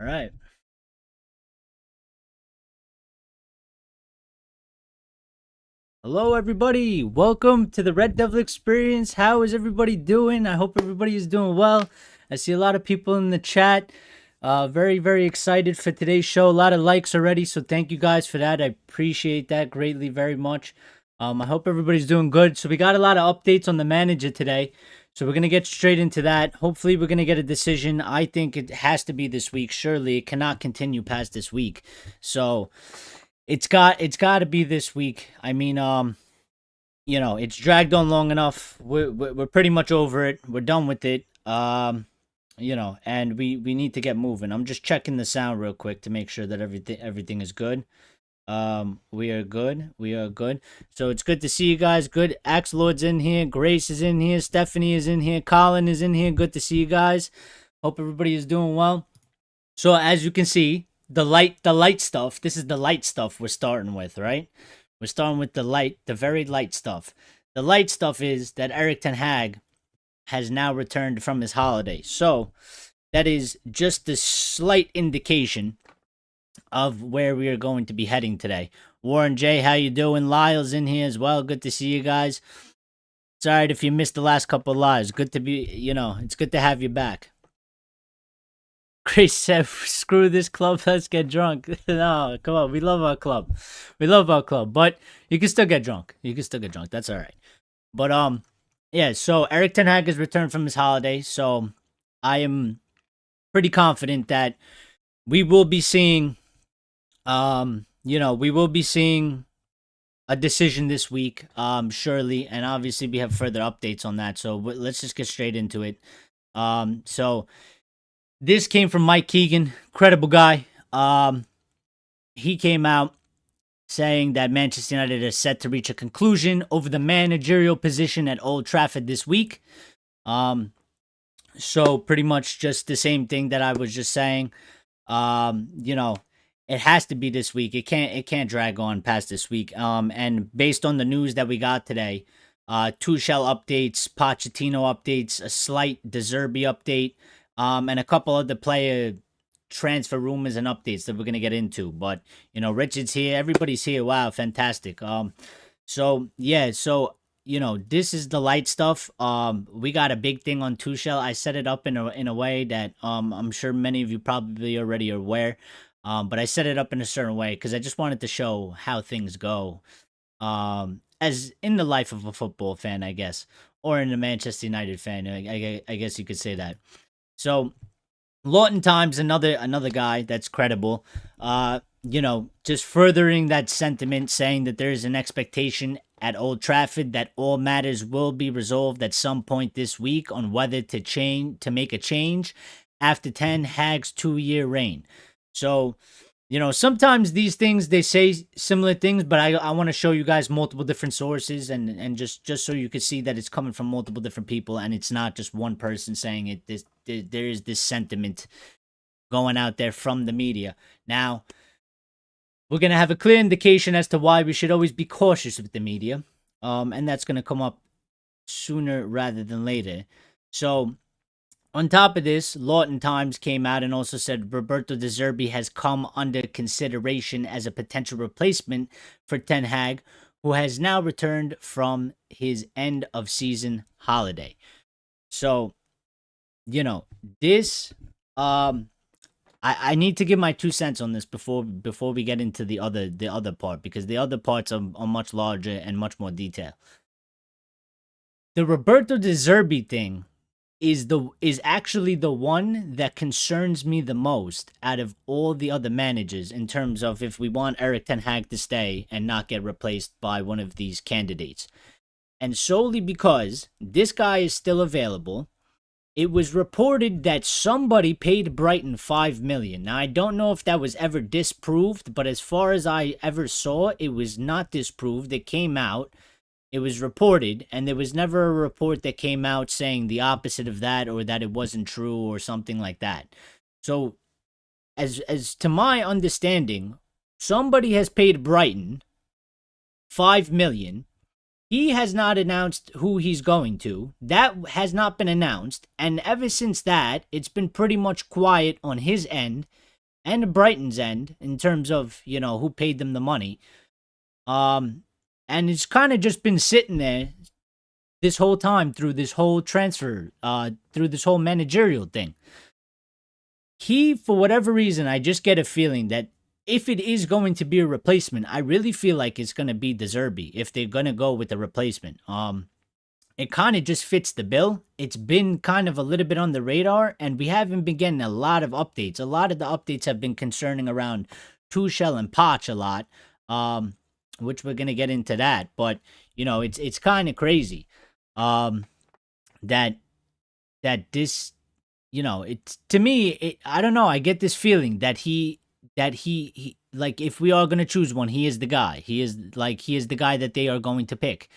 All right. Hello, everybody. Welcome to the Red Devil Experience. How is everybody doing? I hope everybody is doing well. I see a lot of people in the chat. Very, very excited for today's show. A lot of likes already, so thank you guys for that. I appreciate that greatly, very much. I hope everybody's doing good. So we got a lot of updates on the manager today. So we're going to get straight into that. Hopefully we're going to get a decision. I think it has to be this week. Surely it cannot continue past this week. So it's got to be this week. I mean, it's dragged on long enough. We're pretty much over it. We're done with it. And we need to get moving. I'm just checking the sound real quick to make sure that everything is good. We are good. We are good. So it's good to see you guys. Good. Axe Lord's in here. Grace is in here. Stephanie is in here. Colin is in here. Good to see you guys. Hope everybody is doing well. So as you can see, the light stuff. This is the light stuff we're starting with, right? We're starting with the very light stuff. The light stuff is that Erik ten Hag has now returned from his holiday. So that is just a slight indication of where we are going to be heading today. Warren J, how you doing? Lyle's in here as well. Good to see you guys. Sorry if you missed the last couple of lives. Good to be, it's good to have you back. Grace said, screw this club, let's get drunk. No, come on, we love our club. We love our club, but you can still get drunk. That's all right. But, yeah, so Erik ten Hag has returned from his holiday, so I am pretty confident that we will be seeing, we will be seeing a decision this week, surely, and obviously we have further updates on that, so let's just get straight into it. So this came from Mike Keegan, credible guy. He came out saying that Manchester United is set to reach a conclusion over the managerial position at Old Trafford this week. So pretty much just the same thing that I was just saying. It has to be this week. It can't drag on past this week. And based on the news that we got today, Tuchel updates, Pochettino updates, a slight De Zerbi update, and a couple of the player transfer rumors and updates that we're gonna get into. But Richard's here, everybody's here. Wow, fantastic. So this is the light stuff. We got a big thing on Tuchel. I set it up in a way that I'm sure many of you probably already are aware. But I set it up in a certain way because I just wanted to show how things go. As in the life of a football fan, I guess, or in a Manchester United fan, I guess you could say that. So Lawton Times, another guy that's credible. Just furthering that sentiment, saying that there is an expectation at Old Trafford that all matters will be resolved at some point this week on whether to make a change after ten Hag's 2-year reign. So, sometimes these things, they say similar things, but I want to show you guys multiple different sources and just so you can see that it's coming from multiple different people and it's not just one person saying it. There is this sentiment going out there from the media. Now, we're going to have a clear indication as to why we should always be cautious with the media. And that's going to come up sooner rather than later. So, on top of this, Lawton Times came out and also said Roberto De Zerbi has come under consideration as a potential replacement for Ten Hag, who has now returned from his end of season holiday. So, this I need to give my 2 cents on this before we get into the other part, because the other parts are much larger and much more detailed. The Roberto De Zerbi thing is actually the one that concerns me the most out of all the other managers, in terms of if we want Erik ten Hag to stay and not get replaced by one of these candidates. And solely because this guy is still available. It was reported that somebody paid Brighton $5 million. Now, I don't know if that was ever disproved, but as far as I ever saw, it was not disproved. It came out. It was reported, and there was never a report that came out saying the opposite of that, or that it wasn't true, or something like that. So, as to my understanding, somebody has paid Brighton $5 million. He has not announced who he's going to. That has not been announced, and ever since that, it's been pretty much quiet on his end and Brighton's end in terms of, who paid them the money. And it's kind of just been sitting there this whole time through this whole transfer, through this whole managerial thing. He, for whatever reason, I just get a feeling that if it is going to be a replacement, I really feel like it's going to be De Zerbi if they're going to go with a replacement. It kind of just fits the bill. It's been kind of a little bit on the radar, and we haven't been getting a lot of updates. A lot of the updates have been concerning around Tuchel and Poch a lot, which we're going to get into that. But, it's kind of crazy that this, it's, to me, I don't know. I get this feeling that he like, if we are going to choose one, he is the guy. He is the guy that they are going to pick.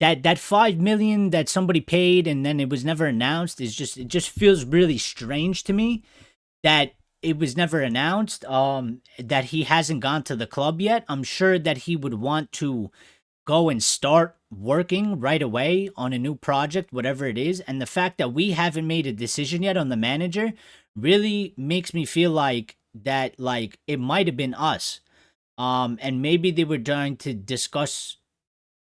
That 5 million that somebody paid and then it was never announced it just feels really strange to me that it was never announced, that he hasn't gone to the club yet. I'm sure that he would want to go and start working right away on a new project, whatever it is. And the fact that we haven't made a decision yet on the manager really makes me feel like that, like, it might have been us. And maybe they were trying to discuss,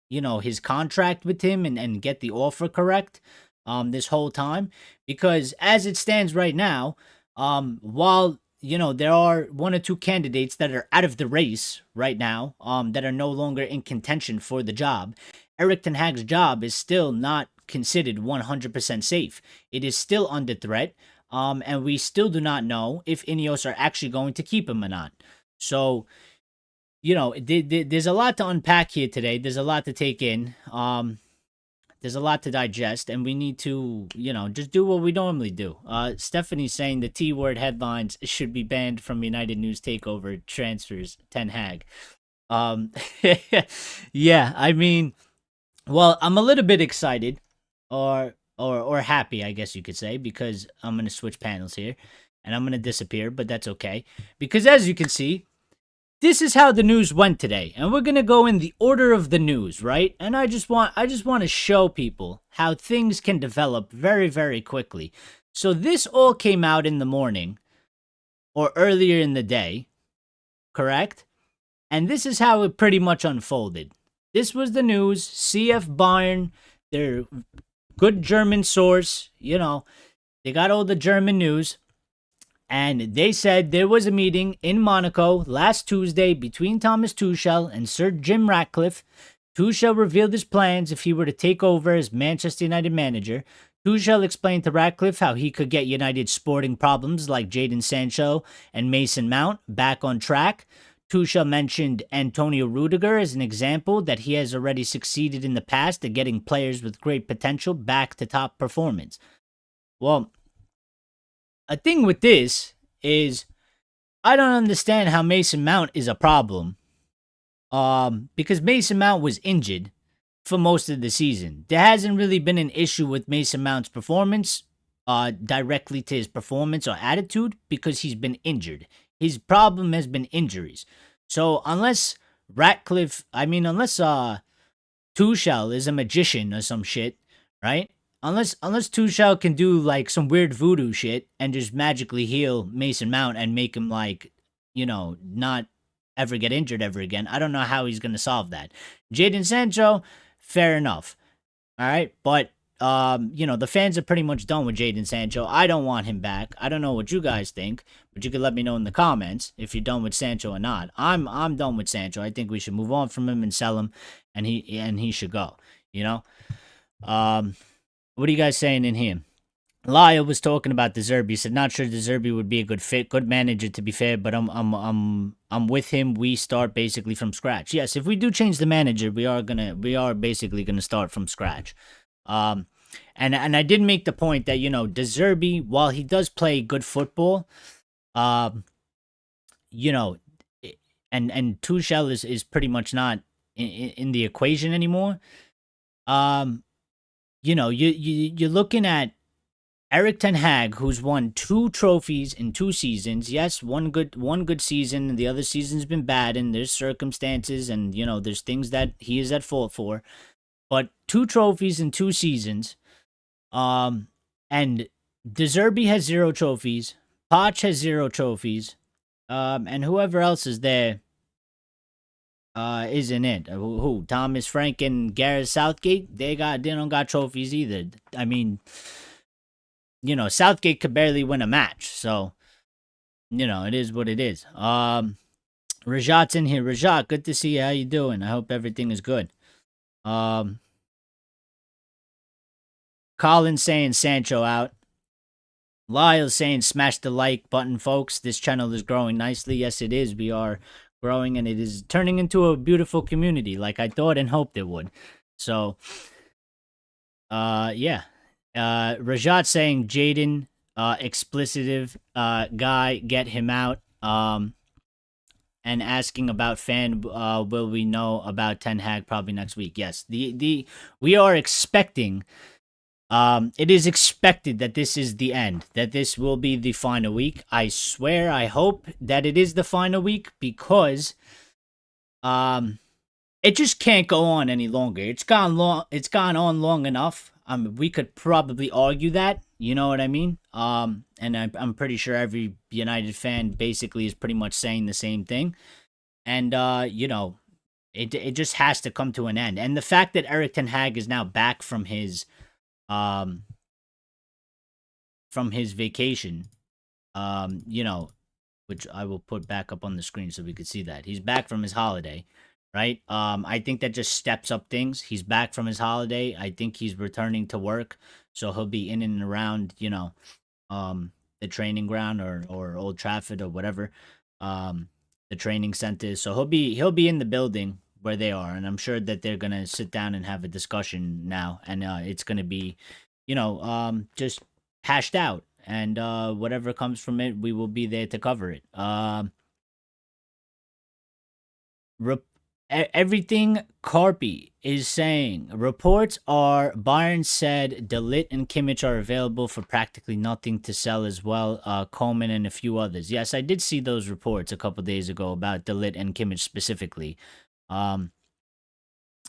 his contract with him and get the offer correct, this whole time. Because as it stands right now, while, there are one or two candidates that are out of the race right now, that are no longer in contention for the job, Erik ten Hag's job is still not considered 100% safe. It is still under threat, and we still do not know if INEOS are actually going to keep him or not. So, there's a lot to unpack here today. There's a lot to take in. There's a lot to digest, and we need to, just do what we normally do. Stephanie's saying the T-word headlines should be banned from United News Takeover transfers Ten Hag. Yeah, I mean, well, I'm a little bit excited, or happy, I guess you could say, because I'm gonna switch panels here, and I'm gonna disappear, but that's okay, because as you can see, this is how the news went today, and we're gonna go in the order of the news, right? And I just want to show people how things can develop very, very quickly. So this all came out in the morning, or earlier in the day, correct? And this is how it pretty much unfolded. This was the news. CF Bayern, their good German source, they got all the German news. And they said there was a meeting in Monaco last Tuesday between Thomas Tuchel and Sir Jim Ratcliffe. Tuchel revealed his plans if he were to take over as Manchester United manager. Tuchel explained to Ratcliffe how he could get United's sporting problems like Jadon Sancho and Mason Mount back on track. Tuchel mentioned Antonio Rudiger as an example that he has already succeeded in the past at getting players with great potential back to top performance. Well, a thing with this is I don't understand how Mason Mount is a problem. Because Mason Mount was injured for most of the season. There hasn't really been an issue with Mason Mount's performance, directly to his performance or attitude, because he's been injured. His problem has been injuries. So unless Tuchel is a magician or some shit, right? Unless Tuchel can do like some weird voodoo shit and just magically heal Mason Mount and make him not ever get injured ever again, I don't know how he's going to solve that. Jadon Sancho, fair enough. All right. But, the fans are pretty much done with Jadon Sancho. I don't want him back. I don't know what you guys think, but you can let me know in the comments if you're done with Sancho or not. I'm done with Sancho. I think we should move on from him and sell him, and he should go, What are you guys saying in here? Lyle was talking about De Zerbi. He said, not sure De Zerbi would be a good fit. Good manager, to be fair, but I'm with him. We start basically from scratch. Yes, if we do change the manager, we are basically gonna start from scratch. And I did make the point that, De Zerbi, while he does play good football, and Tuchel is pretty much not in the equation anymore. You're looking at Erik ten Hag, who's won 2 trophies in 2 seasons. Yes, one good season, and the other season's been bad, and there's circumstances, and there's things that he is at fault for. But 2 trophies in 2 seasons. And De Zerbi has 0 trophies. Poch has 0 trophies. And whoever else is there isn't it. Who? Thomas Frank and Gareth Southgate? They don't got trophies either. I mean, Southgate could barely win a match, so it is what it is. Rajat's in here. Rajat, good to see you. How you doing? I hope everything is good. Colin's saying Sancho out. Lyle's saying smash the like button, folks. This channel is growing nicely. Yes, it is. We are growing, and it is turning into a beautiful community like I thought and hoped it would. So, yeah. Rajat saying Jaden, explicitive guy, get him out. And asking about fan, will we know about Ten Hag probably next week? Yes, we are expecting. It is expected that this is the end, that this will be the final week. I swear, I hope that it is the final week because, it just can't go on any longer. It's gone on long enough. We could probably argue that, you know what I mean? And I'm pretty sure every United fan basically is pretty much saying the same thing. And, it just has to come to an end. And the fact that Erik ten Hag is now back from his vacation, which I will put back up on the screen so we could see that. He's back from his holiday, right? I think that just steps up things. He's back from his holiday. I think he's returning to work, so he'll be in and around, the training ground or Old Trafford or whatever, the training center. So he'll be in the building where they are, and I'm sure that they're gonna sit down and have a discussion now, and it's gonna be, just hashed out, and whatever comes from it, we will be there to cover it. Everything Carpi is saying. Reports are Bayern said De Ligt and Kimmich are available for practically nothing to sell as well. Coleman and a few others. Yes, I did see those reports a couple days ago about De Ligt and Kimmich specifically. De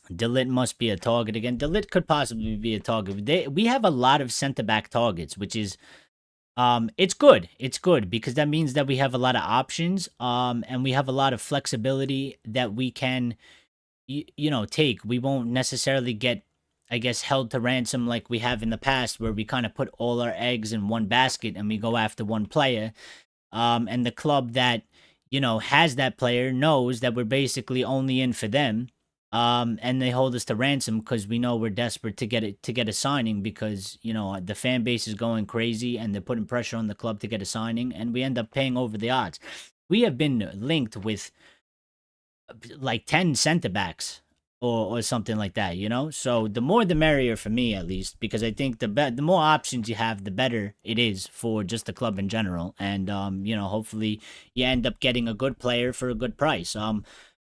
Ligt must be a target again. De Ligt could possibly be a target. We have a lot of center-back targets, which is, it's good. It's good because that means that we have a lot of options, and we have a lot of flexibility that we can, take. We won't necessarily get, I guess, held to ransom like we have in the past, where we kind of put all our eggs in one basket and we go after one player. And the club that, has that player knows that we're basically only in for them. And they hold us to ransom because we know we're desperate to get a signing because, the fan base is going crazy and they're putting pressure on the club to get a signing, and we end up paying over the odds. We have been linked with like 10 center backs or something like that, So the more the merrier for me, at least, because I think the more options you have, the better it is for just the club in general. And hopefully you end up getting a good player for a good price.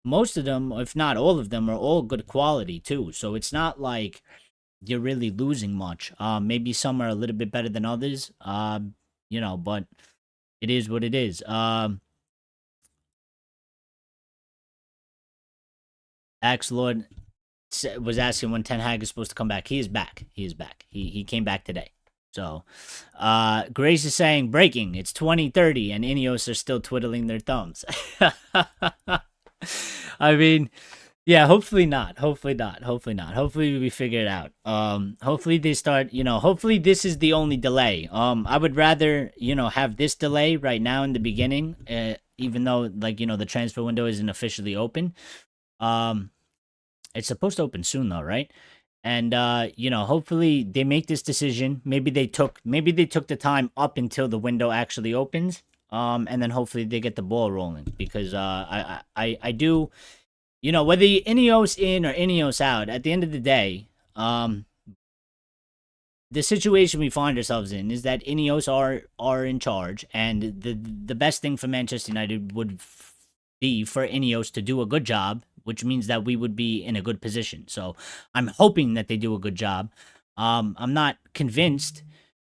Most of them, if not all of them, are all good quality too. So it's not like you're really losing much. Maybe some are a little bit better than others. But it is what it is. Axe Lord was asking when Ten Hag is supposed to come back. He is back. He came back today. So, Grace is saying, breaking, it's 2030 and INEOS are still twiddling their thumbs. I mean, yeah, hopefully not. Hopefully we figure it out. Hopefully they start, hopefully this is the only delay. I would rather, have this delay right now in the beginning, even though, the transfer window isn't officially open. It's supposed to open soon though, right? And hopefully they make this decision. Maybe they took the time up until the window actually opens. And then hopefully they get the ball rolling because I do, whether INEOS in or INEOS out, at the end of the day, the situation we find ourselves in is that INEOS are in charge, and the best thing for Manchester United would be for INEOS to do a good job, which means that we would be in a good position. So I'm hoping that they do a good job. I'm not convinced,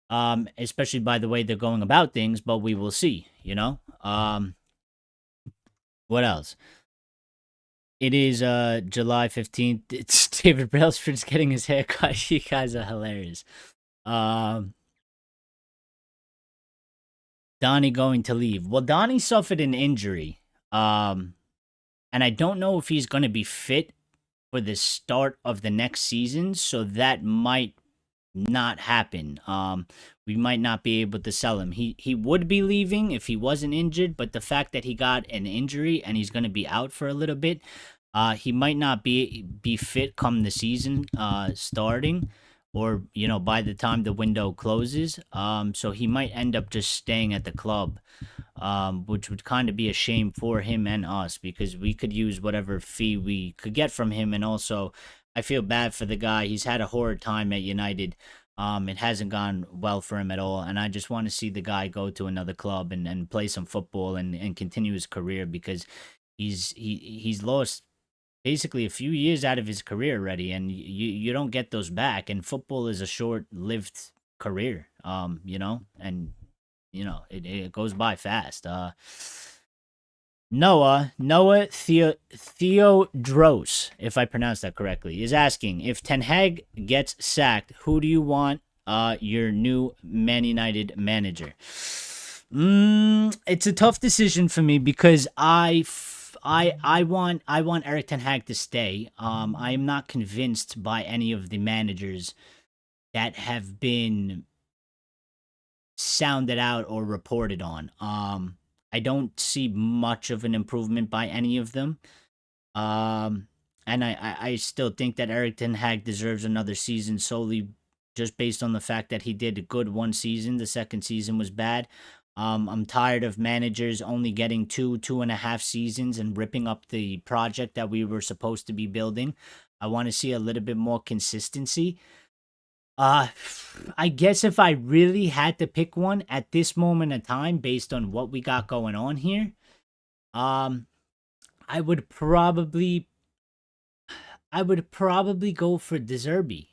especially by the way they're going about things, but we will see, what else? It is July 15th. It's David Brailsford's getting his hair cut. You guys are hilarious. Donnie going to leave. Well, Donnie suffered an injury. And I don't know if he's going to be fit for the start of the next season, so that might not happen. We might not be able to sell him. He would be leaving if he wasn't injured, but the fact that he got an injury and he's going to be out for a little bit, he might not be fit come the season starting, or by the time the window closes. So he might end up just staying at the club, which would kind of be a shame for him and us, because we could use whatever fee we could get from him. And also, I feel bad for the guy. He's had a horrid time at United. It hasn't gone well for him at all, and I just want to see the guy go to another club and play some football and continue his career, because he's lost basically a few years out of his career already, and you don't get those back. And football is a short-lived career, and it goes by fast. Noah Theodros, if I pronounced that correctly, is asking, if Ten Hag gets sacked, who do you want your new Man United manager? It's a tough decision for me, because I want Eric Ten Hag to stay. I am not convinced by any of the managers that have been sounded out or reported on. I don't see much of an improvement by any of them. And I still think that Eric Ten Hag deserves another season, solely just based on the fact that he did good one season. The second season was bad. I'm tired of managers only getting 2.5 seasons and ripping up the project that we were supposed to be building. I want to see a little bit more consistency. I guess if I really had to pick one at this moment in time, based on what we got going on here, I would probably go for De Zerbi.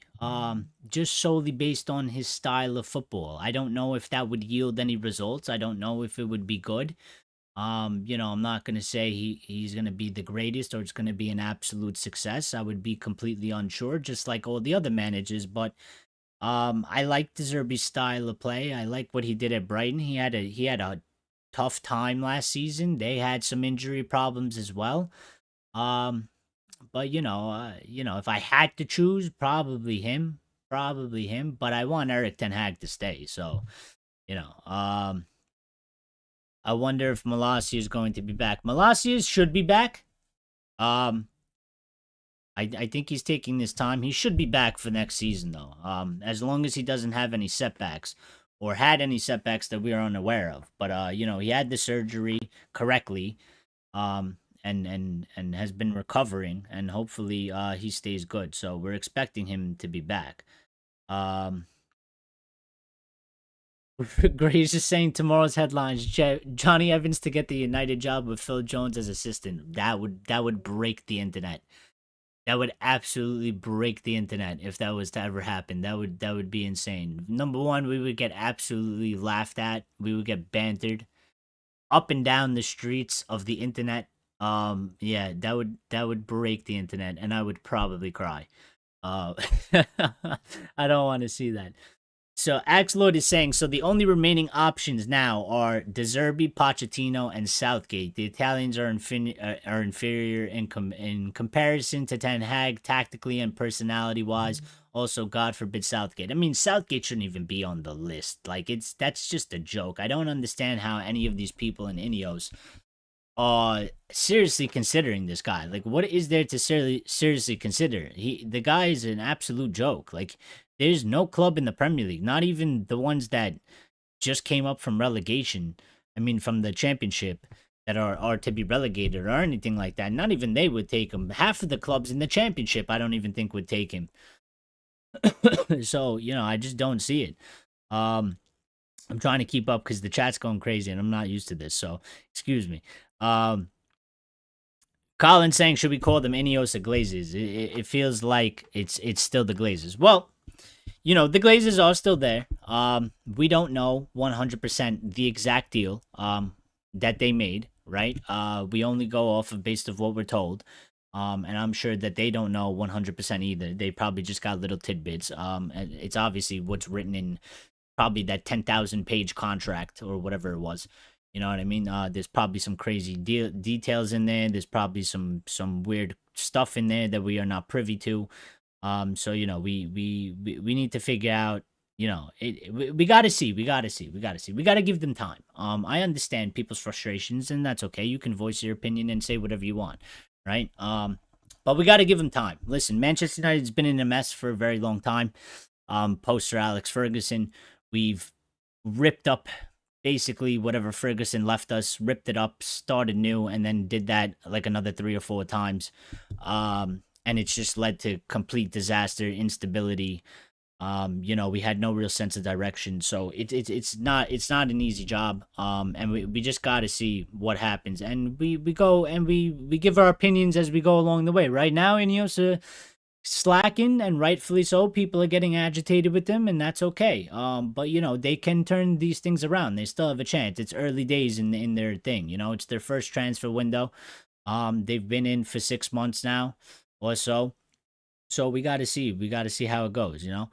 Just solely based on his style of football. I don't know if that would yield any results. I don't know if it would be good. I'm not gonna say he's gonna be the greatest or it's gonna be an absolute success. I would be completely unsure, just like all the other managers. But I like De Zerbi's style of play. I like what he did at Brighton. He had a tough time last season. They had some injury problems as well. But if I had to choose, probably him. But I want Eric Ten Hag to stay. So, I wonder if Malacia is going to be back. Malacia should be back. I think he's taking this time. He should be back for next season, though. As long as he doesn't have any setbacks or had any setbacks that we are unaware of. But he had the surgery correctly, and has been recovering, and hopefully he stays good. So we're expecting him to be back. Gray's just saying tomorrow's headlines: Johnny Evans to get the United job with Phil Jones as assistant. That would break the internet. That would absolutely break the internet if that was to ever happen. That would be insane. Number one, we would get absolutely laughed at. We would get bantered up and down the streets of the internet. Yeah, that would break the internet, and I would probably cry. I don't want to see that. So Axlord is saying, so the only remaining options now are De Zerbi, Pochettino, and Southgate. The Italians are inferior in comparison to Ten Hag, tactically and personality-wise. Also, God forbid Southgate. I mean, Southgate shouldn't even be on the list. Like, that's just a joke. I don't understand how any of these people in INEOS are seriously considering this guy. Like, what is there to seriously consider? The guy is an absolute joke. Like, there's no club in the Premier League, not even the ones that just came up from relegation. I mean, from the Championship, that are to be relegated or anything like that. Not even they would take him. Half of the clubs in the Championship, I don't even think would take him. So, I just don't see it. I'm trying to keep up because the chat's going crazy and I'm not used to this. So, excuse me. Colin saying, should we call them INEOS or Glazers? It feels like it's still the Glazers. Well, the Glazers are still there. We don't know 100% the exact deal that they made, right? We only go off of based of what we're told. And I'm sure that they don't know 100% either. They probably just got little tidbits. And it's obviously what's written in probably that 10,000 page contract or whatever it was. You know what I mean? There's probably some crazy details in there. There's probably some weird stuff in there that we are not privy to. So you know, we need to figure out. You know, we got to see. We got to give them time. I understand people's frustrations, and that's okay. You can voice your opinion and say whatever you want, right? But we got to give them time. Listen, Manchester United's been in a mess for a very long time. Post Sir Alex Ferguson, we've ripped up basically whatever Ferguson left us, ripped it up, started new, and then did that like another 3 or 4 times. And it's just led to complete disaster, instability. You know, we had no real sense of direction, so it's not an easy job. And we just got to see what happens, and we go and we give our opinions as we go along the way. Right now, INEOS are slacking, and rightfully so. People are getting agitated with them, and that's okay. But you know, they can turn these things around. They still have a chance. It's early days in their thing. You know, it's their first transfer window. They've been in for 6 months now or so. So we got to see. We got to see how it goes, you know.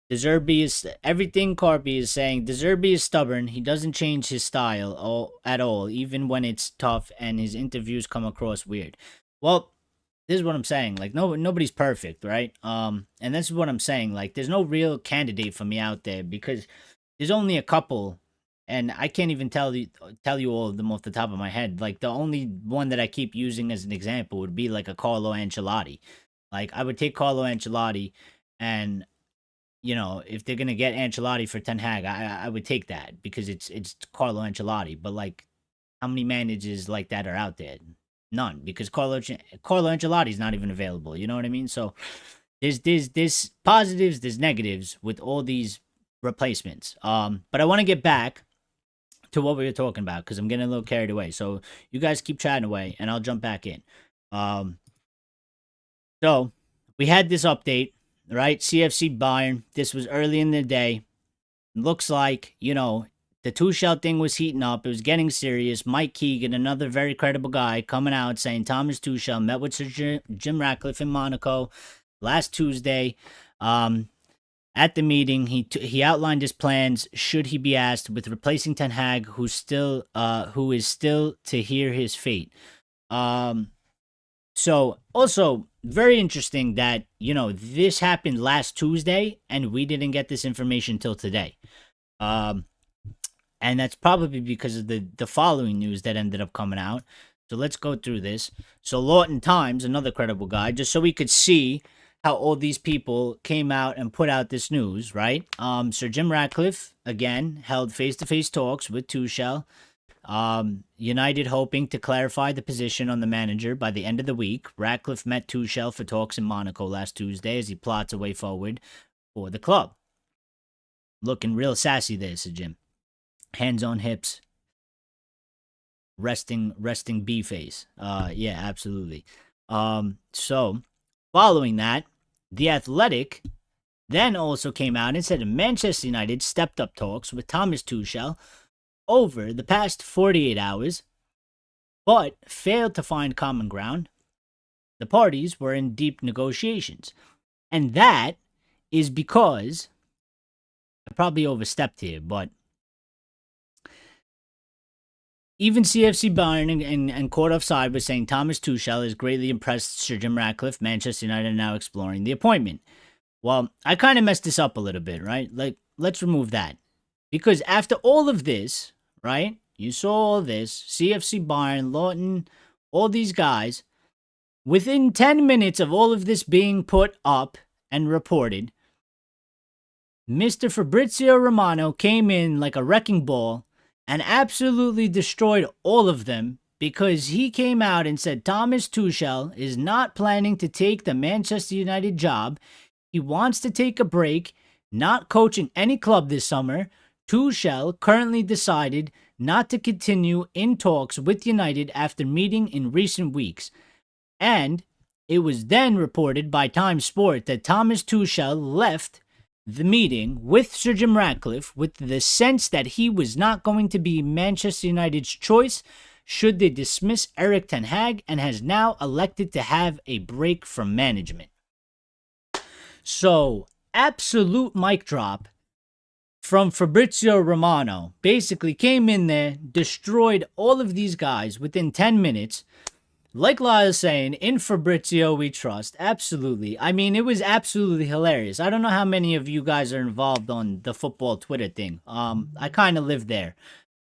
De Zerbi is everything Carby is saying. De Zerbi is stubborn. He doesn't change his style at all, even when it's tough and his interviews come across weird. Well, this is what I'm saying. Like, nobody's perfect, right? And this is what I'm saying. Like, there's no real candidate for me out there because there's only a couple, and I can't even tell you all of them off the top of my head. Like, the only one that I keep using as an example would be like a Carlo Ancelotti. Like, I would take Carlo Ancelotti, and you know, if they're gonna get Ancelotti for Ten Hag, I would take that because it's Carlo Ancelotti. But like, how many managers like that are out there? None, because Carlo Ancelotti is not even available. You know what I mean? So there's positives, there's negatives with all these replacements. But I want to get back to what we were talking about because I'm getting a little carried away. So you guys keep chatting away, and I'll jump back in. So we had this update, right? CFC Bayern. This was early in the day. Looks like, you know, the Tuchel thing was heating up. It was getting serious. Mike Keegan, another very credible guy, coming out saying Thomas Tuchel met with Sir Jim Ratcliffe in Monaco last Tuesday. At the meeting, he outlined his plans should he be asked, with replacing Ten Hag, who is still to hear his fate. So also very interesting that, you know, this happened last Tuesday and we didn't get this information till today. And that's probably because of the following news that ended up coming out. So let's go through this. So Lawton Times, another credible guy, just so we could see how all these people came out and put out this news, right? Sir Jim Ratcliffe, again, held face-to-face talks with Tuchel. United hoping to clarify the position on the manager by the end of the week. Ratcliffe met Tuchel for talks in Monaco last Tuesday as he plots a way forward for the club. Looking real sassy there, Sir Jim. Hands on hips. Resting B face. Yeah, absolutely. So, following that, The Athletic then also came out and said Manchester United stepped up talks with Thomas Tuchel over the past 48 hours, but failed to find common ground. The parties were in deep negotiations. And that is because, I probably overstepped here, but even CFC Bayern and Court Offside was saying Thomas Tuchel has greatly impressed Sir Jim Ratcliffe. Manchester United are now exploring the appointment. Well, I kind of messed this up a little bit, right? Like, let's remove that. Because after all of this, right, you saw all this, CFC Bayern, Lawton, all these guys, within 10 minutes of all of this being put up and reported, Mr. Fabrizio Romano came in like a wrecking ball and absolutely destroyed all of them because he came out and said Thomas Tuchel is not planning to take the Manchester United job. He wants to take a break, not coaching any club this summer. Tuchel currently decided not to continue in talks with United after meeting in recent weeks. And it was then reported by Time Sport that Thomas Tuchel left the meeting with Sir Jim Ratcliffe with the sense that he was not going to be Manchester United's choice should they dismiss Erik ten Hag, and has now elected to have a break from management. So absolute mic drop from Fabrizio Romano. Basically came in there, destroyed all of these guys within 10 minutes. Like Lyle's saying, in Fabrizio we trust. Absolutely. I mean, it was absolutely hilarious. I don't know how many of you guys are involved on the football Twitter thing. I kind of live there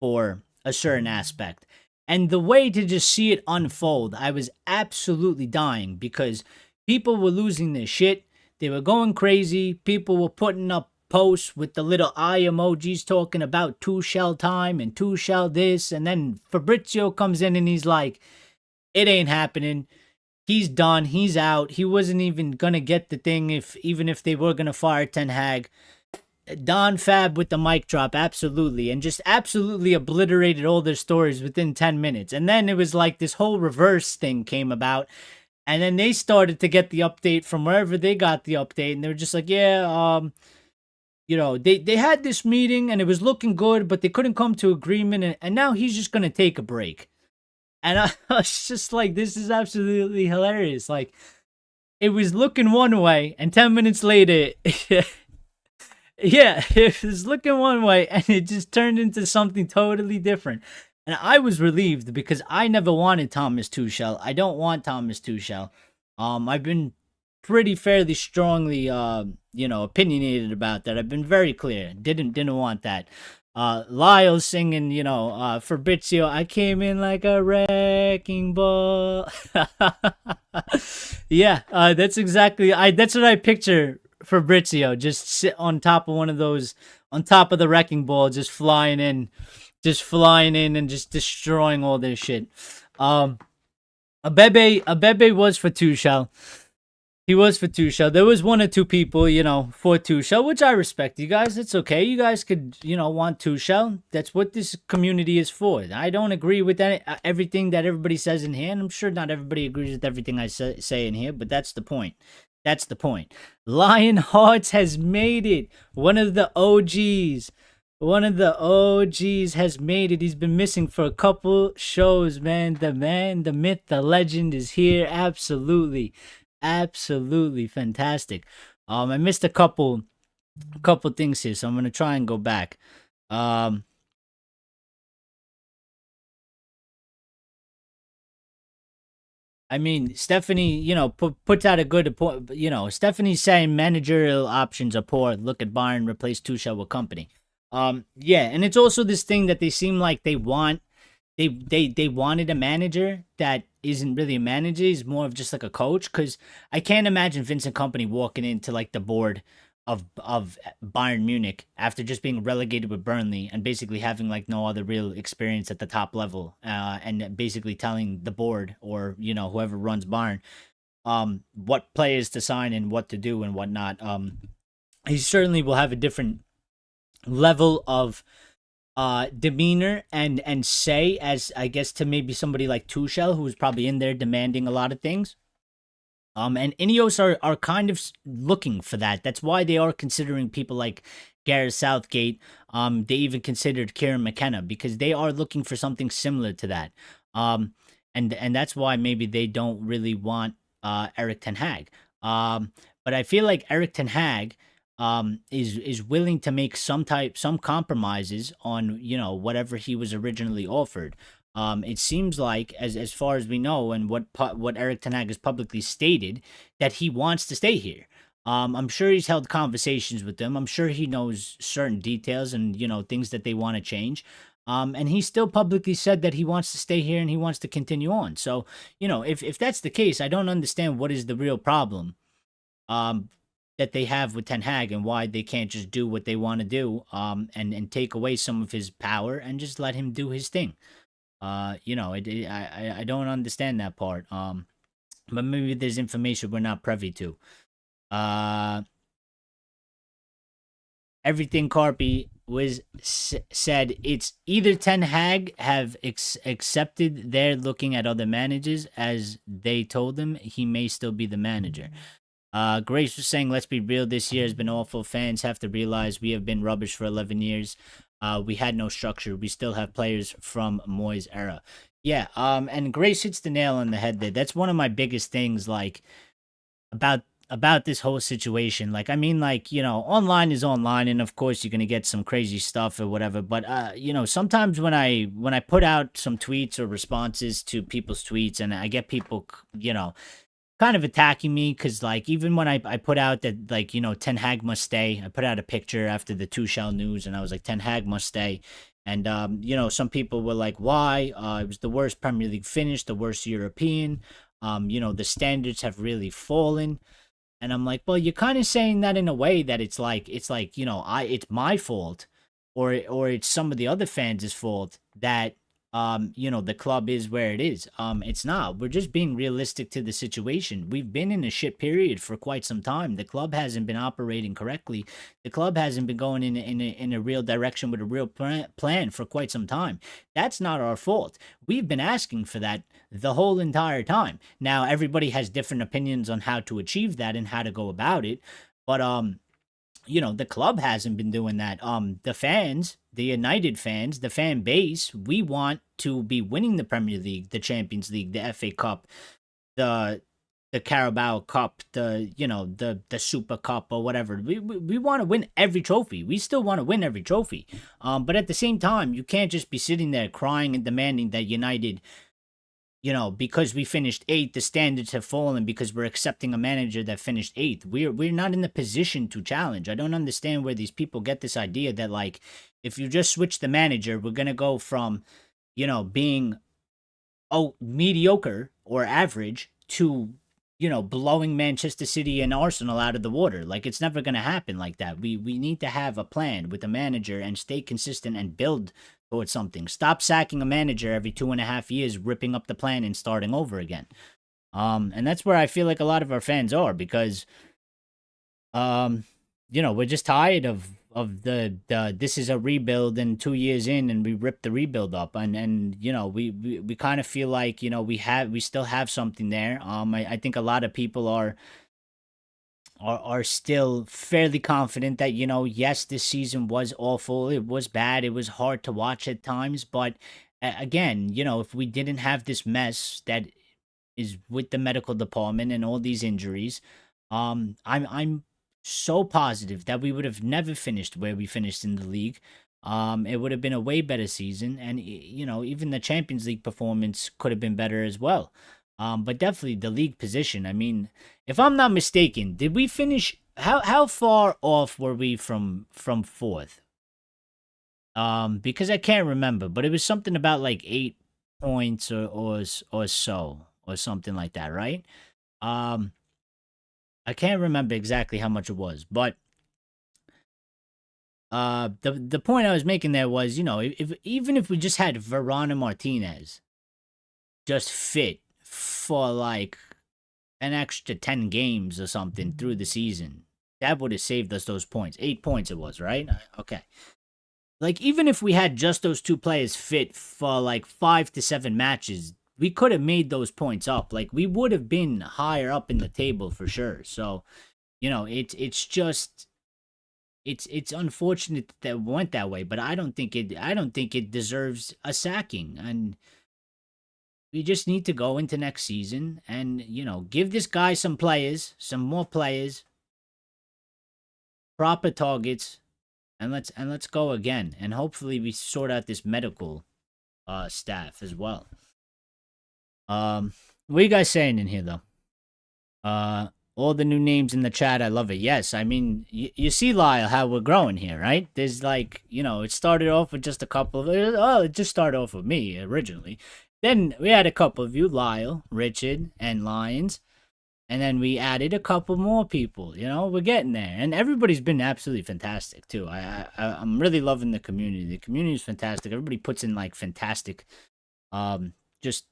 for a certain aspect. And the way to just see it unfold, I was absolutely dying because people were losing their shit. They were going crazy. People were putting up posts with the little eye emojis talking about Tuchel time and Tuchel this. And then Fabrizio comes in and he's like, it ain't happening. He's done. He's out. He wasn't even going to get the thing even if they were going to fire Ten Hag. Don Fab with the mic drop, absolutely. And just absolutely obliterated all their stories within 10 minutes. And then it was like this whole reverse thing came about. And then they started to get the update from wherever they got the update. And they were just like, yeah, they had this meeting and it was looking good, but they couldn't come to agreement. And now he's just going to take a break. And I was just like, this is absolutely hilarious. Like, it was looking one way, and 10 minutes later, yeah, it was looking one way, and it just turned into something totally different. And I was relieved because I never wanted Thomas Tuchel. I don't want Thomas Tuchel. I've been pretty fairly strongly, opinionated about that. I've been very clear. Didn't want that. Lyle singing, Fabrizio, I came in like a wrecking ball. Yeah, that's exactly, that's what I picture Fabrizio, just sit on top of one of those, on top of the wrecking ball, just flying in and just destroying all this shit. Abebe was for Tuchel. He was for Tuchel. There was one or two people, for Tuchel, which I respect. You guys, it's okay. You guys could, want Tuchel. That's what this community is for. I don't agree with everything that everybody says in here, and I'm sure not everybody agrees with everything I say in here, but that's the point. That's the point. Lion Hearts has made it. One of the OGs has made it. He's been missing for a couple shows, man. The myth, the legend is here. Absolutely fantastic. I missed a couple things here, so I'm gonna try and go back. I mean, Stephanie, puts out a good point. Stephanie's saying managerial options are poor. Look at Bayern replace Tuchel with company. Yeah, and it's also this thing that they seem like they want. They wanted a manager that isn't really a manager. He's more of just like a coach. Because I can't imagine Vincent Kompany walking into like the board of Bayern Munich after just being relegated with Burnley and basically having like no other real experience at the top level, and basically telling the board or whoever runs Bayern what players to sign and what to do and whatnot. He certainly will have a different level of demeanor and say, as I guess, to maybe somebody like Tuchel, who's probably in there demanding a lot of things. And INEOS are kind of looking for that. That's why they are considering people like Gareth Southgate. They even considered Kieran McKenna because they are looking for something similar to that. And that's why maybe they don't really want Erik ten Hag. But I feel like Erik ten Hag is willing to make some compromises on whatever he was originally offered. It seems like as far as we know and what Erik ten Hag has publicly stated, that he wants to stay here. I'm sure he's held conversations with them. I'm sure he knows certain details and things that they want to change. And he still publicly said that he wants to stay here and he wants to continue on. So if that's the case, I don't understand what is the real problem that they have with Ten Hag and why they can't just do what they want to do, and take away some of his power and just let him do his thing. I don't understand that part. But maybe there's information we're not privy to. Everything Carpy was said. It's either Ten Hag have accepted they're looking at other managers as they told him he may still be the manager. Grace was saying, let's be real, this year has been awful. Fans have to realize we have been rubbish for 11 years. We had no structure. We still have players from Moyes' era. Yeah, and Grace hits the nail on the head there. That's one of my biggest things, like, about about this whole situation. Like, I mean, like, online is online, and of course you're gonna get some crazy stuff or whatever. But sometimes when I put out some tweets or responses to people's tweets, and I get people, kind of attacking me because, like, even when I put out that, like, Ten Hag must stay, I put out a picture after the Tuchel news, and I was like, Ten Hag must stay. And some people were like, why? It was the worst Premier League finish, the worst European. The standards have really fallen. And I'm like, well, you're kind of saying that in a way that it's like, it's my fault, or it's some of the other fans' fault that the club is where it is. It's not. We're just being realistic to the situation. We've been in a shit period for quite some time. The club hasn't been operating correctly. The club hasn't been going in a real direction with a real plan for quite some time. That's not our fault. We've been asking for that the whole entire time. Now everybody has different opinions on how to achieve that and how to go about it. But the club hasn't been doing that. The fans, the United fans, the fan base, we want to be winning the Premier League, the Champions League, the FA Cup, the Carabao Cup, the Super Cup or whatever. We want to win every trophy. We still want to win every trophy. But at the same time, you can't just be sitting there crying and demanding that United, because we finished eighth, the standards have fallen because we're accepting a manager that finished eighth. We're not in the position to challenge. I don't understand where these people get this idea that, like, if you just switch the manager, we're gonna go from, being mediocre or average to, blowing Manchester City and Arsenal out of the water. Like, it's never gonna happen like that. We need to have a plan with the manager and stay consistent and build towards something. Stop sacking a manager every 2.5 years, ripping up the plan and starting over again. And that's where I feel like a lot of our fans are, because we're just tired of the this is a rebuild, and 2 years in and we ripped the rebuild up, and we kind of feel like, we still have something there. I think a lot of people are still fairly confident that, yes, this season was awful, it was bad, it was hard to watch at times, but again, if we didn't have this mess that is with the medical department and all these injuries, I'm so positive that we would have never finished where we finished in the league. It would have been a way better season, and even the Champions League performance could have been better as well. But definitely the league position. I mean, if I'm not mistaken, did we finish? How far off were we from fourth? Because I can't remember, but it was something about like 8 points or so, or something like that, right? I can't remember exactly how much it was, but the point I was making there was, if even if we just had Verona Martinez just fit for like an extra 10 games or something through the season, that would have saved us those points. 8 points it was, right? Okay. Like, even if we had just those two players fit for like 5 to 7 matches, we could have made those points up. Like, we would have been higher up in the table for sure. So, it's just it's unfortunate that it went that way, but I don't think it deserves a sacking. And we just need to go into next season and, give this guy some more players, proper targets, and let's go again. And hopefully we sort out this medical staff as well. What are you guys saying in here, though? All the new names in the chat, I love it. Yes, I mean, you see, Lyle, how we're growing here, right? There's like, it started off with just a couple of, it just started off with me originally. Then we had a couple of you, Lyle, Richard, and Lions. And then we added a couple more people, we're getting there. And everybody's been absolutely fantastic, too. I'm really loving the community. The community is fantastic. Everybody puts in, like, fantastic, just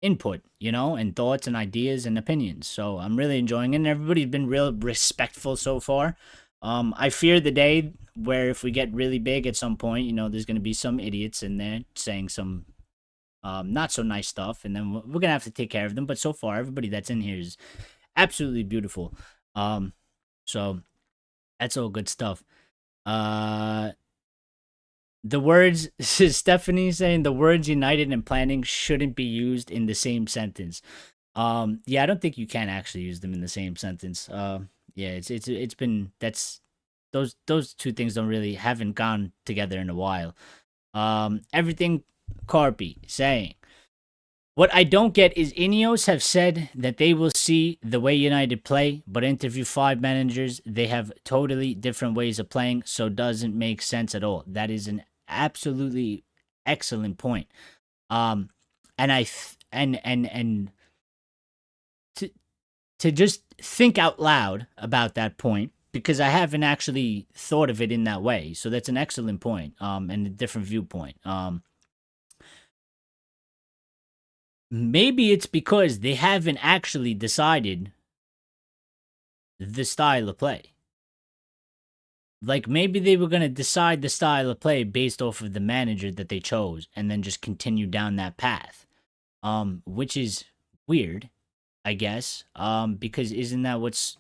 input, and thoughts and ideas and opinions. So I'm really enjoying it. And everybody's been real respectful so far. I fear the day where if we get really big at some point, there's going to be some idiots in there saying some not so nice stuff, and then we're going to have to take care of them. But so far, everybody that's in here is absolutely beautiful. So that's all good stuff. The words, Stephanie saying the words united and planning shouldn't be used in the same sentence. Yeah, I don't think you can actually use them in the same sentence. Yeah, it's been that's those two things don't really haven't gone together in a while. Everything Carpi saying. What I don't get is INEOS have said that they will see the way United play, but interview 5 managers. They have totally different ways of playing, so doesn't make sense at all. That is an absolutely excellent point. And I and to to just think out loud about that point because I haven't actually thought of it in that way. So that's an excellent point. And a different viewpoint. Maybe it's because they haven't actually decided the style of play. Like maybe they were going to decide the style of play based off of the manager that they chose and then just continue down that path. Which is weird, I guess. Because isn't that what's,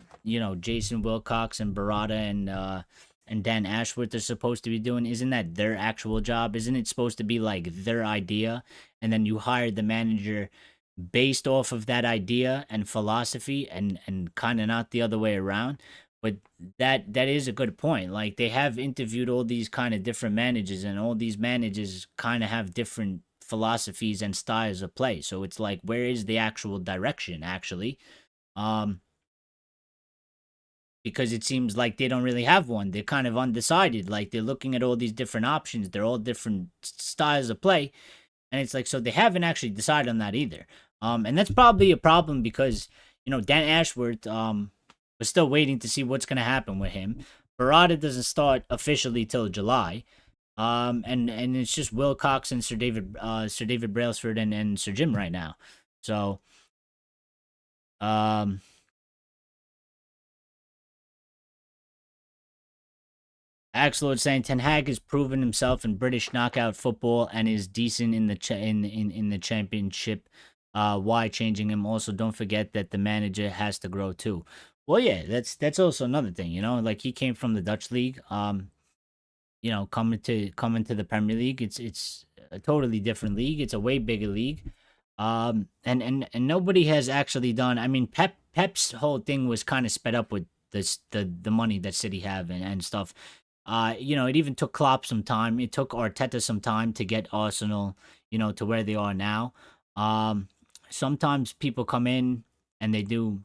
Jason Wilcox and Barada and Dan Ashworth are supposed to be doing? Isn't that their actual job? Isn't it supposed to be like their idea and then you hire the manager based off of that idea and philosophy and kind of not the other way around? But that is a good point. Like they have interviewed all these kind of different managers and all these managers kind of have different philosophies and styles of play. So it's like where is the actual direction actually? Um because it seems like they don't really have one. They're kind of undecided. Like they're looking at all these different options. They're all different styles of play. And it's like, so they haven't actually decided on that either. And that's probably a problem because, Dan Ashworth, we're still waiting to see what's going to happen with him. Barada doesn't start officially till July. And it's just Wilcox and Sir David Brailsford and Sir Jim right now. So, Axelord saying Ten Hag has proven himself in British knockout football and is decent in the in the championship. Why changing him? Also, don't forget that the manager has to grow too. Well, yeah, that's also another thing. Like he came from the Dutch league. Coming to the Premier League, it's a totally different league. It's a way bigger league. And nobody has actually done. I mean, Pep's whole thing was kind of sped up with the money that City have and stuff. It even took Klopp some time. It took Arteta some time to get Arsenal, to where they are now. Sometimes people come in and they do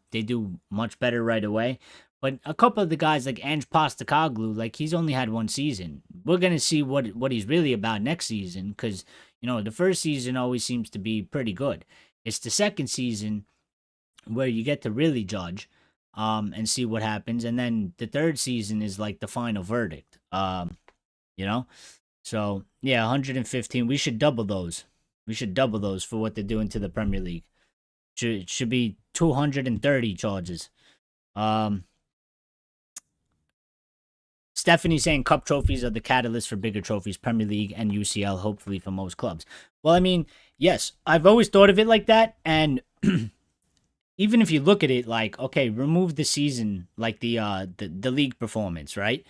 much better right away. But a couple of the guys like Ange Postecoglou, like he's only had one season. We're gonna see what he's really about next season because the first season always seems to be pretty good. It's the second season where you get to really judge and see what happens. And then the third season is like the final verdict. So yeah, 115. We should double those. We should double those for what they're doing to the Premier League. Should be 230 charges. Stephanie saying cup trophies are the catalyst for bigger trophies, Premier League and UCL, hopefully for most clubs. Well, I mean, yes, I've always thought of it like that, and even if you look at it like, okay, remove the season, like the league performance, right?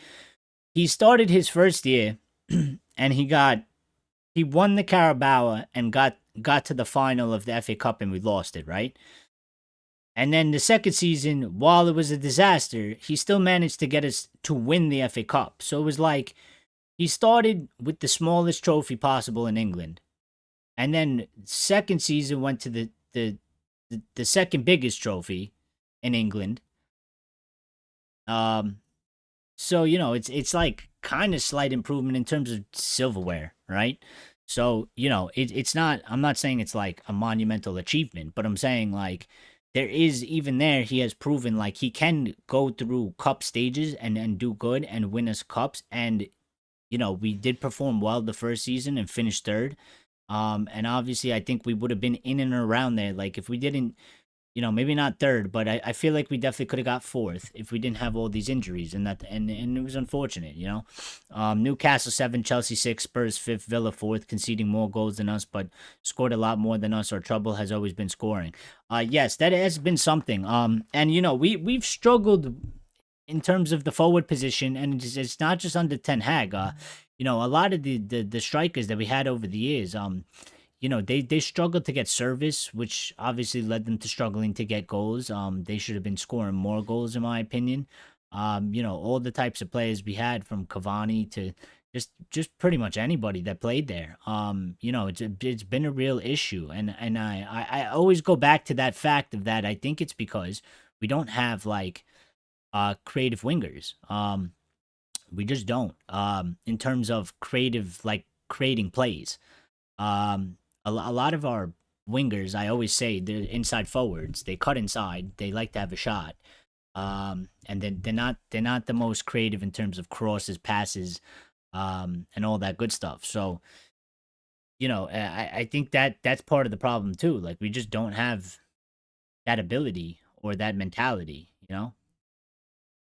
He started his first year, and he won the Carabao and got to the final of the FA Cup, and we lost it, right? And then the second season, while it was a disaster, he still managed to get us to win the FA Cup. So it was like he started with the smallest trophy possible in England, and then second season went to the second biggest trophy in England. So it's like kind of slight improvement in terms of silverware, right? So it's not. I'm not saying it's like a monumental achievement, but I'm saying like there is even there he has proven like he can go through cup stages and do good and win us cups. And we did perform well the first season and finished third. And obviously I think we would have been in and around there. Like if we didn't, maybe not third, but I feel like we definitely could have got fourth if we didn't have all these injuries and it was unfortunate, Newcastle 7, Chelsea 6, Spurs 5th, Villa 4th, conceding more goals than us, but scored a lot more than us. Our trouble has always been scoring. Yes, that has been something. And we've struggled in terms of the forward position, and it's not just under Ten Hag. A lot of the strikers that we had over the years, they struggled to get service, which obviously led them to struggling to get goals. They should have been scoring more goals, in my opinion. All the types of players we had, from Cavani to just pretty much anybody that played there. It's been a real issue, and I always go back to that fact of that. I think it's because we don't have like creative wingers. We just don't. In terms of creative, like creating plays. A lot of our wingers, I always say, they're inside forwards. They cut inside. They like to have a shot. And then they're not the most creative in terms of crosses, passes, and all that good stuff. So, I think that's part of the problem too. Like, we just don't have that ability or that mentality.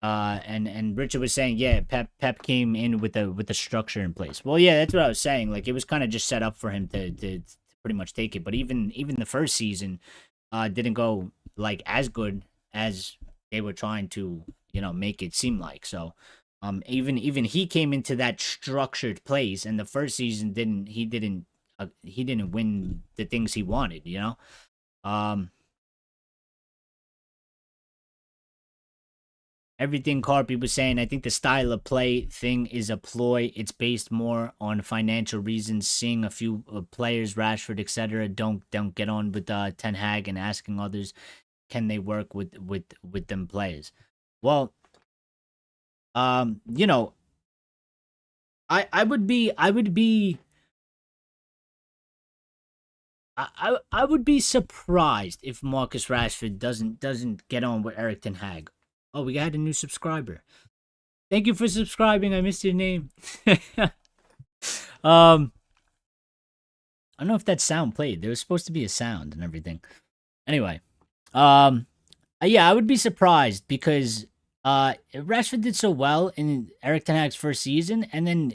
And Richard was saying, yeah, Pep came in with the structure in place. Well, yeah, that's what I was saying. Like, it was kind of just set up for him to pretty much take it. But even the first season, didn't go like as good as they were trying to make it seem like. So, even he came into that structured place, and the first season he didn't win the things he wanted. Um, Everything Carpy was saying, I think the style of play thing is a ploy. It's based more on financial reasons. Seeing a few players, Rashford, etc., don't get on with Ten Hag, and asking others, can they work with them players? Well, um, you know, I would be surprised if Marcus Rashford doesn't get on with Eric Ten Hag. Oh, we got a new subscriber. Thank you for subscribing. I missed your name. um, I don't know if that sound played. There was supposed to be a sound and everything. Anyway, yeah, I would be surprised because Rashford did so well in Eric Ten Hag's first season, and then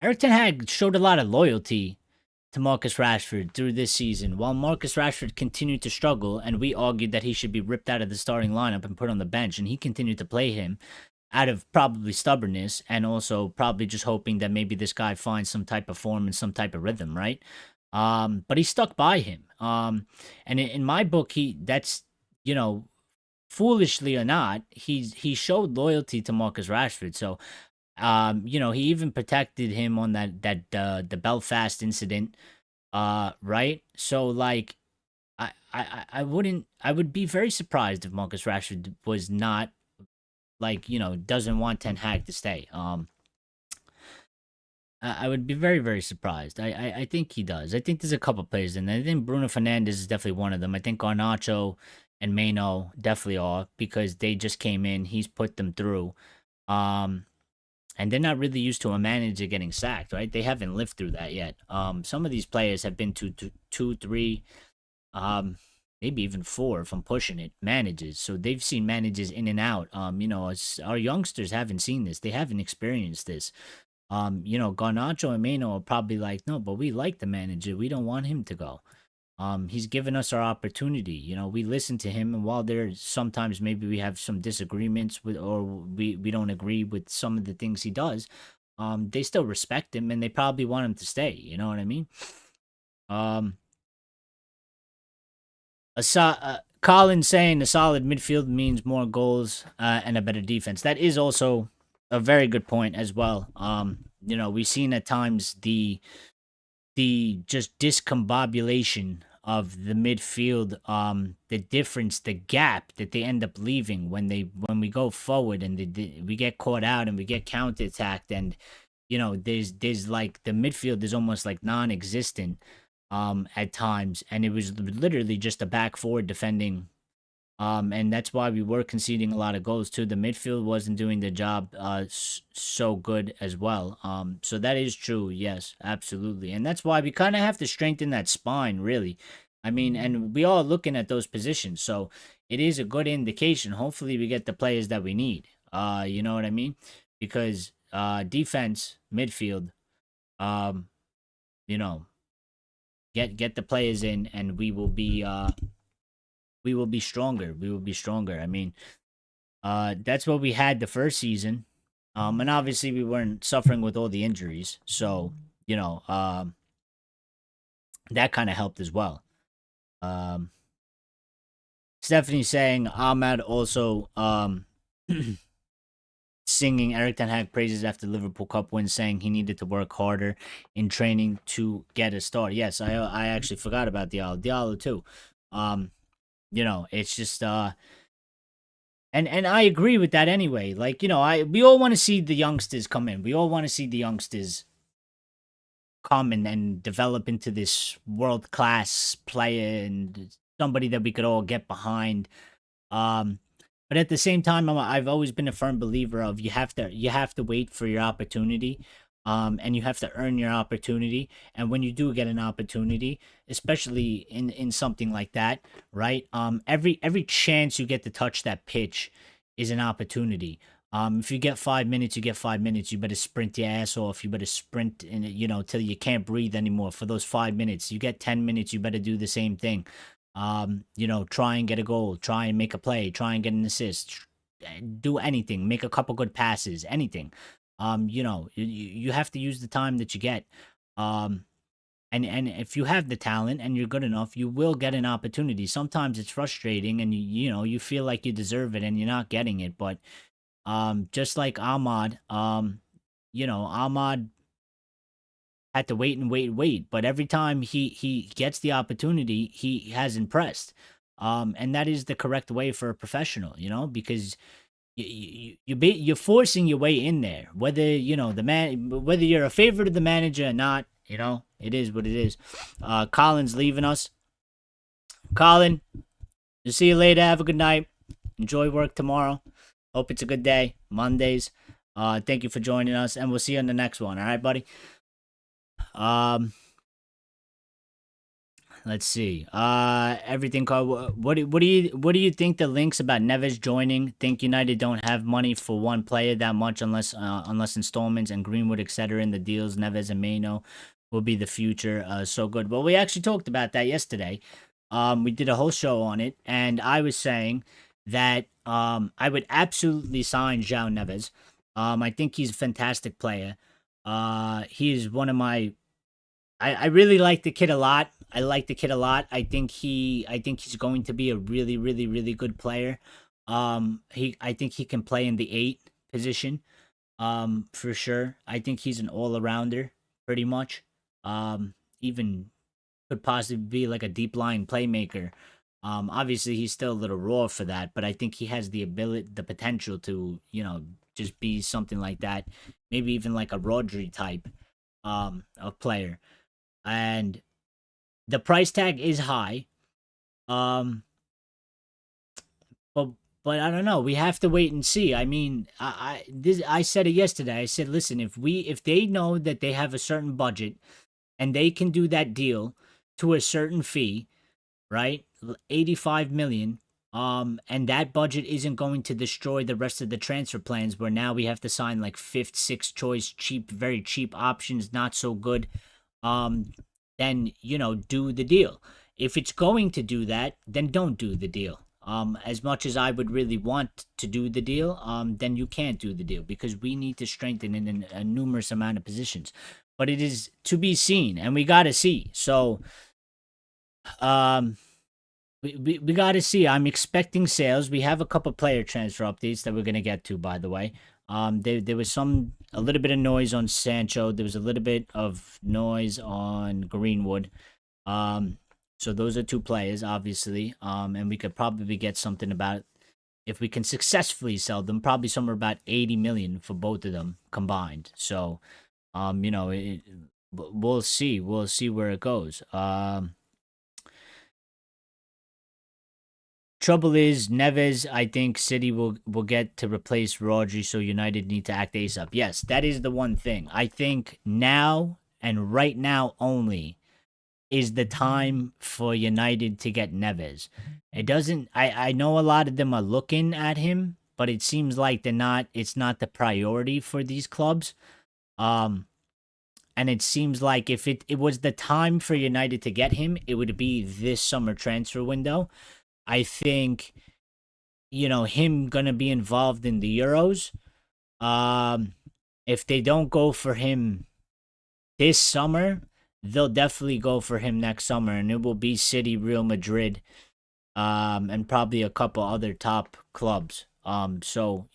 Eric Ten Hag showed a lot of loyalty to Marcus Rashford through this season, while Marcus Rashford continued to struggle, and we argued that he should be ripped out of the starting lineup and put on the bench, and he continued to play him out of probably stubbornness, and also probably just hoping that maybe this guy finds some type of form and some type of rhythm, right? But he stuck by him. And in my book, that's foolishly or not, he showed loyalty to Marcus Rashford. So he even protected him on the Belfast incident, right? So like, I would be very surprised if Marcus Rashford was not like doesn't want Ten Hag to stay. I would be very, very surprised. I think he does. I think there's a couple players in there. I think Bruno Fernandes is definitely one of them. I think Garnacho and Mano definitely are, because they just came in. He's put them through. And they're not really used to a manager getting sacked, right? They haven't lived through that yet. Some of these players have been to two, three, maybe even four, if I'm pushing it, managers. So they've seen managers in and out. Our youngsters haven't seen this. They haven't experienced this. Garnacho and Mano are probably like, no, but we like the manager. We don't want him to go. He's given us our opportunity. We listen to him, and while there's sometimes maybe we have some disagreements with, or we don't agree with some of the things he does, they still respect him, and they probably want him to stay. You know what I mean? Colin saying a solid midfield means more goals and a better defense. That is also a very good point as well. We've seen at times the just discombobulation of the midfield, the difference, the gap that they end up leaving when we go forward, and we get caught out and we get counterattacked, and there's like the midfield is almost like non-existent at times, and it was literally just a back forward defending. And that's why we were conceding a lot of goals too. The midfield wasn't doing the job so good as well. So that is true. Yes, absolutely. And that's why we kind of have to strengthen that spine, really. I mean, and we are looking at those positions. So it is a good indication. Hopefully we get the players that we need. You know what I mean? Because defense, midfield, you know, get the players in, and we will be stronger. We will be stronger. I mean, that's what we had the first season. And obviously we weren't suffering with all the injuries. So, you know, that kind of helped as well. Um, Stephanie saying Ahmad also singing Eric Ten Hag praises after Liverpool Cup win, saying he needed to work harder in training to get a start. Yes, I actually forgot about Diallo too. Um, it's just and I agree with that anyway. Like, we all want to see the youngsters come in. We all want to see the youngsters come and develop into this world class player and somebody that we could all get behind. Um, but at the same time, I've always been a firm believer of you have to wait for your opportunity, and you have to earn your opportunity. And when you do get an opportunity, especially in something like that, right? Every chance you get to touch that pitch is an opportunity. If you get 5 minutes, you get 5 minutes. You better sprint your ass off. You better sprint till you can't breathe anymore for those 5 minutes. You get 10 minutes, you better do the same thing. Try and get a goal, try and make a play, try and get an assist, do anything, make a couple good passes, anything. You have to use the time that you get. And if you have the talent and you're good enough, you will get an opportunity. Sometimes it's frustrating and you feel like you deserve it and you're not getting it, but just like Ahmad, Ahmad had to wait and wait and wait. But every time he gets the opportunity, he has impressed. And that is the correct way for a professional, because you're forcing your way in there. Whether whether you're a favorite of the manager or not, it is what it is. Colin's leaving us. Colin, we'll see you later. Have a good night. Enjoy work tomorrow. Hope it's a good day. Mondays. Thank you for joining us, and we'll see you on the next one. All right, buddy. Let's see. Everything called. What do you think the links about Neves joining? Think United don't have money for one player that much unless installments and Greenwood etc. in the deals. Neves and Mano will be the future. So good. Well, we actually talked about that yesterday. We did a whole show on it, and I was saying that I would absolutely sign João Neves. I think he's a fantastic player. He is one of my. I really like the kid a lot. I like the kid a lot. I think he's going to be a really, really, really good player. I think he can play in the 8 position. For sure. I think he's an all-arounder, pretty much. Even could possibly be like a deep line playmaker. Obviously he's still a little raw for that, but I think he has the potential to, just be something like that. Maybe even like a Rodri type of player. And the price tag is high. But I don't know. We have to wait and see. I mean, I said it yesterday. I said, listen, if they know that they have a certain budget and they can do that deal to a certain fee, right? 85 million. And that budget isn't going to destroy the rest of the transfer plans where now we have to sign like 5th, 6th choice, cheap, very cheap options, not so good. Then, do the deal. If it's going to do that, then don't do the deal. As much as I would really want to do the deal, then you can't do the deal because we need to strengthen in a numerous amount of positions. But it is to be seen, and we got to see. So, we got to see. I'm expecting sales. We have a couple player transfer updates that we're going to get to, by the way. There was a little bit of noise on Sancho. There was a little bit of noise on Greenwood. So those are 2 players, obviously. And we could probably get something about, if we can successfully sell them, probably somewhere about 80 million for both of them combined. So, we'll see. We'll see where it goes. Trouble is, Neves, I think City will get to replace Rodri, so United need to act ASAP. Yes, that is the one thing. I think now, and right now only, is the time for United to get Neves. It doesn't, I know a lot of them are looking at him, but it seems like it's not the priority for these clubs. And it seems like if it was the time for United to get him, it would be this summer transfer window. I think, him going to be involved in the Euros. If they don't go for him this summer, they'll definitely go for him next summer, and it will be City, Real Madrid, and probably a couple other top clubs. So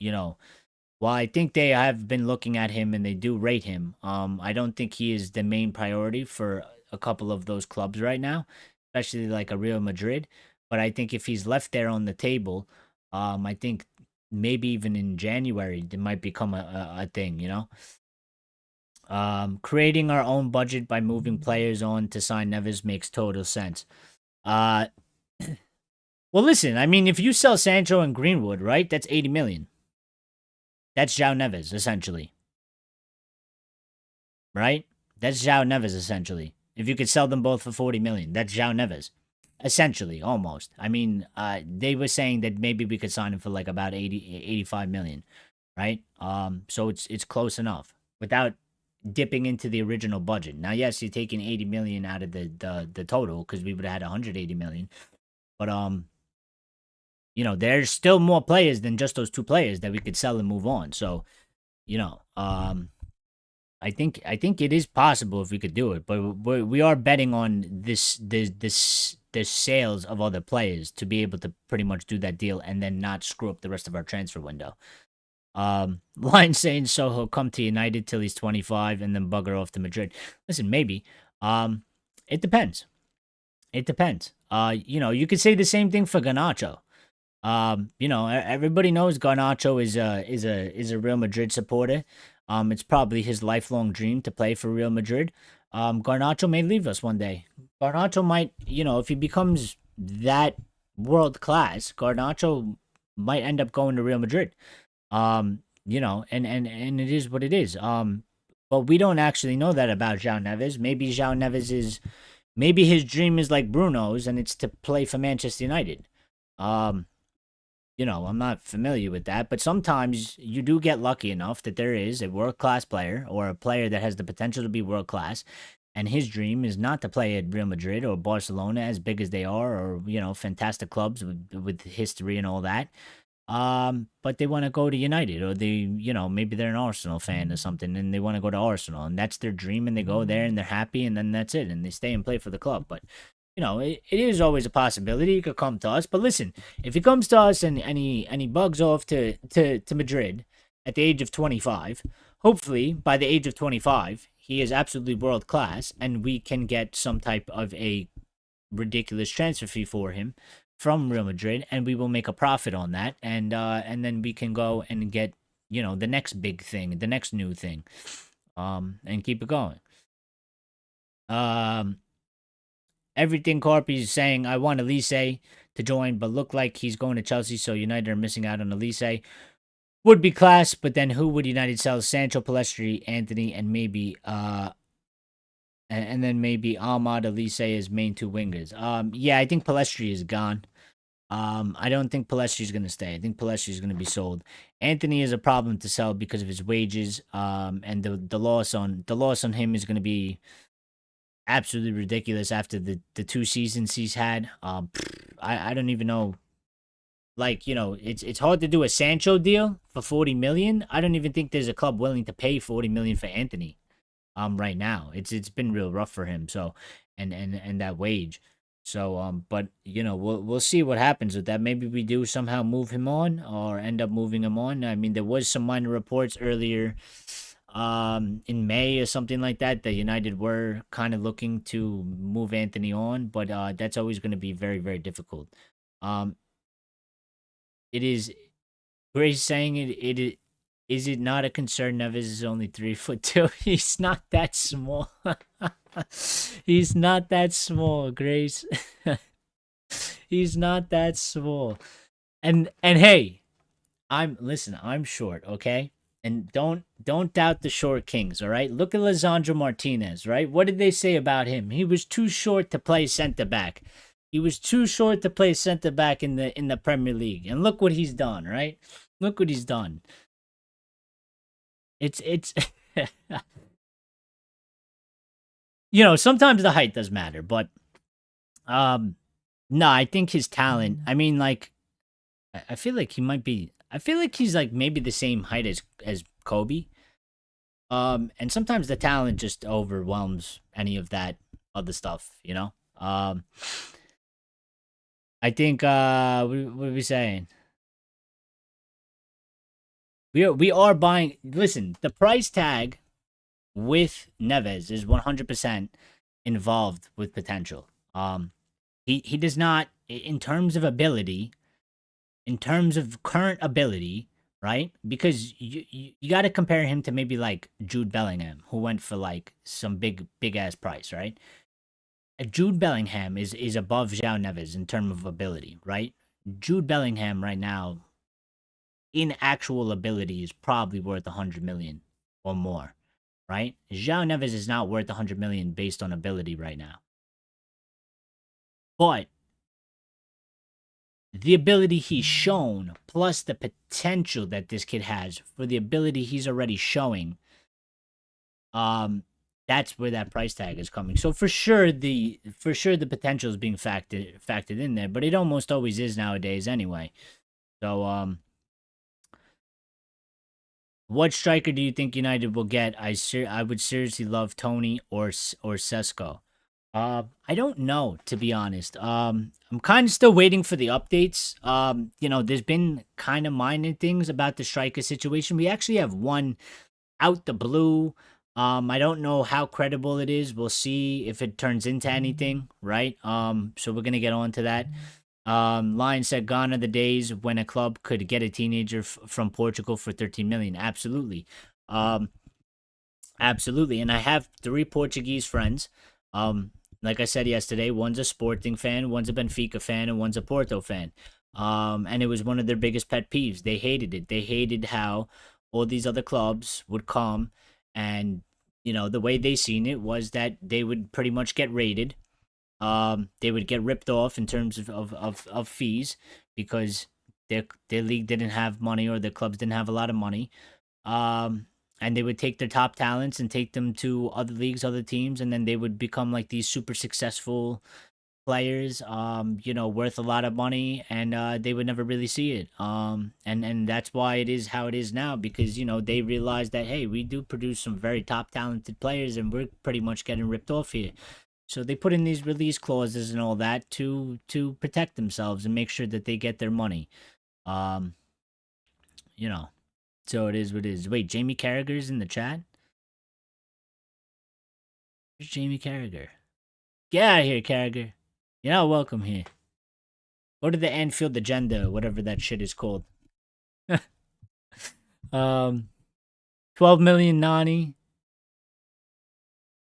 while I think they have been looking at him and they do rate him, I don't think he is the main priority for a couple of those clubs right now, especially like a Real Madrid. But I think if he's left there on the table, I think maybe even in January it might become a thing. Creating our own budget by moving players on to sign Neves makes total sense. Uh, well, listen, I mean, if you sell Sancho and Greenwood, right, that's 80 million. That's João Neves, essentially. Right? That's João Neves, essentially. If you could sell them both for 40 million, that's João Neves. Essentially, almost. I mean, they were saying that maybe we could sign him for like about 85 million, right? So it's close enough without dipping into the original budget. Now, yes, you're taking 80 million out of the total because we would have had 180 million. But there's still more players than just those two players that we could sell and move on. So, I think it is possible if we could do it, but we are betting on this sales of other players to be able to pretty much do that deal and then not screw up the rest of our transfer window. Line saying so he'll come to United till he's 25 and then bugger off to Madrid. Listen, maybe. It depends. It depends. You could say the same thing for Garnacho. Everybody knows Garnacho is a Real Madrid supporter. It's probably his lifelong dream to play for Real Madrid. Garnacho may leave us one day. Garnacho might, if he becomes that world class, Garnacho might end up going to Real Madrid. And it is what it is. But we don't actually know that about João Neves. Maybe his dream is like Bruno's, and it's to play for Manchester United. I'm not familiar with that, but sometimes you do get lucky enough that there is a world-class player or a player that has the potential to be world-class, and his dream is not to play at Real Madrid or Barcelona, as big as they are, or, fantastic clubs with history and all that. But they want to go to United, or maybe they're an Arsenal fan or something, and they want to go to Arsenal, and that's their dream, and they go there and they're happy, and then that's it, and they stay and play for the club. But it is always a possibility. He could come to us. But listen, if he comes to us and he bugs off to Madrid at the age of 25, hopefully by the age of 25, he is absolutely world class, and we can get some type of a ridiculous transfer fee for him from Real Madrid, and we will make a profit on that, and then we can go and get the next big thing, the next new thing, and keep it going. Everything Carpy's saying, I want Elise to join, but look like he's going to Chelsea, so United are missing out on Elise. Would be class, but then who would United sell? Sancho, Pellistri, Anthony, and maybe and then maybe Ahmad, Elise as main two wingers. Yeah, I think Pellistri is gone. I don't think Pellistri is going to stay. I think Pellistri is going to be sold. Anthony is a problem to sell because of his wages. And the loss on him is going to be absolutely ridiculous after the 2 seasons he's had. I don't even know. Like, it's hard to do a Sancho deal for 40 million. I don't even think there's a club willing to pay 40 million for Anthony. Right now, it's been real rough for him. So, and that wage. So, but we'll see what happens with that. Maybe we do somehow move him on or end up moving him on. I mean, there was some minor reports earlier, in May or something like that United were kind of looking to move Anthony on, but that's always going to be very, very difficult. It is Grace saying it. Is it not a concern Neves is only 3'2"? He's not that small. He's not that small, Grace. He's not that small. And hey, I'm short, okay? And don't doubt the short kings, all right? Look at Lisandro Martinez, right? What did they say about him? He was too short to play center back. He was too short to play center back in the Premier League. And look what he's done, right? Look what he's done. It's sometimes the height does matter, but no, I think his talent, I mean, like, I feel like he might be, I feel like he's like maybe the same height as Kobe. And sometimes the talent just overwhelms any of that other stuff, you know? I think what are we saying? We are buying. Listen, the price tag with Neves is 100% involved with potential. He does not, in terms of ability, in terms of current ability, right? Because you got to compare him to maybe like Jude Bellingham, who went for like some big ass price, right? Jude Bellingham is above João Neves in terms of ability, right? Jude Bellingham right now, in actual ability, is probably worth 100 million or more, right? João Neves is not worth 100 million based on ability right now, but the ability he's shown, plus the potential that this kid has for the ability he's already showing, um, that's where that price tag is coming. So for sure the potential is being factored in there, but it almost always is nowadays anyway. So what striker do you think United will get? I would seriously love Tony or Sesko. I don't know, to be honest. I'm kind of still waiting for the updates. There's been kind of minor things about the striker situation. We actually have one out the blue. I don't know how credible it is. We'll see if it turns into anything, right? So we're gonna get on to that. Lion said, "Gone are the days when a club could get a teenager from Portugal for 13 million." Absolutely, um, absolutely. And I have 3 Portuguese friends. Um, like I said yesterday, one's a Sporting fan, one's a Benfica fan, and one's a Porto fan. And it was one of their biggest pet peeves. They hated it. They hated how all these other clubs would come, and the way they seen it was that they would pretty much get raided. They would get ripped off in terms of fees because their league didn't have money, or their clubs didn't have a lot of money. And they would take their top talents and take them to other leagues, other teams, and then they would become like these super successful players, worth a lot of money, and they would never really see it. And that's why it is how it is now, because they realize that, hey, we do produce some very top talented players, and we're pretty much getting ripped off here. So they put in these release clauses and all that to protect themselves and make sure that they get their money. Um, you know. So it is what it is. Wait, Jamie Carragher's in the chat? Where's Jamie Carragher? Get out of here, Carragher. You're not welcome here. Go to the Anfield agenda, whatever that shit is called. 12 million Nani.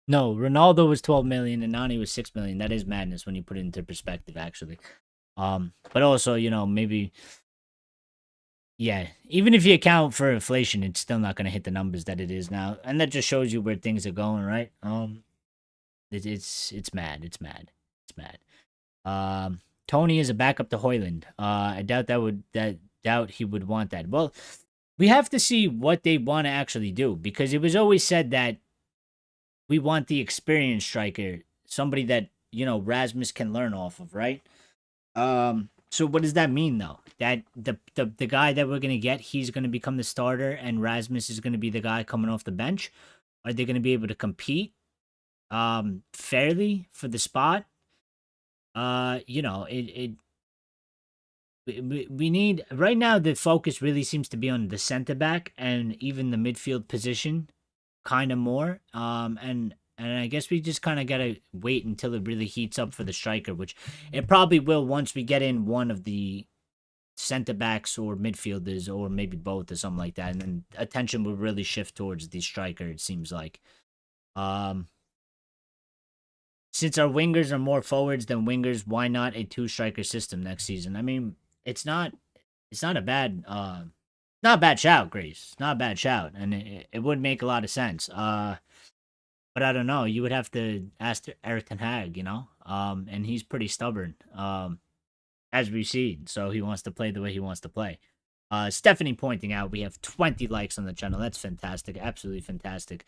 No, Ronaldo was 12 million and Nani was 6 million. That is madness when you put it into perspective, actually. But also, maybe, yeah, even if you account for inflation, it's still not going to hit the numbers that it is now, and that just shows you where things are going, right? It's mad. It's mad. It's mad. Tony is a backup to Hoyland. I doubt he would want that. Well, we have to see what they want to actually do, because it was always said that we want the experienced striker, somebody that Rasmus can learn off of, right? So what does that mean, though? That the guy that we're gonna get, he's gonna become the starter, and Rasmus is gonna be the guy coming off the bench? Are they gonna be able to compete fairly for the spot? We need, right now, the focus really seems to be on the center back and even the midfield position, kind of more. And I guess we just kind of gotta wait until it really heats up for the striker, which it probably will once we get in one of the center backs or midfielders, or maybe both or something like that, and then attention will really shift towards the striker. It seems like. Since our wingers are more forwards than wingers, why not a 2 striker system next season? I mean, it's not a bad not a bad shout, Grace. Not a bad shout, and it would make a lot of sense. But I don't know. You would have to ask Eric Ten Hag, and he's pretty stubborn, as we've seen. So he wants to play the way he wants to play. Stephanie pointing out we have 20 likes on the channel. That's fantastic. Absolutely fantastic.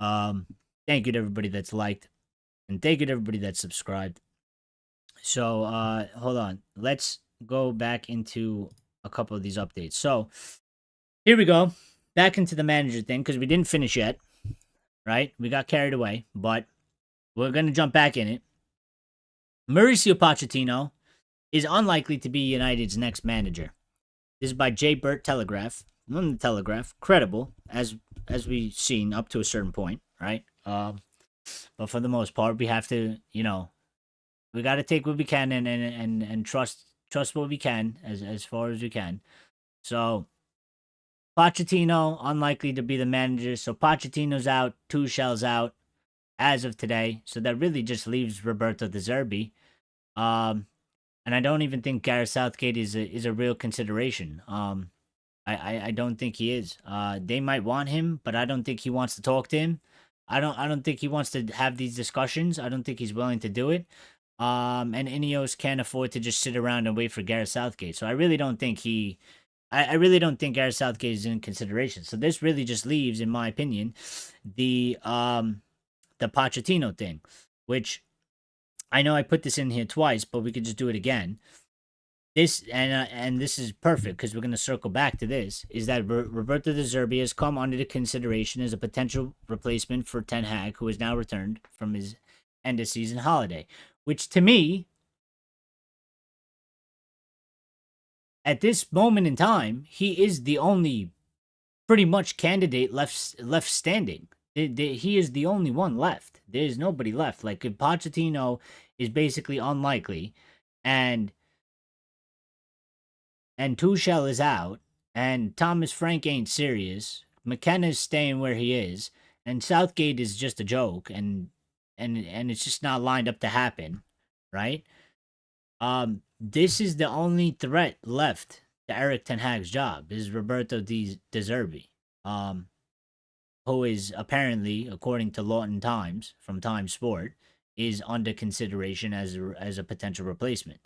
Thank you to everybody that's liked, and thank you to everybody that's subscribed. So, hold on. Let's go back into a couple of these updates. So, here we go. back into the manager thing because we didn't finish yet, right? We got carried away, but we're gonna jump back in it. Mauricio Pochettino is unlikely to be United's next manager. This is by J. Burt Telegraph. On the Telegraph, credible as we've seen up to a certain point, right? But for the most part, we have to, we got to take what we can and trust what we can as far as we can. So Pochettino unlikely to be the manager. So Pochettino's out, Tuchel's out as of today. So that really just leaves Roberto De Zerbi. And I don't even think Gareth Southgate is a real consideration. I don't think he is. They might want him, but I don't think he wants to talk to him. I don't think he wants to have these discussions. I don't think he's willing to do it. And INEOS can't afford to just sit around and wait for Gareth Southgate. So I really don't think I really don't think Gareth Southgate is in consideration. So this really just leaves, in my opinion, the Pochettino thing, which I know I put this in here twice, but we could just do it again. This and this is perfect because we're going to circle back to this. Is that Roberto De Zerbi has come under the consideration as a potential replacement for Ten Hag, who has now returned from his end of season holiday, which to me, at this moment in time, he is the only pretty much candidate left standing. He is the only one left. There's nobody left. Like, if Pochettino is basically unlikely, and Tuchel is out, and Thomas Frank ain't serious, McKenna's staying where he is, and Southgate is just a joke, and it's just not lined up to happen, right? This is the only threat left to Eric Ten Hag's job is Roberto De Zerbi, who is apparently, according to Lawton Times from Times Sport, is under consideration as a potential replacement.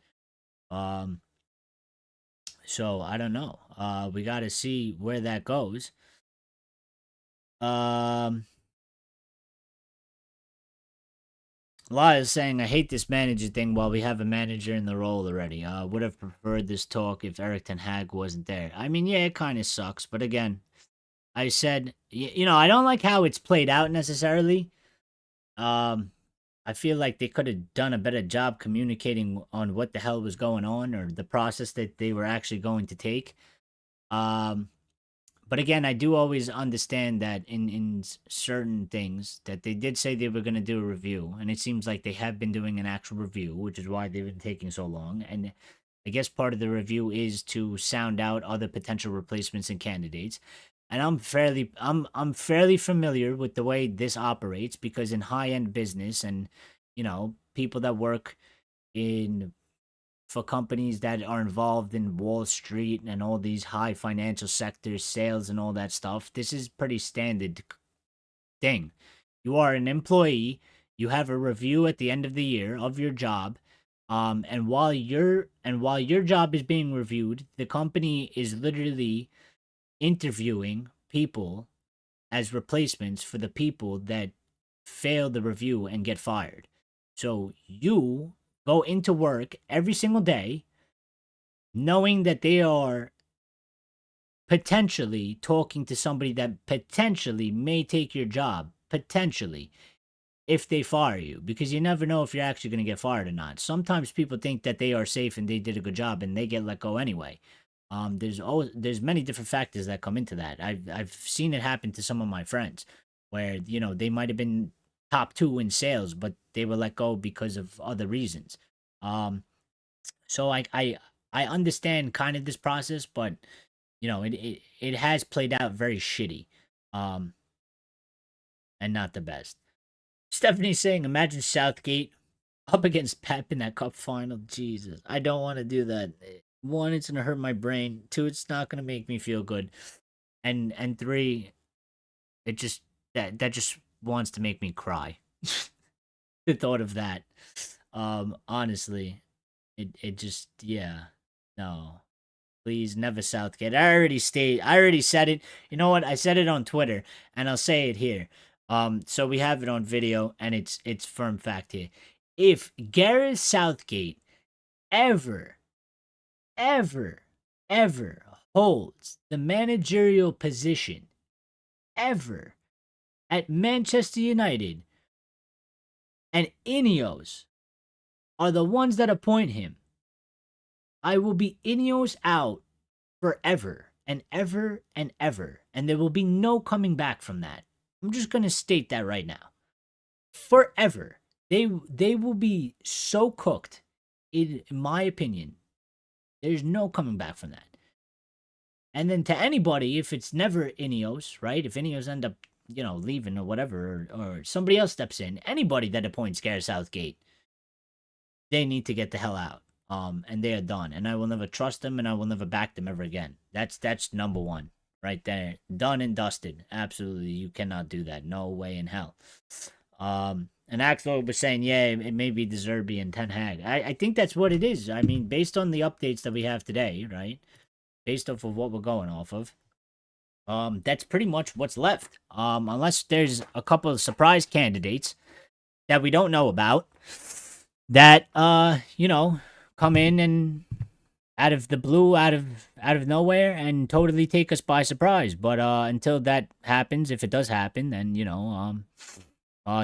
So I don't know. We got to see where that goes. Lyle is saying, I hate this manager thing while we have a manager in the role already. Would have preferred this talk if Eric Ten Hag wasn't there. I mean, yeah, it kind of sucks. But again, I said, I don't like how it's played out necessarily. I feel like they could have done a better job communicating on what the hell was going on or the process that they were actually going to take. But again, I do always understand that in certain things that they did say they were going to do a review, and it seems like they have been doing an actual review, which is why they've been taking so long. And I guess part of the review is to sound out other potential replacements and candidates. And I'm fairly familiar with the way this operates because in high-end business and people that work for companies that are involved in Wall Street and all these high financial sectors, sales and all that stuff, this is pretty standard thing. You are an employee, you have a review at the end of the year of your job, and while your job is being reviewed, the company is literally interviewing people as replacements for the people that fail the review and get fired. So you go into work every single day knowing that they are potentially talking to somebody that potentially may take your job, potentially, if they fire you, because you never know if you're actually going to get fired or not. Sometimes people think that they are safe and they did a good job and they get let go anyway. There's many different factors that come into that. I've seen it happen to some of my friends where they might have been top 2 in sales, but they were let go because of other reasons. So I understand kind of this process, but it has played out very shitty, and not the best. Stephanie's saying, imagine Southgate up against Pep in that cup final. Jesus, I don't want to do that. 1, it's gonna hurt my brain. 2, it's not gonna make me feel good, and 3, it just that just wants to make me cry. The thought of that, honestly, it just no, please never Southgate. I already said it. You know what? I said it on Twitter, and I'll say it here. So we have it on video, and it's firm fact here. If Gareth Southgate ever holds the managerial position ever at Manchester United and INEOS are the ones that appoint him, I will be INEOS out forever and ever and ever. And there will be no coming back from that. I'm just going to state that right now. Forever. They will be so cooked, in my opinion. There's no coming back from that. And then to anybody, if it's never INEOS, right? If INEOS end up, leaving or whatever, or somebody else steps in, anybody that appoints Gareth Southgate, they need to get the hell out. And they are done. And I will never trust them, and I will never back them ever again. That's number one right there. Done and dusted. Absolutely, you cannot do that. No way in hell. And Axel was saying, yeah, it may be De Zerbi and Ten Hag. I think that's what it is. I mean, based on the updates that we have today, right? Based off of what we're going off of, that's pretty much what's left. Unless there's a couple of surprise candidates that we don't know about that, come in and out of the blue, out of nowhere, and totally take us by surprise. But until that happens, if it does happen, then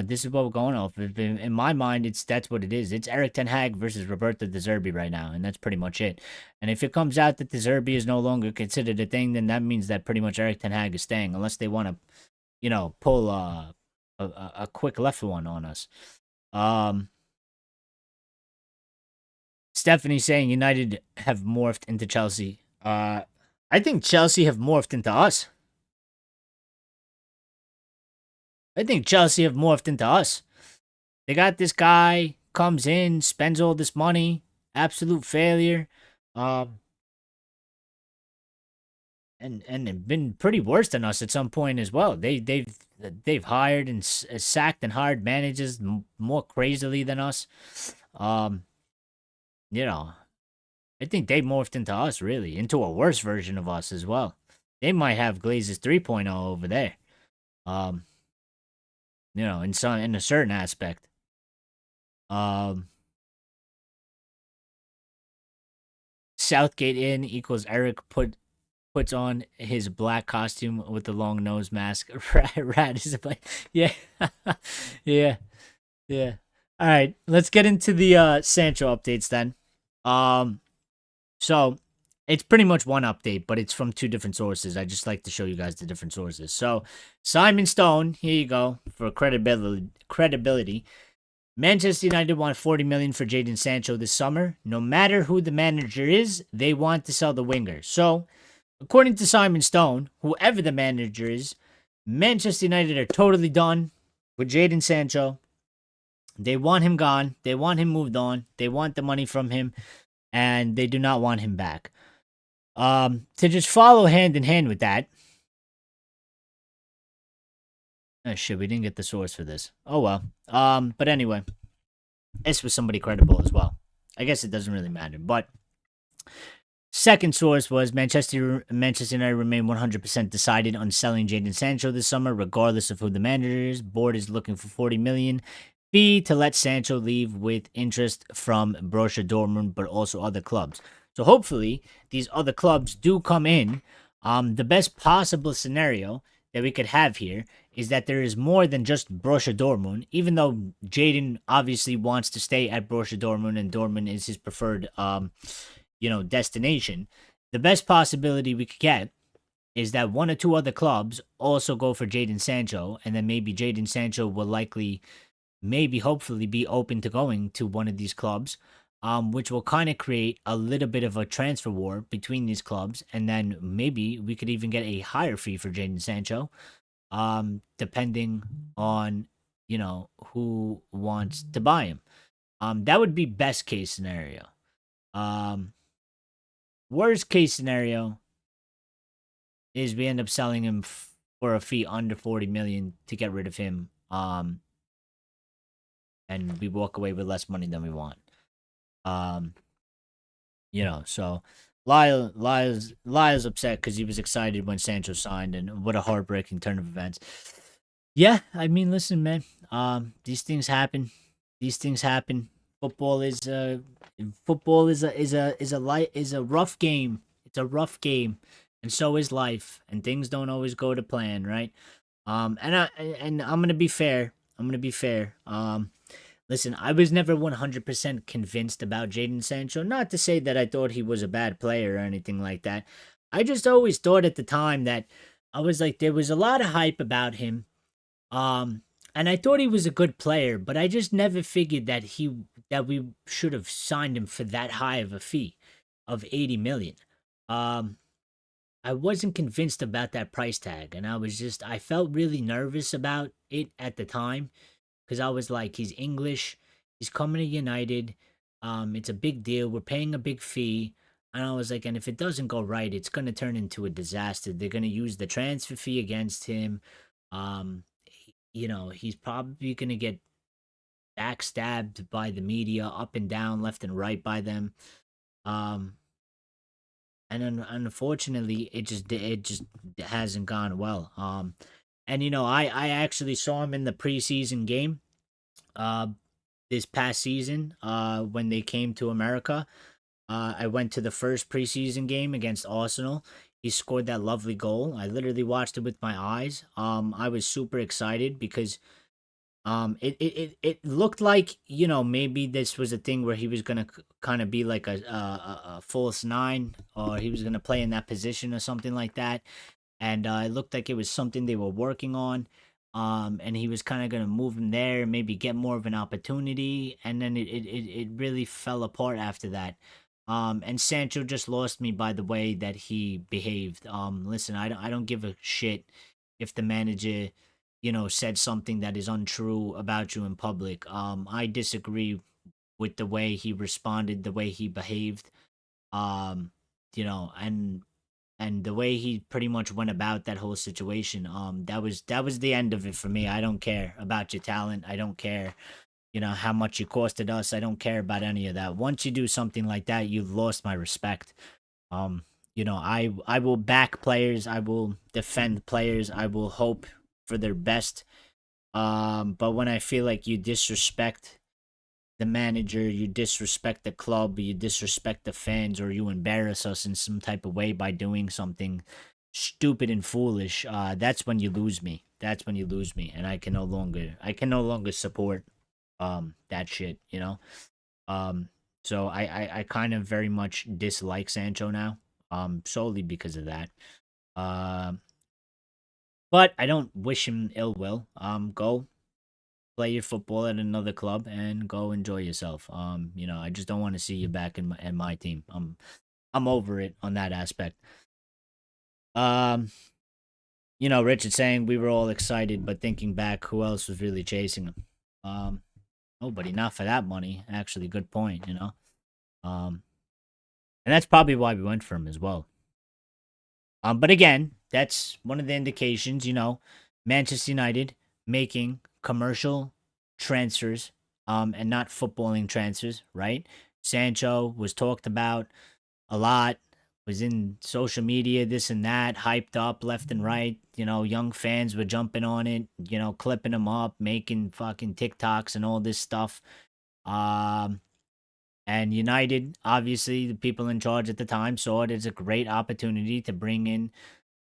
this is what we're going off. In my mind, that's what it is. It's Erik Ten Hag versus Roberto De Zerbi right now, and that's pretty much it. And if it comes out that De Zerbi is no longer considered a thing, then that means that pretty much Erik Ten Hag is staying, unless they want to, pull a quick left one on us. Stephanie saying United have morphed into Chelsea. I think Chelsea have morphed into us. I think Chelsea have morphed into us. They got this guy, comes in, spends all this money, absolute failure. And been pretty worse than us at some point as well. They've hired and sacked and hired managers more crazily than us. I think they morphed into us, really, into a worse version of us as well. They might have Glazers 3.0 over there. In a certain aspect. Southgate in equals Eric puts on his black costume with the long nose mask. Rad is like, yeah, yeah. All right, let's get into the Sancho updates then. So it's pretty much one update, but it's from two different sources. I just like to show you guys the different sources. So Simon Stone, here you go for credibility. Manchester United want 40 million for Jadon Sancho this summer. No matter who the manager is, they want to sell the winger. So, according to Simon Stone, whoever the manager is, Manchester United are totally done with Jadon Sancho. They want him gone. They want him moved on. They want the money from him, and they do not want him back. To just follow hand in hand with that. Oh shit, we didn't get the source for this. Oh well. But anyway, this was somebody credible as well. I guess it doesn't really matter. But second source was Manchester United remain 100% decided on selling Jadon Sancho this summer, regardless of who the manager is. Board is looking for 40 million fee to let Sancho leave with interest from Borussia Dortmund, but also other clubs. So hopefully these other clubs do come in. The best possible scenario that we could have here is that there is more than just Borussia Dortmund, even though Jadon obviously wants to stay at Borussia Dortmund and Dortmund is his preferred, destination. The best possibility we could get is that one or two other clubs also go for Jadon Sancho, and then maybe Jadon Sancho will hopefully be open to going to one of these clubs, which will kind of create a little bit of a transfer war between these clubs, and then maybe we could even get a higher fee for Jadon Sancho, depending on, who wants to buy him. That would be best case scenario. Worst case scenario is we end up selling him for a fee under 40 million to get rid of him, and we walk away with less money than we want. So Lyle's upset because he was excited when Sancho signed, and what a heartbreaking turn of events. Yeah, I mean, listen, man. These things happen. Football is a rough game. It's a rough game, and so is life. And things don't always go to plan, right? And I'm gonna be fair. I'm gonna be fair. Listen, I was never 100% convinced about Jadon Sancho. Not to say that I thought he was a bad player or anything like that. I just always thought at the time that I was like, there was a lot of hype about him. Um, and I thought he was a good player, but I just never figured that we should have signed him for that high of a fee of 80 million. Um, I wasn't convinced about that price tag, and I felt really nervous about it at the time because I was like, he's English, he's coming to United, it's a big deal, we're paying a big fee, and I was like, and if it doesn't go right, it's gonna turn into a disaster. They're gonna use the transfer fee against him. He's probably gonna get backstabbed by the media, up and down, left and right by them. Um, Unfortunately, it just hasn't gone well. And I actually saw him in the preseason game, uh, this past season, when they came to America. I went to the first preseason game against Arsenal. He scored that lovely goal. I literally watched it with my eyes. I was super excited because it looked like, maybe this was a thing where he was gonna kind of be like a false nine, or he was gonna play in that position or something like that. And it looked like it was something they were working on. And he was kind of gonna move him there, maybe get more of an opportunity, and then it really fell apart after that. And Sancho just lost me by the way that he behaved. Listen, I don't give a shit if the manager, said something that is untrue about you in public. I disagree with the way he responded, the way he behaved. Um, and the way he pretty much went about that whole situation. That was the end of it for me. I don't care about your talent. I don't care, how much you costed us. I don't care about any of that. Once you do something like that, you've lost my respect. I will back players. I will defend players. I will hope for their best. But when I feel like you disrespect the manager, you disrespect the club, you disrespect the fans, or you embarrass us in some type of way by doing something stupid and foolish, that's when you lose me. That's when you lose me, and I can no longer support that shit. Um, so I kind of very much dislike Sancho now, solely because of that. Um, but I don't wish him ill will. Go play your football at another club and go enjoy yourself. I just don't want to see you back in my team. I'm over it on that aspect. Um, Richard saying we were all excited, but thinking back, who else was really chasing him? Um, Nobody, not for that money. Actually, good point. Um, and that's probably why we went for him as well. But again, that's one of the indications, Manchester United making commercial transfers, and not footballing transfers, right? Sancho was talked about a lot, was in social media, this and that, hyped up left and right. Young fans were jumping on it, clipping him up, making fucking TikToks and all this stuff. Um, and United, obviously, the people in charge at the time saw it as a great opportunity to bring in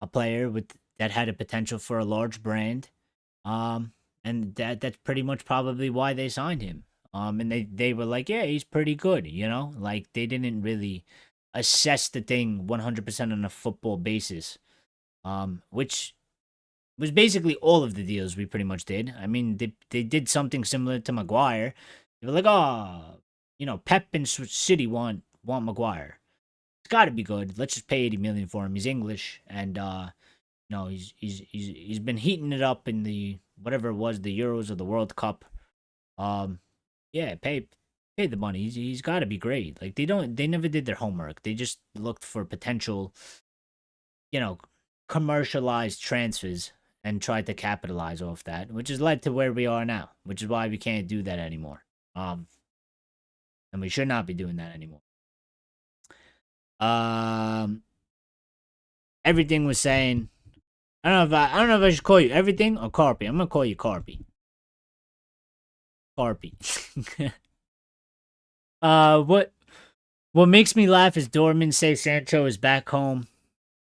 a player with that had a potential for a large brand. Um, and that's pretty much probably why they signed him. And they were like, yeah, he's pretty good, like they didn't really assess the thing 100% on a football basis. Which was basically all of the deals we pretty much did. I mean, they did something similar to Maguire. They were like, oh, Pep and City want Maguire. It's got to be good. Let's just pay 80 million for him. He's English, and no, he's been heating it up in the whatever it was, the Euros or the World Cup. Um, yeah, pay the money. He's got to be great. Like they never did their homework. They just looked for potential, you know, commercialized transfers and tried to capitalize off that, which has led to where we are now. Which is why we can't do that anymore. And we should not be doing that anymore. Um, Everything was saying. I don't know if I should call you everything or Carpy. I'm gonna call you Carpy. Carpy. what makes me laugh is Dorman say Sancho is back home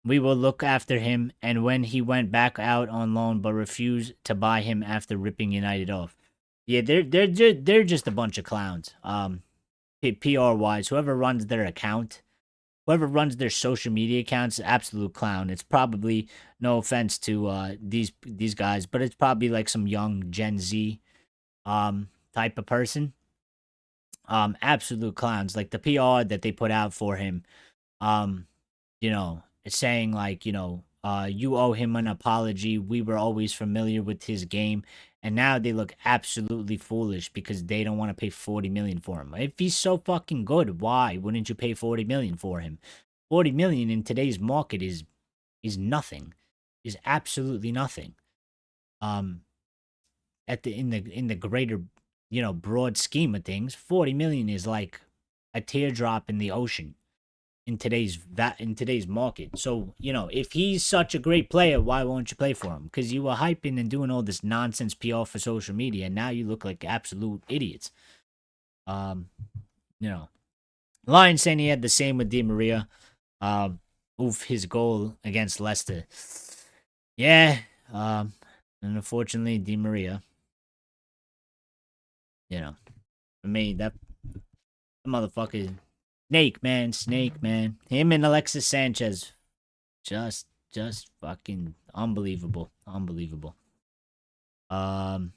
We will look after him. And when he went back out on loan, but refused to buy him after ripping United off. Yeah, they're just a bunch of clowns. PR wise, whoever runs their account, whoever runs their social media accounts, absolute clown. It's probably, no offense to these guys, but it's probably like some young Gen Z type of person. Absolute clowns. Like the PR that they put out for him, um, it's saying like, you owe him an apology. We were always familiar with his game. And now they look absolutely foolish because they don't want to pay 40 million for him. If he's so fucking good, why wouldn't you pay 40 million for him? 40 million in today's market is nothing. Is absolutely nothing. Um at the in the greater, broad scheme of things, 40 million is like a teardrop in the ocean in today's market. So, if he's such a great player, why won't you play for him? Because you were hyping and doing all this nonsense PR for social media, and now you look like absolute idiots. Um, you know, Lions saying he had the same with Di Maria. His goal against Leicester. Yeah. And unfortunately, Di Maria, for me, that motherfucker, snake, man. Him and Alexis Sanchez, just fucking unbelievable. Um,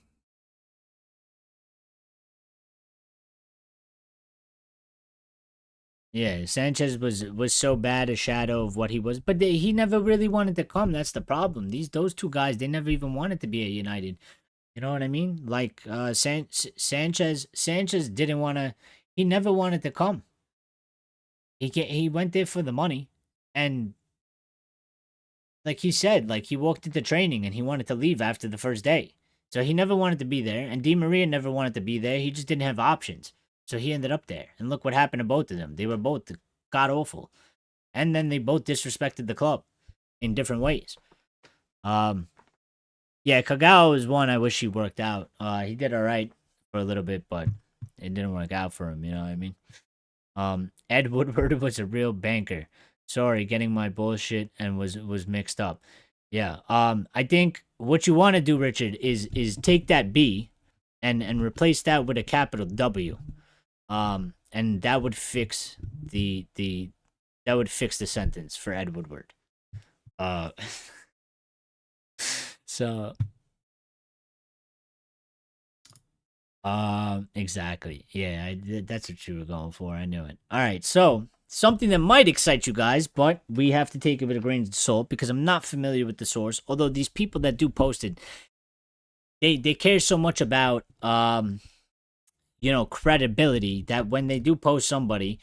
yeah, Sanchez was so bad a shadow of what he was, but he never really wanted to come. That's the problem. Those two guys, they never even wanted to be at United. You know what I mean? Like Sanchez didn't want to. He never wanted to come. He went there for the money, and like he said, like he walked into training and he wanted to leave after the first day. So he never wanted to be there, and Di Maria never wanted to be there. He just didn't have options. So he ended up there. And look what happened to both of them. They were both god awful. And then they both disrespected the club in different ways. Yeah, Kagawa was one I wish he worked out. He did all right for a little bit, but it didn't work out for him, you know what I mean? Ed Woodward was a real banker. Sorry, getting my bullshit and was mixed up. Yeah. I think what you want to do, Richard, is take that B and replace that with a capital W. And that would fix the sentence for Ed Woodward. Uh so exactly. Yeah, that's what you were going for. I knew it. All right. So, something that might excite you guys, but we have to take it with a grain of salt because I'm not familiar with the source. Although these people that do post it, they care so much about credibility that when they do post somebody,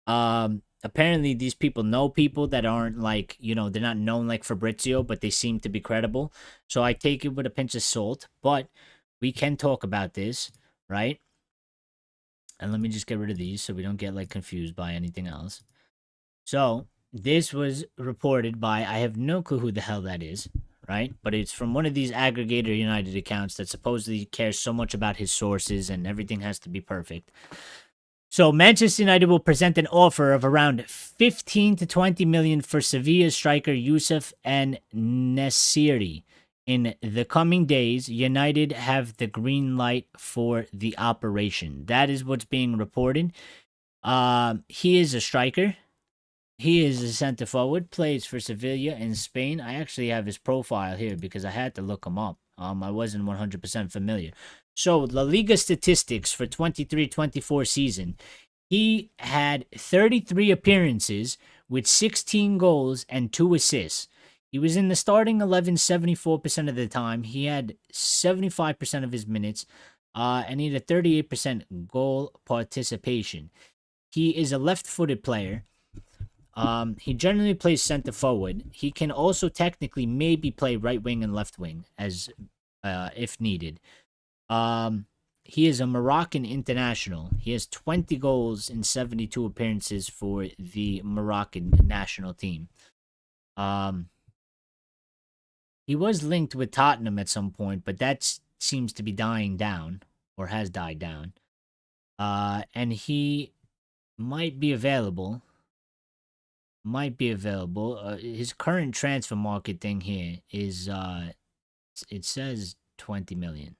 apparently these people know people that aren't like, they're not known like Fabrizio, but they seem to be credible. So I take it with a pinch of salt, but we can talk about this, right? And let me just get rid of these so we don't get like confused by anything else. So this was reported by, I have no clue who the hell that is, right? But it's from one of these aggregator United accounts that supposedly cares so much about his sources and everything has to be perfect. So Manchester United will present an offer of around 15 to 20 million for Sevilla striker Youssef and Nesiri. In the coming days, United have the green light for the operation. That is what's being reported. He is a striker. He is a center forward, plays for Sevilla in Spain. I actually have his profile here because I had to look him up. I wasn't 100% familiar. So, La Liga statistics for 23-24 season. He had 33 appearances with 16 goals and 2 assists. He was in the starting 11 74% of the time. He had 75% of his minutes, and he had a 38% goal participation. He is a left-footed player. He generally plays center forward. He can also technically maybe play right wing and left wing as if needed. He is a Moroccan international. He has 20 goals in 72 appearances for the Moroccan national team. He was linked with Tottenham at some point, but that seems to be dying down or has died down. And he might be available. might be available. His current transfer market thing here is it says 20 million.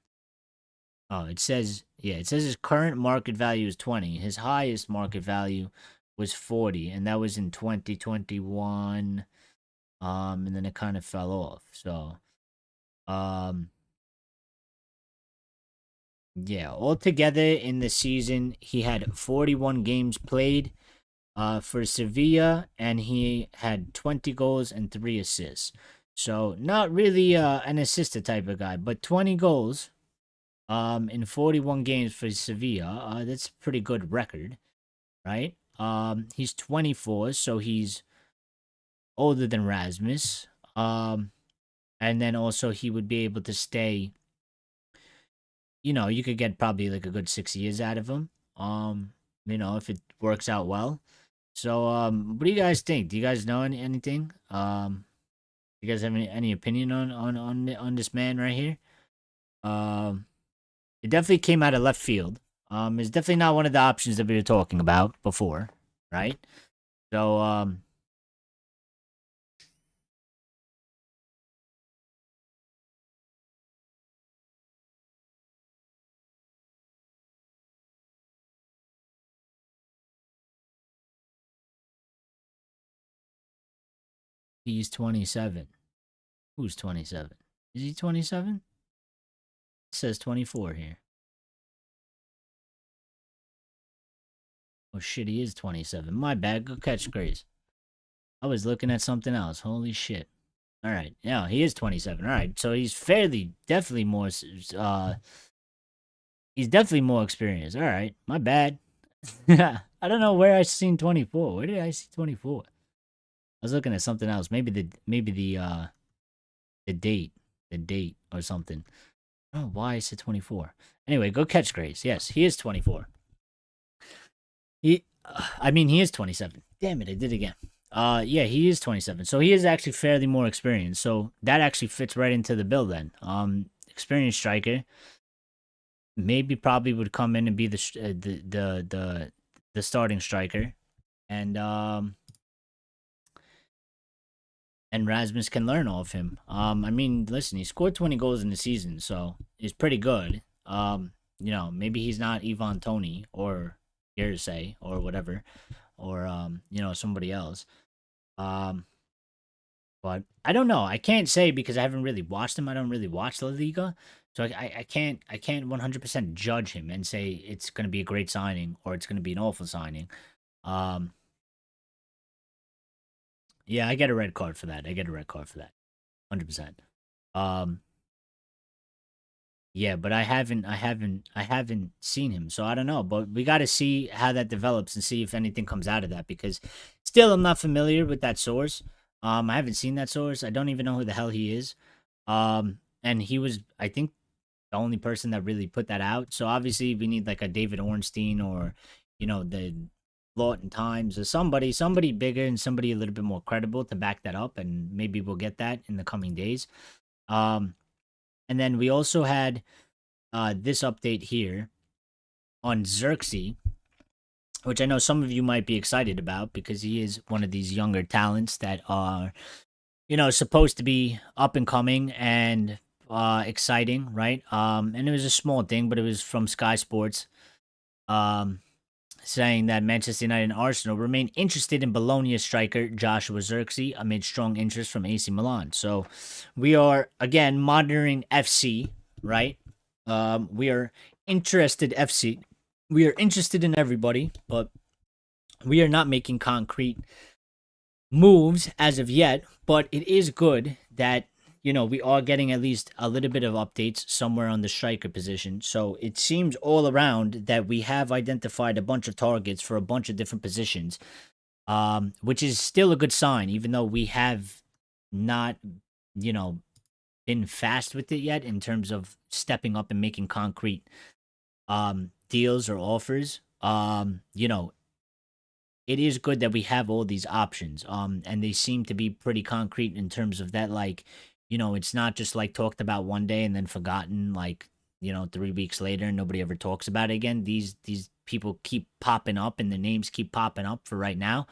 Oh, it says, yeah, it says his current market value is 20. His highest market value was 40, and that was in 2021. And then it kind of fell off. So, um, yeah, altogether in the season, he had 41 games played for Sevilla, and he had 20 goals and 3 assists. So, not really an assistant type of guy, but 20 goals in 41 games for Sevilla. That's a pretty good record, right? He's 24, so he's older than Rasmus. And then also he would be able to stay. You could get probably like a good 6 years out of him. If it works out well. So, what do you guys think? Do you guys know anything? You guys have any opinion on this man right here? Um, it definitely came out of left field. It's definitely not one of the options that we were talking about before, right? So, he's 27. Who's 27? Is he 27? It says 24 here. Oh shit, he is 27. My bad. Go catch Grace. I was looking at something else. Holy shit. All right. Yeah, he is 27. All right. So he's definitely more he's definitely more experienced. All right. My bad. I don't know where I seen 24. Where did I see 24? I was looking at something else. Maybe the date or something. I don't know why I said 24. Anyway, go catch Grace. Yes, he is 24. He is 27. Damn it, I did it again. Yeah, he is 27. So he is actually fairly more experienced. So that actually fits right into the bill then. Experienced striker, maybe probably would come in and be the starting striker, and Rasmus can learn off him. Listen, he scored 20 goals in the season, so he's pretty good. Maybe he's not Ivan Tony or Yersay or whatever, or somebody else. But I don't know. I can't say because I haven't really watched him. I don't really watch La Liga, so I can't 100% judge him and say it's going to be a great signing or it's going to be an awful signing. Um, yeah, I get a red card for that. 100%. Um, yeah, but I haven't seen him, so I don't know. But we got to see how that develops and see if anything comes out of that because still I'm not familiar with that source. I haven't seen that source. I don't even know who the hell he is. And he was, I think, the only person that really put that out. So obviously we need like a David Ornstein or, the Lawton Times or somebody bigger and somebody a little bit more credible to back that up, and maybe we'll get that in the coming days. Um, and then we also had this update here on Xerxes, which I know some of you might be excited about because he is one of these younger talents that are, supposed to be up and coming and exciting, right? And it was a small thing, but it was from Sky Sports, um, saying that Manchester United and Arsenal remain interested in Bologna striker Joshua Xerxes amid strong interest from AC Milan. So we are again monitoring FC, right? We are interested FC. We are interested in everybody, but we are not making concrete moves as of yet. But it is good that we are getting at least a little bit of updates somewhere on the striker position. So it seems all around that we have identified a bunch of targets for a bunch of different positions, which is still a good sign, even though we have not, been fast with it yet in terms of stepping up and making concrete deals or offers. It is good that we have all these options. And they seem to be pretty concrete in terms of that, like, it's not just like talked about one day and then forgotten, like, 3 weeks later and nobody ever talks about it again. These people keep popping up and the names keep popping up for right now.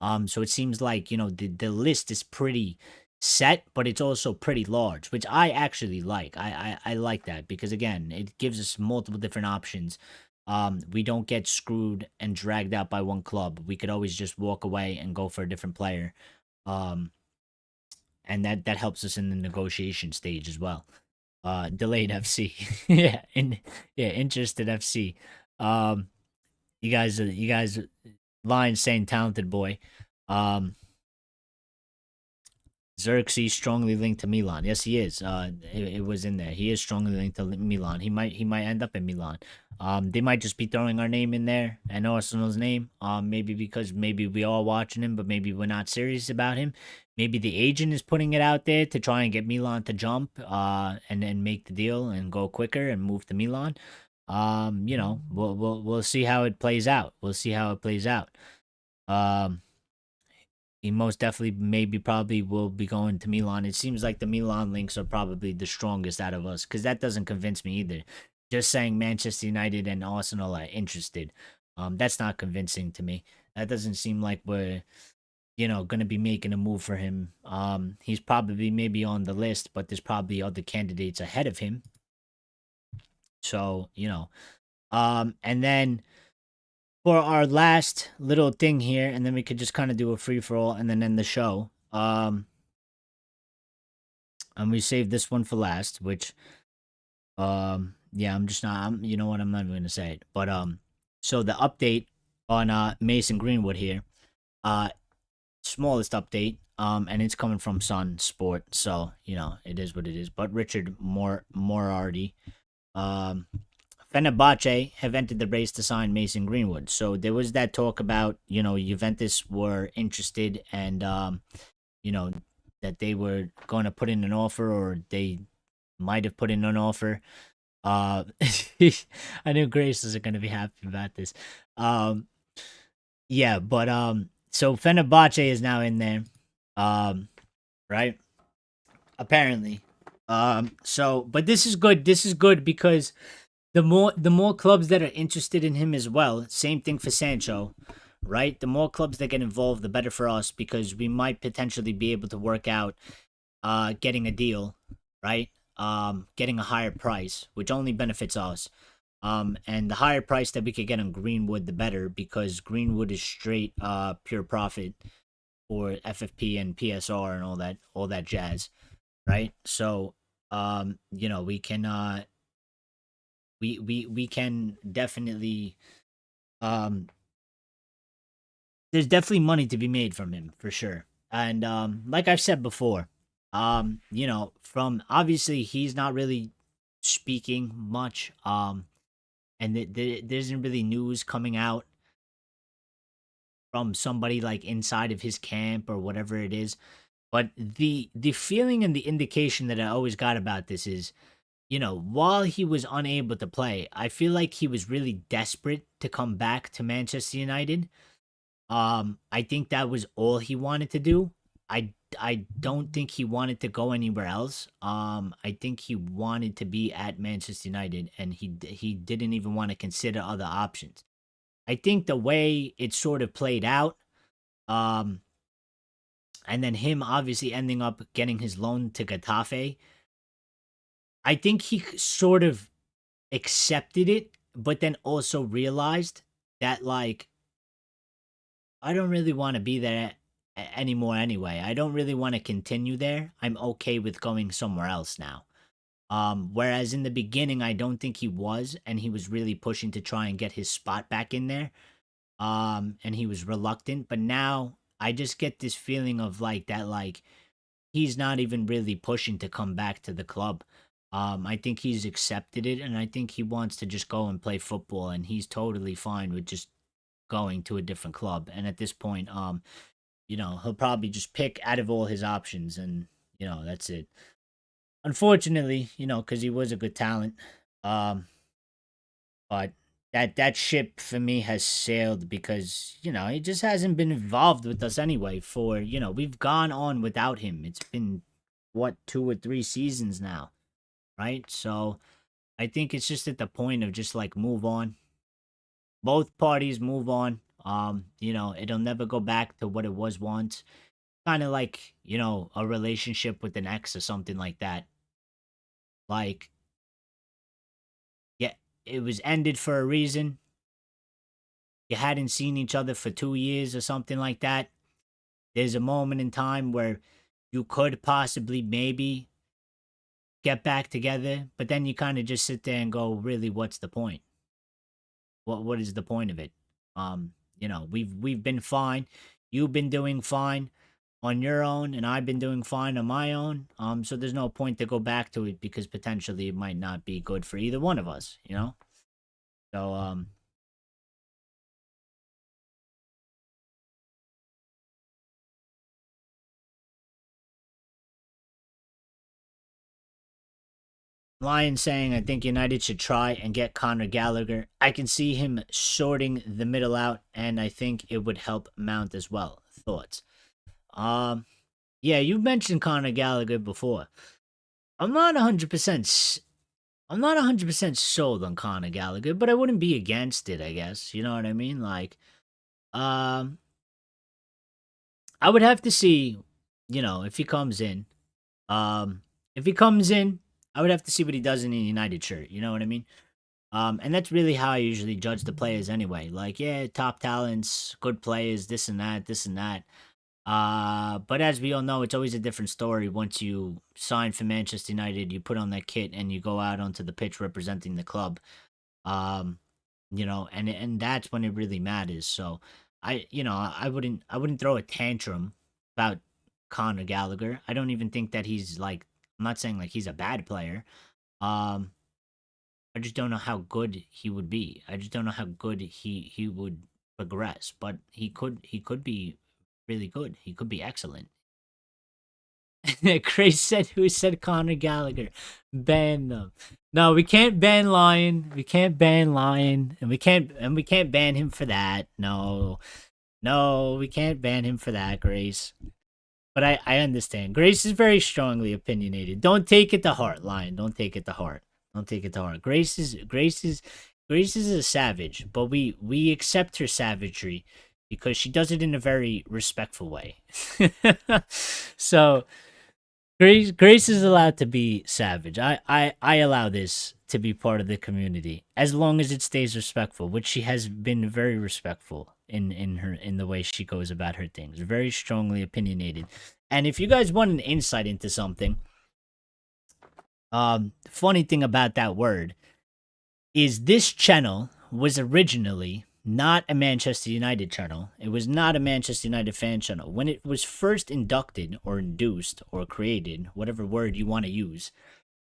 So it seems like, the list is pretty set, but it's also pretty large, which I actually like. I like that because, again, it gives us multiple different options. We don't get screwed and dragged out by one club. We could always just walk away and go for a different player. Um, and that helps us in the negotiation stage as well. Delayed FC. Interested FC. Um, you guys line saying talented boy. Um, Xerxes strongly linked to Milan. Yes, he is. It was in there. He is strongly linked to Milan. He might end up in Milan. They might just be throwing our name in there and Arsenal's name. Maybe because maybe we are watching him, but maybe we're not serious about him. Maybe the agent is putting it out there to try and get Milan to jump, and then make the deal and go quicker and move to Milan. We'll see how it plays out. We'll see how it plays out. Um, he most definitely, maybe, probably will be going to Milan. It seems like the Milan links are probably the strongest out of us because that doesn't convince me either. Just saying Manchester United and Arsenal are interested, that's not convincing to me. That doesn't seem like we're, going to be making a move for him. He's probably maybe on the list, but there's probably other candidates ahead of him. So, and then for our last little thing here, and then we could just kind of do a free for all and then end the show. And we saved this one for last, which, yeah, I'm just not. You know what? I'm not even gonna say it. But so the update on Mason Greenwood here, smallest update, and it's coming from Sun Sport, so it is what it is. But Richard Moriarty, um, Fenerbahce have entered the race to sign Mason Greenwood. So there was that talk about, Juventus were interested and, you know, that they were going to put in an offer, or they might have put in an offer. Uh, I knew Grace is going to be happy about this. Um, yeah, but so Fenerbahce is now in there, right? Apparently. So, but this is good. This is good because the more clubs that are interested in him as well. Same thing for Sancho, right? The more clubs that get involved, the better for us because we might potentially be able to work out getting a deal, right? Getting a higher price, which only benefits us. And the higher price that we could get on Greenwood, the better, because Greenwood is straight pure profit for FFP and PSR and all that jazz, right? So we can we can definitely, um there's definitely money to be made from him for sure. And like I've said before, from obviously he's not really speaking much, and there isn't really news coming out from somebody like inside of his camp or whatever it is. But the feeling and the indication that I always got about this is, while he was unable to play, I feel like he was really desperate to come back to Manchester United. I think that was all he wanted to do. I don't think he wanted to go anywhere else. I think he wanted to be at Manchester United, and he didn't even want to consider other options. I think the way it sort of played out, um, and then him obviously ending up getting his loan to Getafe, I think he sort of accepted it, but then also realized that, like, I don't really want to be there anymore anyway. I don't really want to continue there. I'm okay with going somewhere else now. Whereas in the beginning, I don't think he was, and he was really pushing to try and get his spot back in there. And he was reluctant, but now I just get this feeling of like that, like he's not even really pushing to come back to the club. I think he's accepted it, and I think he wants to just go and play football, and he's totally fine with just going to a different club. And at this point, he'll probably just pick out of all his options, and that's it. Unfortunately, because he was a good talent, um, but that ship for me has sailed because he just hasn't been involved with us anyway. For we've gone on without him. It's been what, 2 or 3 seasons now, right? So I think it's just at the point of just like move on. Both parties move on. It'll never go back to what it was once. Kind of like, a relationship with an ex or something like that. Like, yeah, it was ended for a reason. You hadn't seen each other for 2 years or something like that. There's a moment in time where you could possibly maybe get back together, but then you kind of just sit there and go, really, what's the point? What is the point of it? We've been fine. You've been doing fine on your own, and I've been doing fine on my own. So there's no point to go back to it because potentially it might not be good for either one of us. So Lion saying, I think United should try and get Conor Gallagher. I can see him sorting the middle out, and I think it would help Mount as well. Thoughts? Um, yeah, you mentioned Conor Gallagher before. I'm not 100%. I'm not 100% sold on Conor Gallagher, but I wouldn't be against it. I guess you know what I mean. Like, um, I would have to see, if he comes in. If he comes in, I would have to see what he does in a United shirt. You know what I mean? And that's really how I usually judge the players anyway. Like, yeah, top talents, good players, this and that, this and that. But as we all know, it's always a different story once you sign for Manchester United, you put on that kit and you go out onto the pitch representing the club. Um, and that's when it really matters. So I wouldn't throw a tantrum about Conor Gallagher. I don't even think that he's like I'm not saying like he's a bad player. Um, I just don't know how good he would be. I just don't know how good he would progress. But he could be really good. He could be excellent. Chris said, "Who said Conor Gallagher? Ban them. No, we can't ban Lion. We can't ban Lion, and we can't ban him for that. No, no, we can't ban him for that, Grace. But I understand. Grace is very strongly opinionated. Don't take it to heart, Lion. Don't take it to heart. Don't take it to heart. Grace is a savage, but we accept her savagery because she does it in a very respectful way. So Grace is allowed to be savage. I allow this to be part of the community as long as it stays respectful, which she has been very respectful in the way she goes about her things. Very strongly opinionated. And if you guys want an insight into something, funny thing about that word is this channel was originally not a Manchester United channel. It was not a Manchester United fan channel. When it was first inducted or induced or created, whatever word you want to use,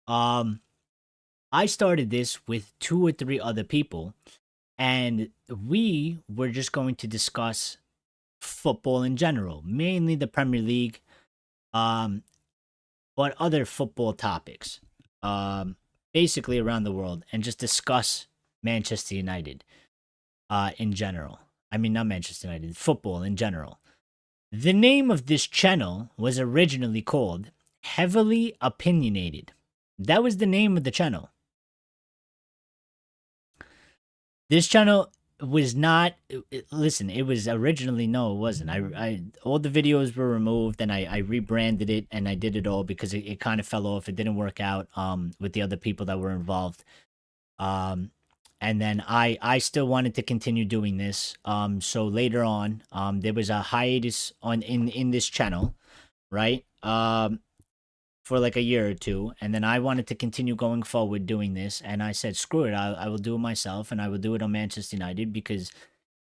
I started this with 2 or 3 other people, and we were just going to discuss football in general, mainly the Premier League, um, but other football topics, basically around the world, and just discuss Manchester United in general. I mean, not Manchester United, football in general. The name of this channel was originally called Heavily Opinionated. That was the name of the channel. This channel was not. Listen, it was originally no, it wasn't. I all the videos were removed, and I rebranded it, and I did it all because it kind of fell off. It didn't work out with the other people that were involved. And then I still wanted to continue doing this. So later on, there was a hiatus in this channel, right? For like a year or two, and then I wanted to continue going forward doing this, and I said, screw it, I will do it myself, and I will do it on Manchester United because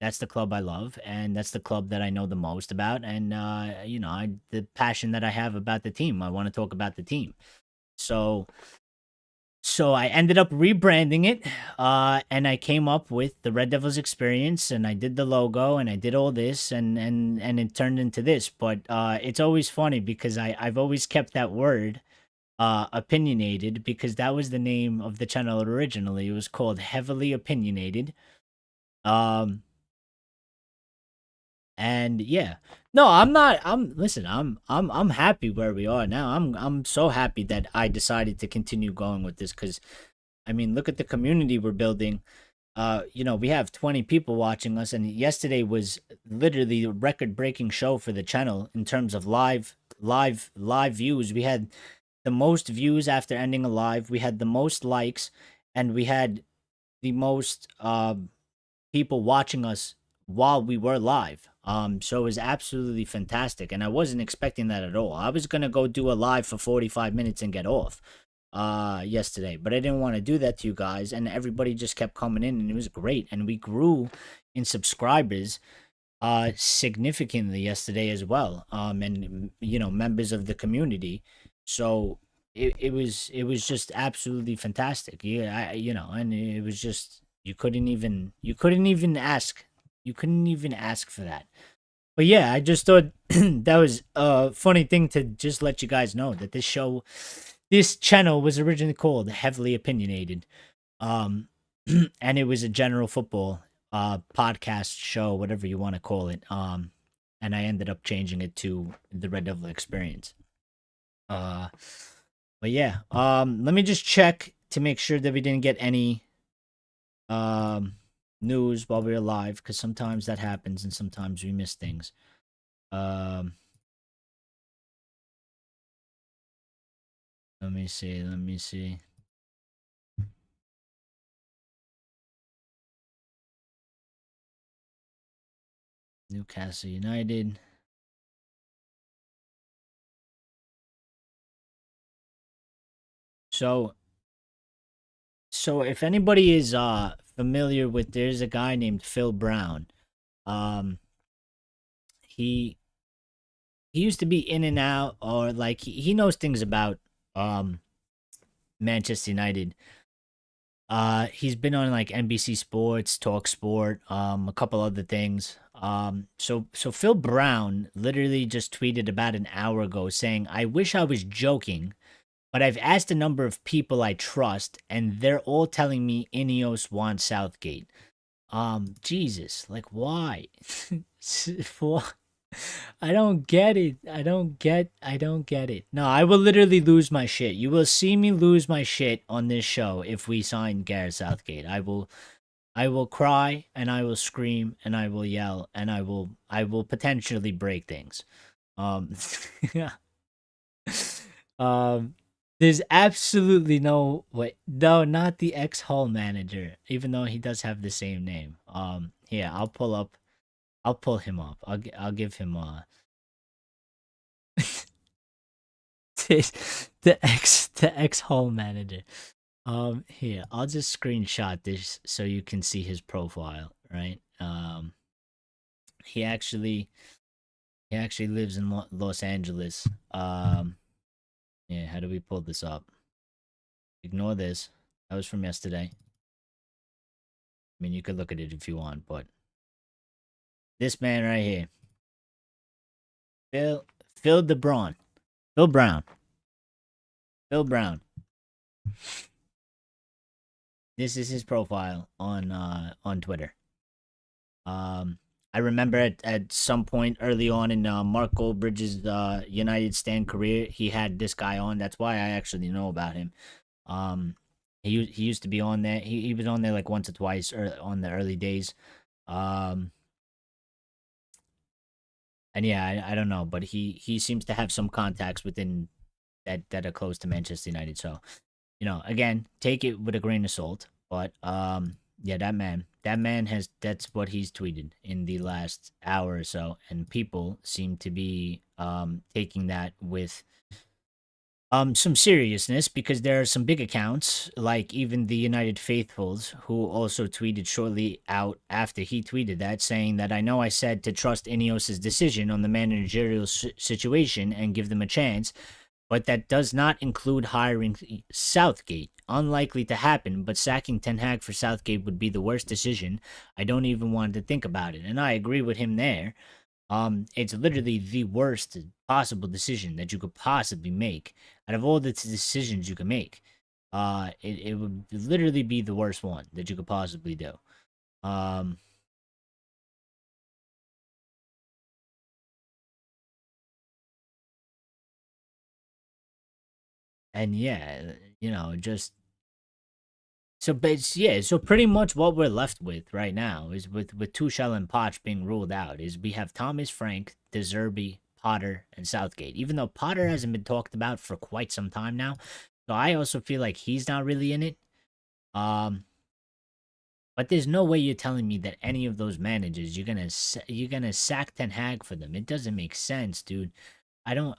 that's the club I love, and that's the club that I know the most about, and the passion that I have about the team. I want to talk about the team. So I ended up rebranding it, and I came up with the Red Devils Experience, and I did the logo, and I did all this, and it turned into this. But it's always funny because I've always kept that word, opinionated, because that was the name of the channel originally. It was called Heavily Opinionated. And yeah. No, I'm not. Listen, I'm happy where we are now. I'm so happy that I decided to continue going with this, cuz I mean, look at the community we're building. we have 20 people watching us, and yesterday was literally a record-breaking show for the channel in terms of live views. We had the most views after ending a live. We had the most likes, and we had the most people watching us while we were live. So it was absolutely fantastic, and I wasn't expecting that at all. I was gonna go do a live for 45 minutes and get off yesterday, but I didn't want to do that to you guys, and everybody just kept coming in, and it was great, and we grew in subscribers significantly yesterday as well, and members of the community. So it was just absolutely fantastic. Yeah, and it was just you couldn't even ask for that. But yeah, I just thought that was a funny thing to just let you guys know that this channel was originally called Heavily Opinionated. Um, and it was a general football podcast show, whatever you want to call it. And I ended up changing it to the Red Devil Experience. Uh, but yeah, let me just check to make sure that we didn't get any um news while we were live, because sometimes that happens and sometimes we miss things. Um, let me see. Let me see. Newcastle United. So so if anybody is familiar with, there's a guy named Phil Brown. Um he he used to be in and out, or like he knows things about um Manchester United. He's been on like NBC Sports, Talk Sport, a couple other things. So Phil Brown literally just tweeted about an hour ago saying, "I wish I was joking, but I've asked a number of people I trust, and they're all telling me INEOS wants Southgate." Jesus, like why? For I don't get it. I don't get it. No, I will literally lose my shit. You will see me lose my shit on this show if we sign Gareth Southgate. I will cry, and I will scream, and I will yell, and I will potentially break things. Um um there's absolutely no way. No, not the ex-Hull manager, even though he does have the same name. Yeah, I'll pull him up. I'll give him the ex Hull manager. Here, I'll just screenshot this so you can see his profile, right? He actually he actually lives in Los Angeles. Yeah, how do we pull this up? Ignore this. That was from yesterday. I mean, you could look at it if you want, but this man right here, Phil Phil DeBron, Phil Brown, Phil Brown. This is his profile on Twitter. Um, I remember at some point early on in Mark Goldbridge's United stand career, he had this guy on. That's why I actually know about him. Um, he used to be on there. He was on there like once or twice on the early days. Um, and yeah, I don't know, but he seems to have some contacts within that are close to Manchester United. So again, take it with a grain of salt. But yeah, that man that's what he's tweeted in the last hour or so, and people seem to be taking that with some seriousness, because there are some big accounts like even the United Faithfuls who also tweeted shortly out after he tweeted that, saying that, "I know I said to trust Ineos's decision on the managerial situation and give them a chance, but that does not include hiring Southgate. Unlikely to happen, but sacking Ten Hag for Southgate would be the worst decision. I don't even want to think about it." And I agree with him there. It's literally the worst possible decision that you could possibly make out of all the decisions you can make. It would literally be the worst one that you could possibly do. Um, and yeah, just So, but yeah, so pretty much what we're left with right now is with Tuchel and Poch being ruled out is we have Thomas Frank, De Zerbi, Potter, and Southgate. Even though Potter hasn't been talked about for quite some time now, so I also feel like he's not really in it. Um, but there's no way you're telling me that any of those managers you're gonna sack Ten Hag for them. It doesn't make sense, dude. I don't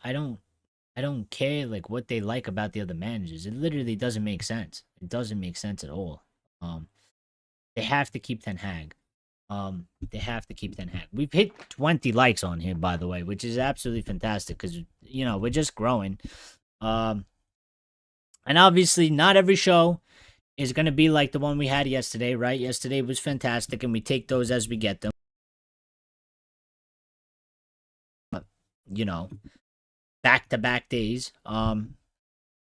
care like what they like about the other managers. It literally doesn't make sense. It doesn't make sense at all. Um, they have to keep Ten Hag. They have to keep Ten Hag. We've hit 20 likes on here, by the way, which is absolutely fantastic because we're just growing. Um, and obviously, not every show is gonna be like the one we had yesterday, right? Yesterday was fantastic, and we take those as we get them. You know, back to back days.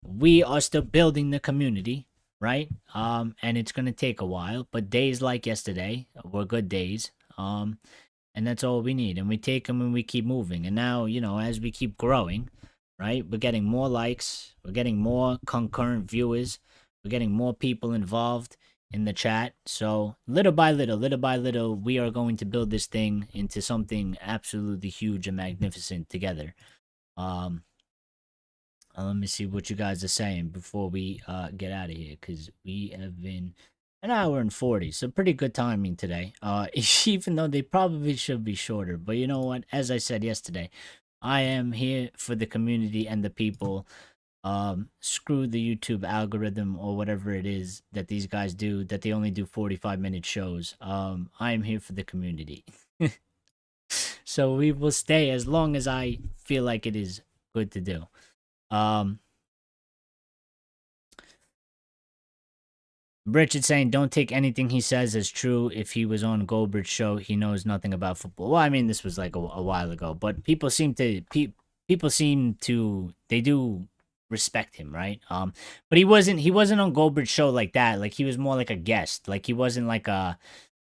We are still building the community, right? And it's gonna take a while, but days like yesterday were good days. And that's all we need. And we take them and we keep moving. And now, as we keep growing, right? We're getting more likes, we're getting more concurrent viewers, we're getting more people involved in the chat. So little by little, we are going to build this thing into something absolutely huge and magnificent together. Um, let me see what you guys are saying before we get out of here, because we have been an hour and 40, so pretty good timing today. Even though they probably should be shorter, but you know what? As I said yesterday, I am here for the community and the people. Screw the YouTube algorithm or whatever it is that these guys do, that they only do 45-minute shows. I am here for the community. So we will stay as long as I feel like it is good to do. Um, Richard saying, don't take anything he says as true. If he was on Goldberg's show, he knows nothing about football. Well, I mean, this was like a while ago, but people seem to they do respect him, right? But he wasn't on Goldberg's show like that. Like he was more like a guest. Like he wasn't like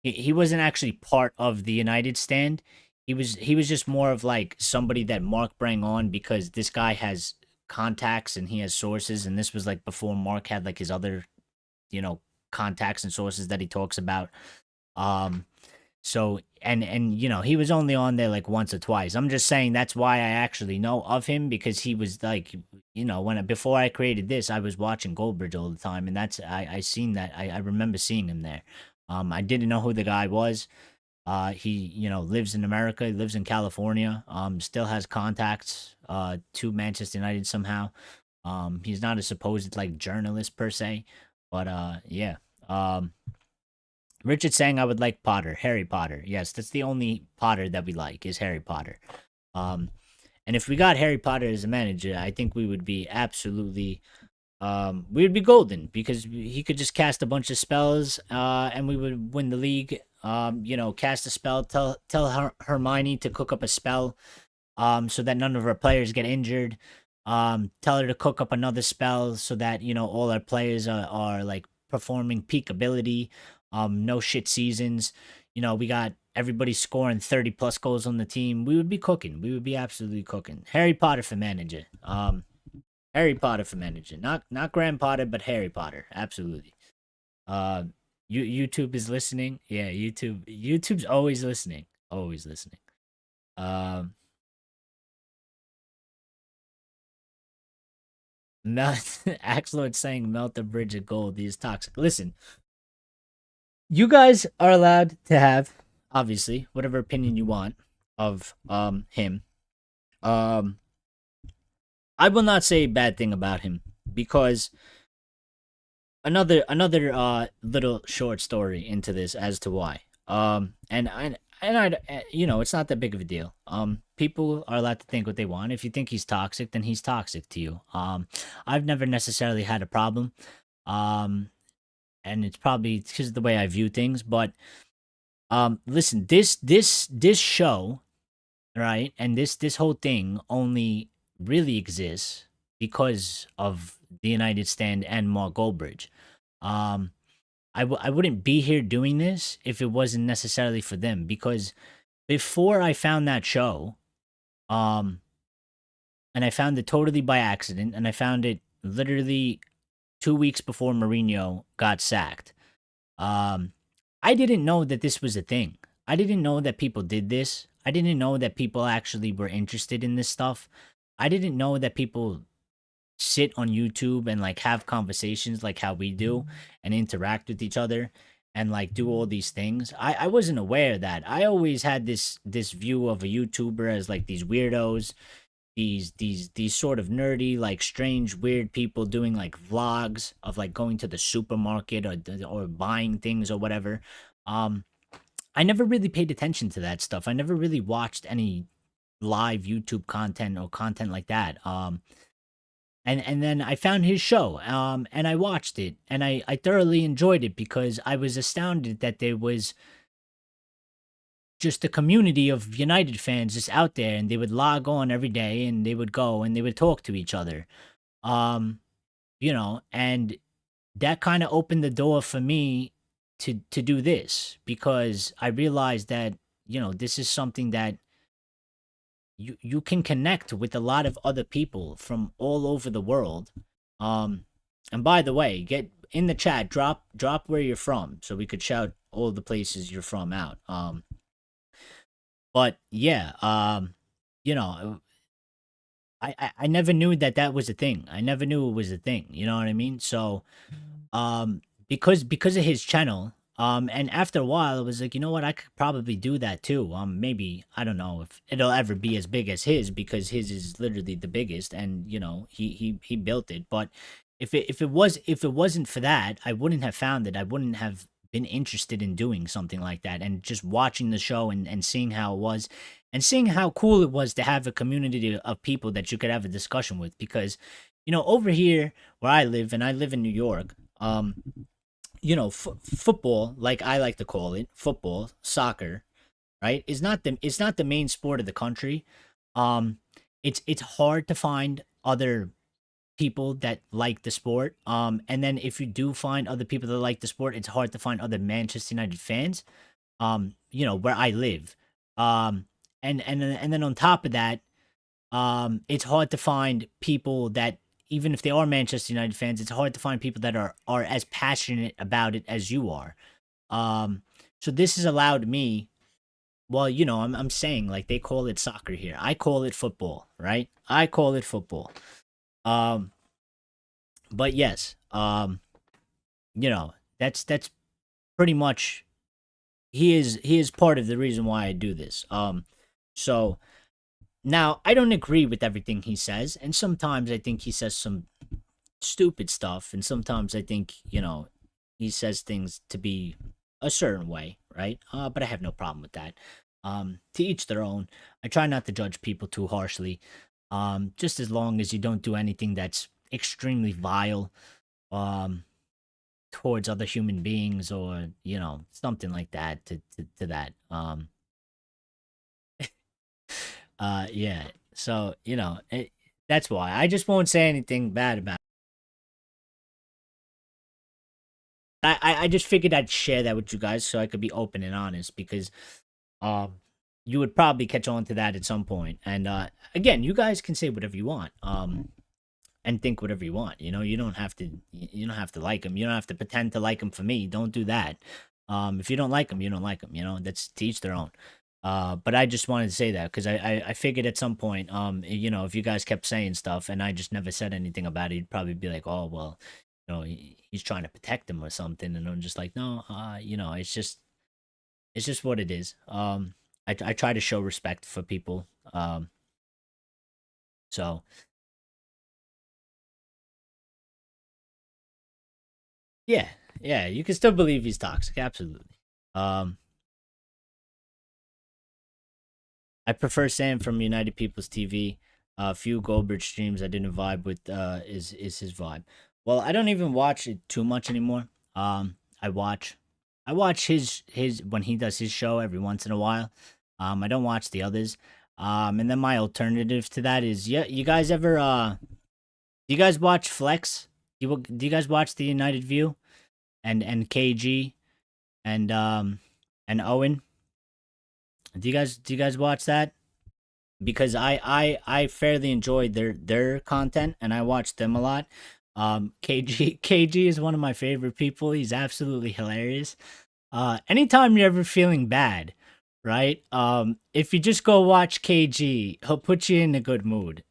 he wasn't actually part of the United stand. He was just more of like somebody that Mark bring on because this guy has contacts and he has sources, and this was like before Mark had like his other you know contacts and sources that he talks about. um so and he was only on there like once or twice. I'm just saying that's why I actually know of him, because he was like, when before I created this, I was watching Goldberg all the time, and that's I seen that. I remember seeing him there. I didn't know who the guy was. He lives in America, he lives in California, still has contacts to Manchester United somehow. He's not a supposed like journalist per se, but yeah. Richard saying I would like Potter, Harry Potter. Yes, that's the only Potter that we like is Harry Potter. Um, and if we got Harry Potter as a manager, I think we would be absolutely, we would be golden, because he could just cast a bunch of spells, and we would win the league. Cast a spell, tell Hermione to cook up a spell, so that none of our players get injured. Tell her to cook up another spell so that all our players are like performing peak ability. No shit seasons. We got everybody scoring 30 plus goals on the team. We would be cooking. We would be absolutely cooking. Harry Potter for manager. Harry Potter for manager. Not Grand Potter, but Harry Potter. Absolutely. Uh, YouTube is listening. Yeah, YouTube's always listening. Always listening. Um, Melt Axlord saying melt the bridge of gold. He is toxic. Listen, you guys are allowed to have, obviously, whatever opinion you want of him. Um I will not say a bad thing about him, because another little short story into this as to why. It's not that big of a deal. People are allowed to think what they want. If you think he's toxic, then he's toxic to you. I've never necessarily had a problem. Um and it's probably because of the way I view things, but listen, this show, right? And this whole thing only really exists because of the United Stand and Mark Goldbridge. Um, I wouldn't be here doing this if it wasn't necessarily for them, because before I found that show, um, and I found it totally by accident, and I found it literally 2 weeks before Mourinho got sacked. Um, I didn't know that this was a thing. I didn't know that people did this. I didn't know that people actually were interested in this stuff. I didn't know that people sit on YouTube and like have conversations like how we do and interact with each other and like do all these things. I wasn't aware of that. I always had this view of a YouTuber as like these weirdos, these sort of nerdy, like strange, weird people doing like vlogs of like going to the supermarket or buying things or whatever. Um, I never really paid attention to that stuff. I never really watched any live YouTube content or content like that. And then I found his show, and I watched it, and I thoroughly enjoyed it because I was astounded that there was just a community of United fans just out there, and they would log on every day, and they would go and they would talk to each other, um, and that kind of opened the door for me to do this because I realized that this is something that you can connect with a lot of other people from all over the world. Um, and by the way, get in the chat, drop where you're from, so we could shout all the places you're from out. But yeah, you know, I never knew that that was a thing. I never knew it was a thing. You know what I mean? So because of his channel, and after a while I was like, you know what, I could probably do that too. Maybe I don't know if it'll ever be as big as his because his is literally the biggest, and he built it. But if it wasn't for that, I wouldn't have found it. I wouldn't have been interested in doing something like that, and just watching the show and seeing how it was, and seeing how cool it was to have a community of people that you could have a discussion with. Because over here where I live, and I live in New York, football, like I like to call it, football, soccer, right? It's not the main sport of the country. Um, it's hard to find other people that like the sport. And then if you do find other people that like the sport, it's hard to find other Manchester United fans. Where I live. Um, and then on top of that, it's hard to find people that, even if they are Manchester United fans, it's hard to find people that are as passionate about it as you are. Um, so this has allowed me. Well, I'm saying, like, they call it soccer here. I call it football, right? I call it football. Um, but yes, that's pretty much, he is part of the reason why I do this. So now I don't agree with everything he says, and sometimes I think he says some stupid stuff, and sometimes I think he says things to be a certain way, right? But I have no problem with that. To each their own. I try not to judge people too harshly. Just as long as you don't do anything that's extremely vile, um, towards other human beings, or something like that to that. Yeah. So that's why I just won't say anything bad about it. I just figured I'd share that with you guys so I could be open and honest, because um you would probably catch on to that at some point. And again, you guys can say whatever you want, and think whatever you want. You don't have to like them. You don't have to pretend to like them for me. Don't do that. If you don't like them, you don't like them. That's to each their own. But I just wanted to say that because I figured at some point, if you guys kept saying stuff and I just never said anything about it, you'd probably be like, oh well, he's trying to protect them or something. And I'm just like, no, it's just what it is. I try to show respect for people. So yeah, yeah, you can still believe he's toxic, absolutely. Um, I prefer Sam from United People's TV. Few Goldberg streams I didn't vibe with. Is his vibe? Well, I don't even watch it too much anymore. I watch his when he does his show every once in a while. I don't watch the others. And then my alternative to that is, yeah, you guys ever do you guys watch Flex? Do you guys watch the United View and KG and Owen? Do you guys watch that? Because I fairly enjoyed their content, and I watch them a lot. KG is one of my favorite people. He's absolutely hilarious. Anytime you're ever feeling bad, right? If you just go watch KG, he'll put you in a good mood.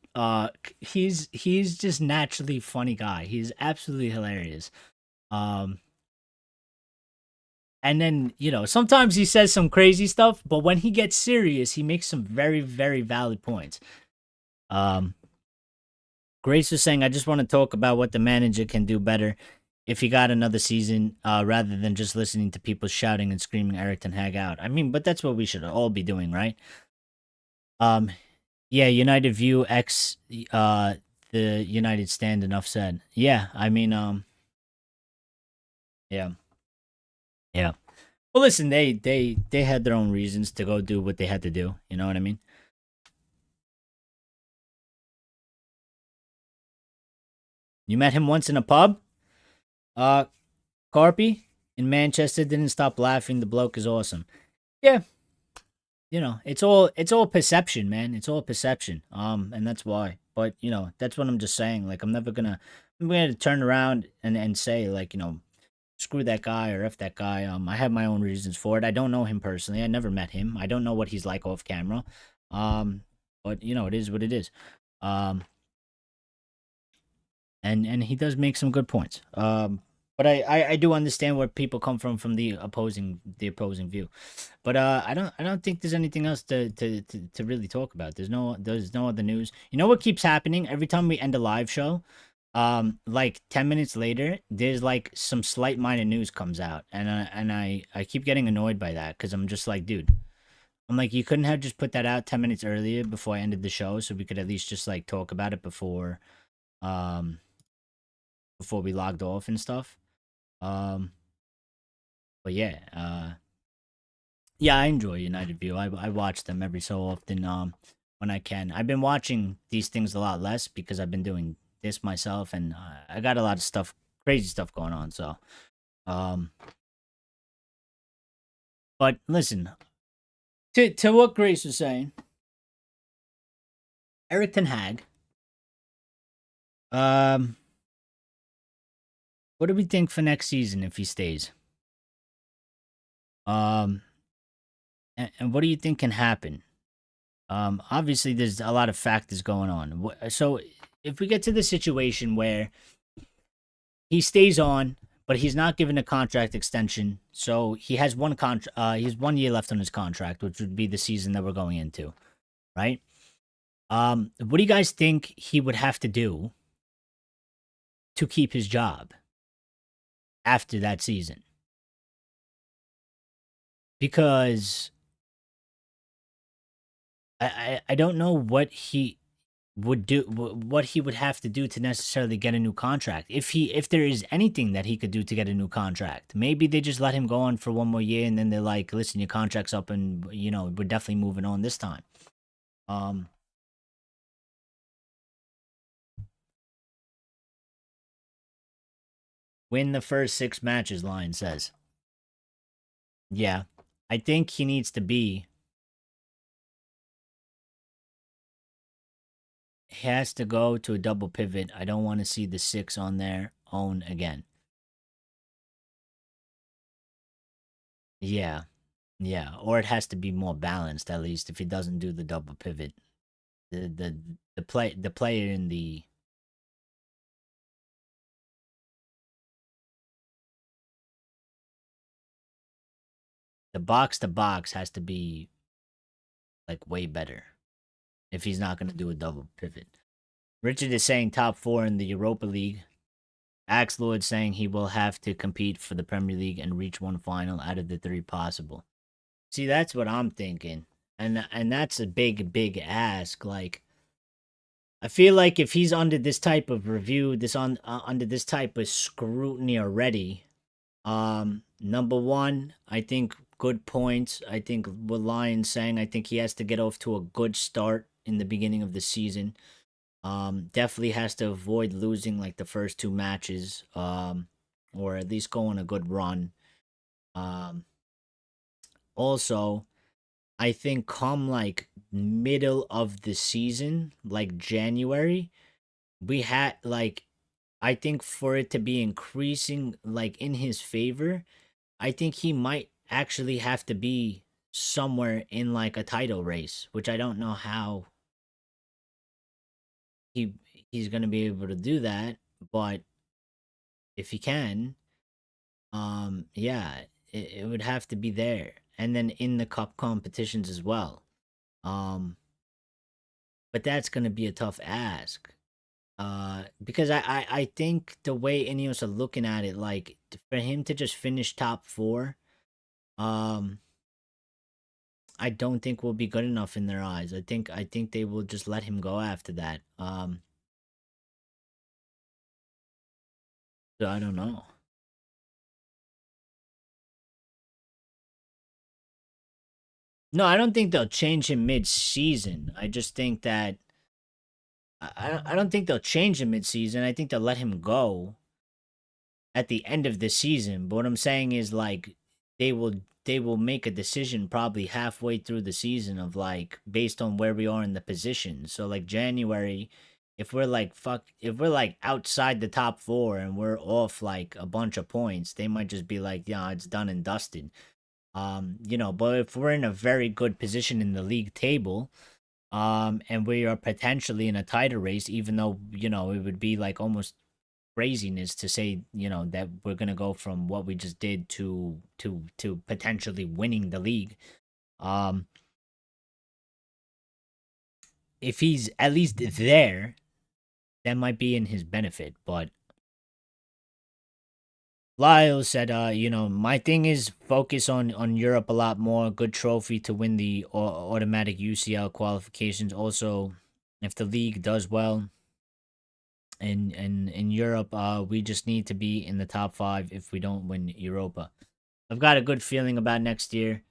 He's just naturally funny guy. He's absolutely hilarious. Um, and then sometimes he says some crazy stuff, but when he gets serious, he makes some very very valid points. Um, Grace was saying, I just want to talk about what the manager can do better if he got another season, rather than just listening to people shouting and screaming Eric Ten Hag out. I mean, but that's what we should all be doing, right? Um, yeah, United View X, the United Stand. Enough said. Yeah, I mean, yeah, yeah. Well, listen, they had their own reasons to go do what they had to do. You know what I mean? You met him once in a pub. Uh, Carpy in Manchester didn't stop laughing. The bloke is awesome. Yeah, it's all perception, man. It's all perception. And that's why. But that's what I'm just saying. Like I'm gonna turn around and say, like, screw that guy or f that guy. I have my own reasons for it. I don't know him personally. I never met him. I don't know what he's like off camera. But it is what it is. Um, and he does make some good points. But I do understand where people come from the opposing view. But I don't think there's anything else to really talk about. There's no other news. You know what keeps happening every time we end a live show? Like 10 minutes later, there's like some slight minor news comes out, and I keep getting annoyed by that because I'm just like, dude, I'm like, you couldn't have just put that out 10 minutes earlier before I ended the show, so we could at least just like talk about it um before we logged off and stuff. Um, but yeah, yeah, I enjoy United View. I watch them every so often. When I can. I've been watching these things a lot less because I've been doing this myself, and I got a lot of stuff, crazy stuff going on. So, um, but listen to what Grace was saying. Eric Ten Hag. Um, what do we think for next season if he stays? Um, and what do you think can happen? Obviously, there's a lot of factors going on. So, if we get to the situation where he stays on, but he's not given a contract extension, so he has he has 1 year left on his contract, which would be the season that we're going into, right? What do you guys think he would have to do to keep his job after that season? Because I don't know what he would do, what he would have to do to necessarily get a new contract. If there is anything that he could do to get a new contract, maybe they just let him go on for 1 more year, and then they're like, listen, your contract's up, and we're definitely moving on this time. Um, win the first 6 matches, Lion says. Yeah, I think he needs to be. He has to go to a double pivot. I don't want to see the 6 on their own again. Yeah, yeah, or it has to be more balanced at least if he doesn't do the double pivot. The player in the box to box has to be like way better if he's not going to do a double pivot. Richard is saying top 4 in the Europa League. Axe Lord saying he will have to compete for the Premier League and reach one final out of the 3 possible. See, that's what I'm thinking. And that's a big ask. Like, I feel like if he's under this type of review, under this type of scrutiny already, number one, I think good points. I think what Lyon's saying, I think he has to get off to a good start in the beginning of the season. Definitely has to avoid losing like the first 2 matches, or at least go on a good run. Um, Also, I think come like middle of the season, like January, we had like I think for it to be increasing like in his favor, I think he might actually have to be somewhere in like a title race, which I don't know how he he's going to be able to do that, but if he can, yeah, it would have to be there. And then in the cup competitions as well. Um but that's going to be a tough ask. Because I think the way INEOS are looking at it, like for him to just finish top four, um, I don't think will be good enough in their eyes. I think they will just let him go after that. So I don't know. No, I don't think they'll change him mid-season. I just think that I don't think they'll change him mid-season. I think they'll let him go at the end of the season. But what I'm saying is like they will they will make a decision probably halfway through the season of like based on where we are in the position. So like January, if we're like outside the top four and we're off like a bunch of points, they might just be like, yeah, it's done and dusted. But if we're in a very good position in the league table, and we are potentially in a title race, even though, it would be like almost craziness to say, that we're gonna go from what we just did to potentially winning the league. Um, if he's at least there, that might be in his benefit. But Lyle said, my thing is focus on Europe a lot more. Good trophy to win the automatic UCL qualifications. Also, if the league does well, in Europe, we just need to be in the top five if we don't win Europa. I've got a good feeling about next year.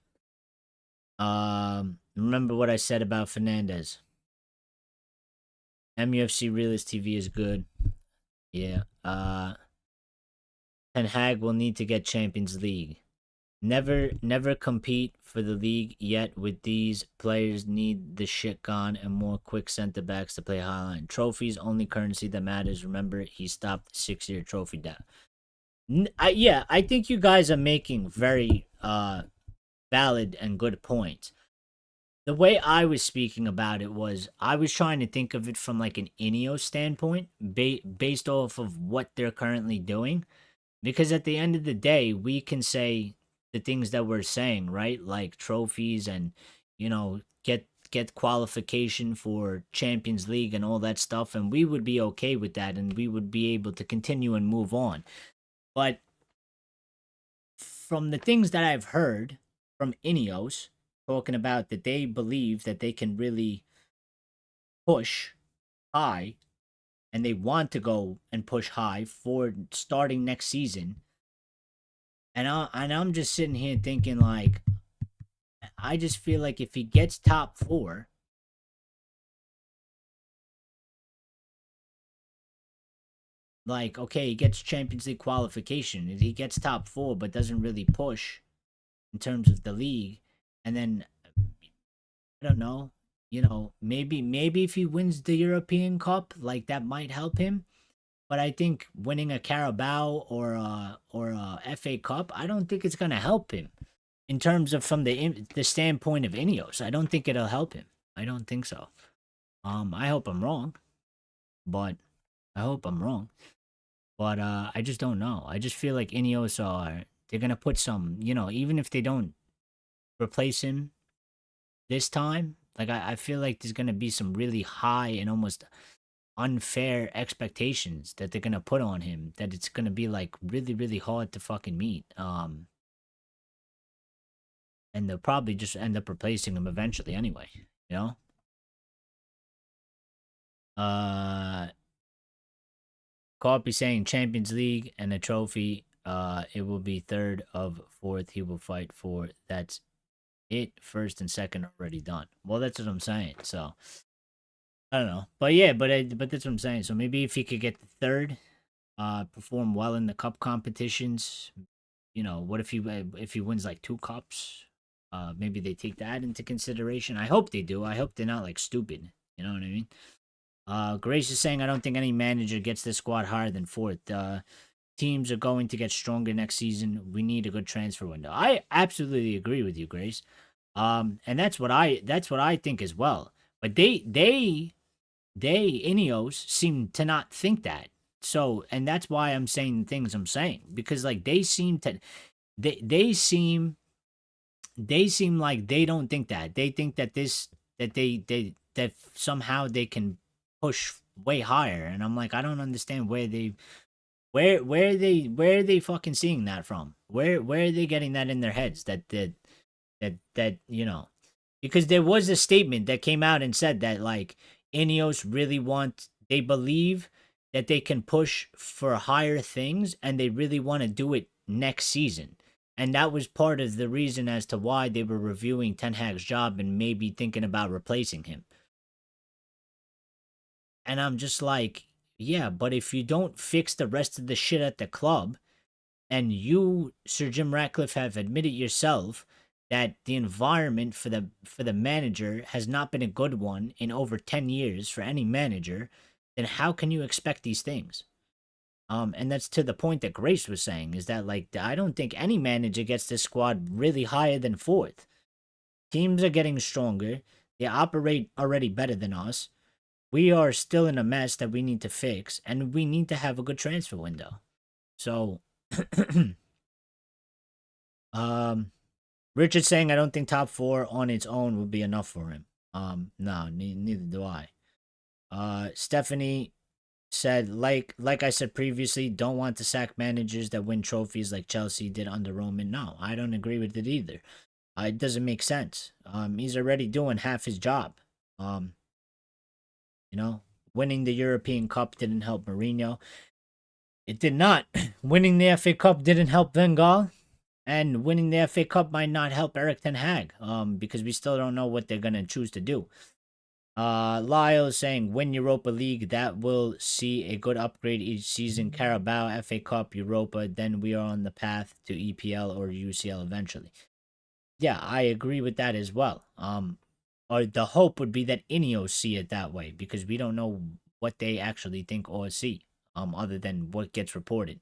Remember what I said about Fernandez. MUFC Realist TV is good. Yeah. Ten Hag will need to get Champions League. Never compete for the league yet with these players need the shit gone and more quick center backs to play highline. Trophies only currency that matters. Remember, he stopped 6-year trophy down. I think you guys are making very valid and good points. The way I was speaking about it was I was trying to think of it from like an INEOS standpoint, based off of what they're currently doing. Because at the end of the day, we can say the things that we're saying, right? Like trophies and get qualification for Champions League and all that stuff, and we would be okay with that, and we would be able to continue and move on. But from the things that I've heard from INEOS talking about that they believe that they can really push high and they want to go and push high for starting next season. And I'm just sitting here thinking like I just feel like if he gets top 4, like okay, he gets Champions League qualification, he gets top 4 but doesn't really push in terms of the league, and then I don't know. Maybe if he wins the European Cup, like that might help him. But I think winning a Carabao or a FA Cup, I don't think it's gonna help him in terms of from the standpoint of INEOS. I don't think it'll help him. I don't think so. I hope I'm wrong, but I hope I'm wrong. But I just don't know. I just feel like INEOS they're gonna put some, even if they don't replace him this time, like I feel like there's gonna be some really high and almost unfair expectations that they're gonna put on him that it's gonna be like really, really hard to fucking meet. And they'll probably just end up replacing him eventually anyway, you know? Uh Copy saying Champions League and a trophy, it will be third of fourth he will fight for. That's it. First and second already done. Well, that's what I'm saying. So I don't know, but yeah, but that's what I'm saying. So maybe if he could get the third, perform well in the cup competitions, what if he wins like 2 cups? Maybe they take that into consideration. I hope they do. I hope they're not like stupid. You know what I mean? Grace is saying, I don't think any manager gets this squad higher than fourth. Teams are going to get stronger next season. We need a good transfer window. I absolutely agree with you, Grace. And that's what I think as well. But they INEOS seem to not think that. So, and that's why I'm saying the things I'm saying, because like they seem like they don't think that. They think that that somehow they can push way higher, and I'm like, I don't understand where are they fucking seeing that from? Where are they getting that in their heads that because there was a statement that came out and said that like INEOS really they believe that they can push for higher things and they really want to do it next season. And that was part of the reason as to why they were reviewing Ten Hag's job and maybe thinking about replacing him. And I'm just like, yeah, but if you don't fix the rest of the shit at the club, and you, Sir Jim Ratcliffe, have admitted yourself that the environment for the manager has not been a good one in over 10 years for any manager, then how can you expect these things? And that's to the point that Grace was saying, is that like I don't think any manager gets this squad really higher than fourth. Teams are getting stronger. They operate already better than us. We are still in a mess that we need to fix, and we need to have a good transfer window. So um Richard saying, I don't think top four on its own would be enough for him. No, neither do I. Stephanie said, like I said previously, don't want to sack managers that win trophies like Chelsea did under Roman. No, I don't agree with it either. It doesn't make sense. He's already doing half his job. Um, winning the European Cup didn't help Mourinho. It did not. Winning the FA Cup didn't help Van Gaal. And winning the FA Cup might not help Eric Ten Hag, because we still don't know what they're gonna choose to do. Lyle is saying, win Europa League, that will see a good upgrade each season. Carabao, FA Cup, Europa, then we are on the path to EPL or UCL eventually. Yeah, I agree with that as well. Or the hope would be that INEOS see it that way, because we don't know what they actually think or see, other than what gets reported.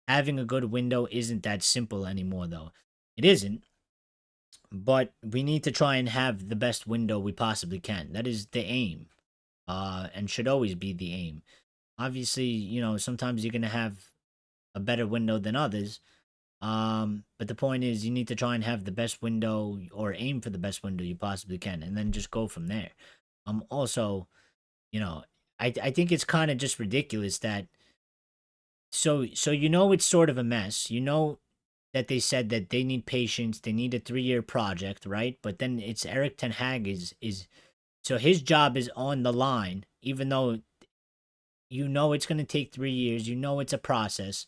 Having a good window isn't that simple anymore, though. It isn't, but we need to try and have the best window we possibly can. That is the aim, and should always be the aim. Obviously, sometimes you're gonna have a better window than others. But the point is, you need to try and have the best window or aim for the best window you possibly can, and then just go from there. Also, I think it's kind of just ridiculous that so it's sort of a mess. That they said that they need patience, they need a 3-year project, right? But then it's Eric Ten Hag is so his job is on the line, even though it's going to take 3 years. It's a process.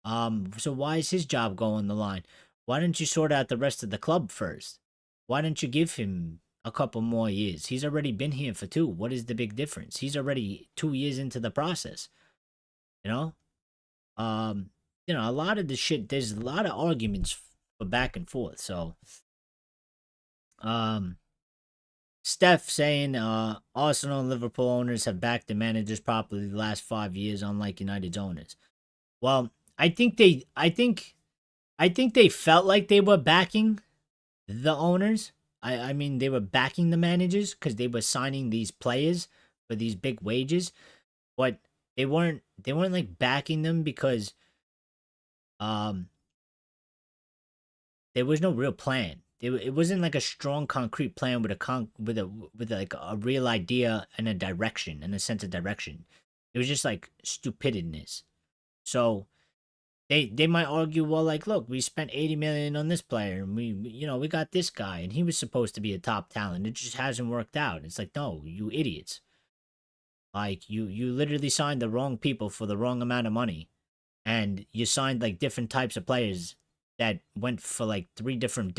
So why is his job going on the line? Why don't you sort out the rest of the club first? Why don't you give him a couple more years? He's already been here for 2. What is the big difference? He's already 2 years into the process. You know? A lot of the shit, there's a lot of arguments for back and forth. So, Steph saying, Arsenal and Liverpool owners have backed the managers properly the last 5 years, unlike United's owners. Well, I think they felt like they were backing the owners. I mean, they were backing the managers because they were signing these players for these big wages, but they weren't like backing them because there was no real plan. It wasn't like a strong concrete plan with a real idea and a direction and a sense of direction. It was just like stupidness. So they might argue, well, like, look, we spent 80 million on this player and we got this guy and he was supposed to be a top talent. It just hasn't worked out. It's like, no, you idiots. Like you literally signed the wrong people for the wrong amount of money. And you signed like different types of players that went for like 3 different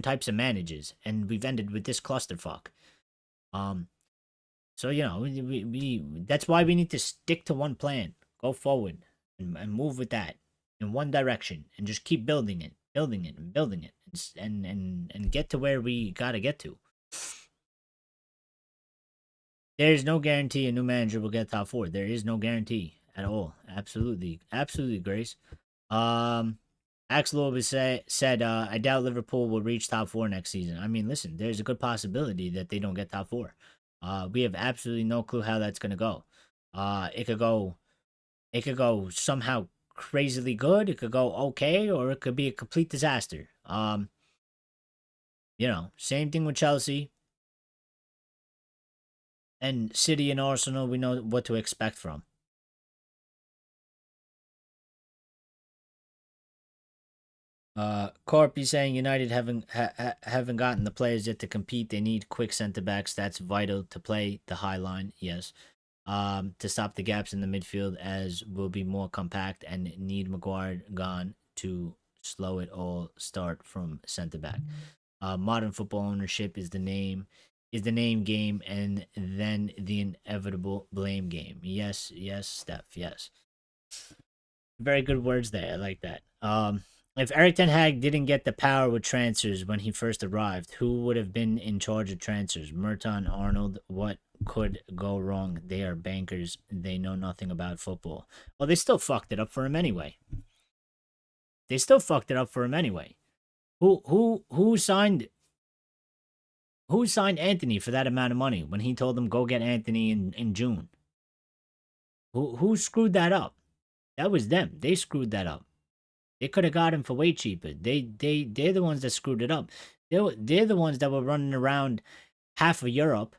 types of managers, and we've ended with this clusterfuck. So we that's why we need to stick to one plan, go forward, and move with that in one direction, and just keep building it, and building it, and get to where we gotta get to. There is no guarantee a new manager will get top four. There is no guarantee at all. Absolutely, absolutely, Grace. Um, Axel always said, I doubt Liverpool will reach top four next season. I mean, listen, there's a good possibility that they don't get top four. We have absolutely no clue how that's gonna go. It could go, it could go somehow crazily good. It could go okay, or it could be a complete disaster. Same thing with Chelsea and City and Arsenal. We know what to expect from. Corpy saying United haven't gotten the players yet to compete. They need quick center backs. That's vital to play the high line. Yes. To stop the gaps in the midfield, as will be more compact and need Maguire gone to slow it all. Start from center back. Modern football ownership is the name game, and then the inevitable blame game. Yes, yes, Steph. Yes. Very good words there. I like that. If Eric Ten Hag didn't get the power with transfers when he first arrived, who would have been in charge of transfers? Merton, Arnold. What could go wrong? They are bankers. They know nothing about football. Well, they still fucked it up for him anyway. They still fucked it up for him anyway. Who signed Anthony for that amount of money when he told them go get Anthony in June? Who screwed that up? That was them. They screwed that up. They could have got him for way cheaper. They're the ones that screwed it up. They're the ones that were running around half of Europe,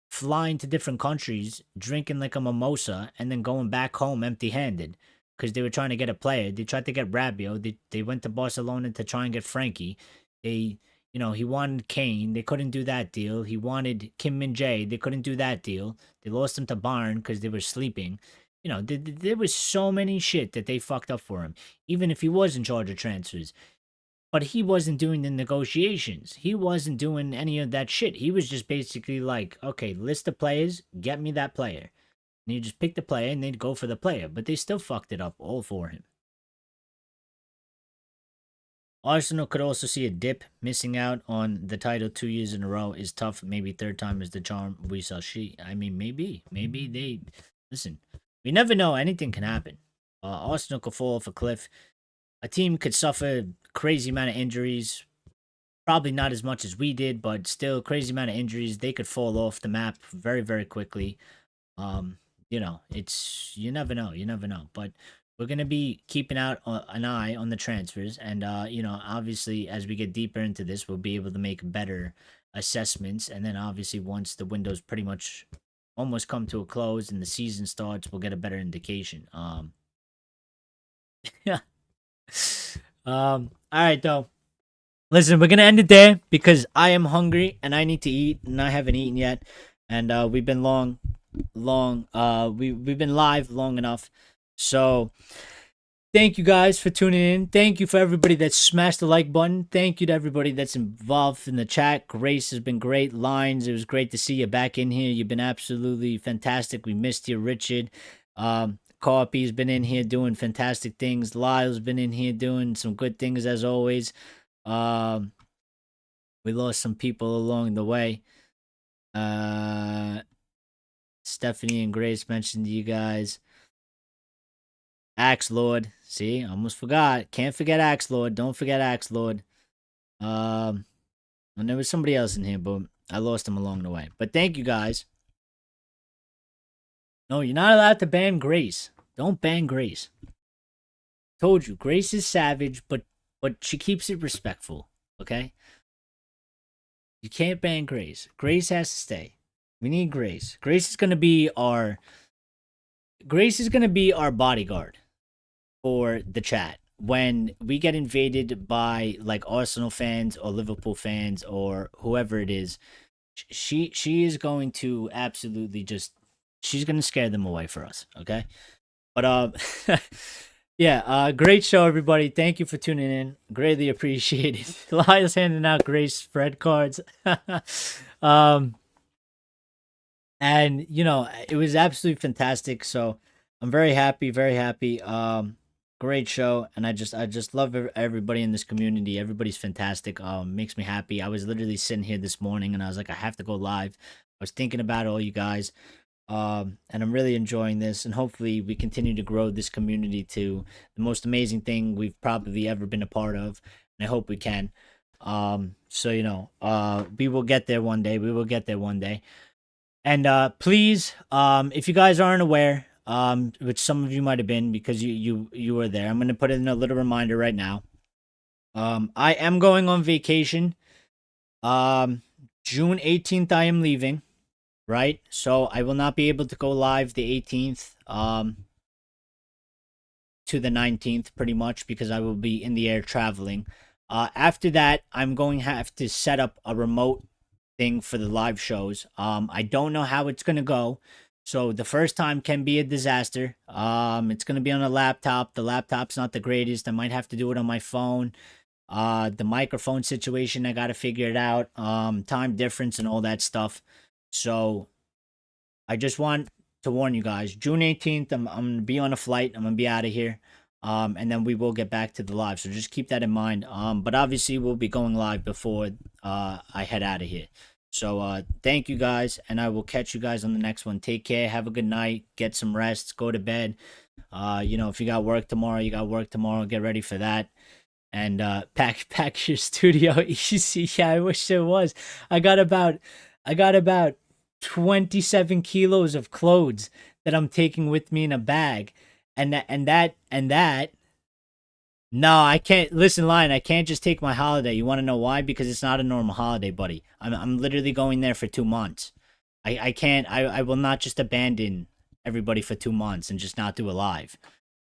flying to different countries, drinking like a mimosa, and then going back home empty-handed because they were trying to get a player. They tried to get Rabiot. They went to Barcelona to try and get Frankie. He wanted Kane. They couldn't do that deal. He wanted Kim Min Jae. They couldn't do that deal. They lost him to Bayern because they were sleeping. There was so many shit that they fucked up for him, even if he was in charge of transfers. But he wasn't doing the negotiations. He wasn't doing any of that shit. He was just basically like, okay, list the players, get me that player. And you just pick the player and they'd go for the player. But they still fucked it up all for him. Arsenal could also see a dip. Missing out on the title 2 years in a row is tough. Maybe third time is the charm. We shall see. I mean, maybe they listen. We never know. Anything can happen. Arsenal could fall off a cliff. A team could suffer crazy amount of injuries. Probably not as much as we did, but still crazy amount of injuries. They could fall off the map very, very quickly. It's you never know. You never know. But we're gonna be keeping out an eye on the transfers, and obviously as we get deeper into this, we'll be able to make better assessments. And then obviously once the window's pretty much almost come to a close and the season starts, we'll get a better indication. Yeah. All right, though. Listen, we're gonna end it there because I am hungry and I need to eat, and I haven't eaten yet. And we've been we've been live long enough. So thank you guys for tuning in. Thank you for everybody that smashed the like button. Thank you to everybody that's involved in the chat. Grace has been great. Lines, it was great to see you back in here. You've been absolutely fantastic. We missed you, Richard. Coffee's been in here doing fantastic things. Lyle's been in here doing some good things as always. We lost some people along the way. Stephanie and Grace mentioned to you guys. Axe Lord. See, almost forgot. Can't forget Axe Lord. Don't forget Axe Lord. And there was somebody else in here, but I lost him along the way. But thank you guys. No, you're not allowed to ban Grace. Don't ban Grace. Told you, Grace is savage, but she keeps it respectful. Okay? You can't ban Grace. Grace has to stay. We need Grace. Grace is gonna be our bodyguard for the chat when we get invaded by like Arsenal fans or Liverpool fans or whoever it is. She is going to absolutely she's gonna scare them away for us. Okay, but yeah, great show, everybody. Thank you for tuning in. Greatly appreciated. Lyle's handing out Grace spread cards. And it was absolutely fantastic. So I'm very happy, very happy. Great show, and I just love everybody in this community. Everybody's fantastic. Makes me happy. I was literally sitting here this morning, and I was like, I have to go live, I was thinking about all you guys. And I'm really enjoying this, and hopefully we continue to grow this community to the most amazing thing we've probably ever been a part of, and I hope we can. So we will get there one day. We will get there one day. And please, if you guys aren't aware, which some of you might have been because you were there, I'm gonna put in a little reminder right now. I am going on vacation. June 18th, I am leaving. Right, so I will not be able to go live the 18th, to the 19th, pretty much, because I will be in the air traveling. After that, I'm going to have to set up a remote thing for the live shows. I don't know how it's gonna go, so the first time can be a disaster. It's gonna be on a laptop. The laptop's not the greatest. I might have to do it on my phone. The microphone situation, I gotta figure it out. Time difference and all that stuff. So I just want to warn you guys. June 18th, I'm gonna be on a flight. I'm gonna be out of here. And then we will get back to the live. So just keep that in mind. But obviously we'll be going live before I head out of here. So thank you guys, and I will catch you guys on the next one. Take care. Have a good night. Get some rest. Go to bed. If you got work tomorrow, you got work tomorrow. Get ready for that. And pack your studio easy. Yeah, I wish there was. I got about 27 kilos of clothes that I'm taking with me in a bag. And that. No, I can't. Listen, Lion, I can't just take my holiday. You want to know why? Because it's not a normal holiday, buddy. I'm literally going there for 2 months. I can't. I will not just abandon everybody for 2 months and just not do a live.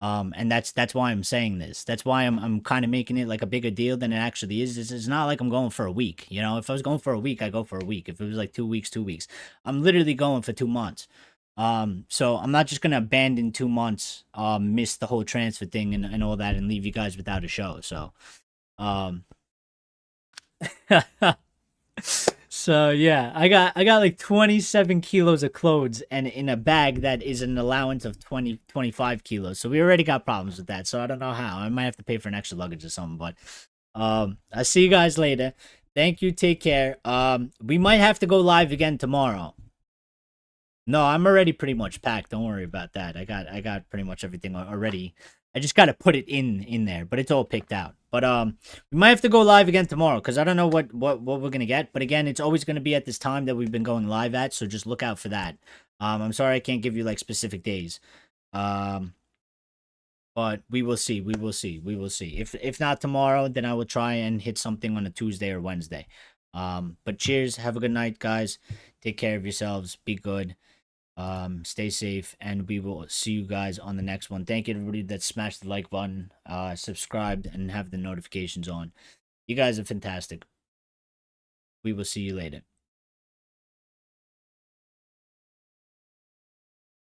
And that's why I'm saying this. That's why I'm kind of making it like a bigger deal than it actually is. It's not like I'm going for a week. If I was going for a week, I go for a week. If it was like 2 weeks, 2 weeks. I'm literally going for 2 months. So I'm not just gonna abandon 2 months, miss the whole transfer thing and all that, and leave you guys without a show. So, so yeah, I got like 27 kilos of clothes and in a bag that is an allowance of 25 kilos. So we already got problems with that. So I don't know how. I might have to pay for an extra luggage or something. But I'll see you guys later. Thank you. Take care. We might have to go live again tomorrow. No, I'm already pretty much packed. Don't worry about that. I got pretty much everything already. I just got to put it in there, but it's all picked out. But we might have to go live again tomorrow because I don't know what we're gonna get. But again, it's always gonna be at this time that we've been going live at, so just look out for that. I'm sorry I can't give you like specific days. But we will see. We will see. We will see. If not tomorrow, then I will try and hit something on a Tuesday or Wednesday. But cheers. Have a good night, guys. Take care of yourselves. Be good. Stay safe, and we will see you guys on the next one. Thank you everybody that smashed the like button, subscribed, and have the notifications on. You guys are fantastic. We will see you later.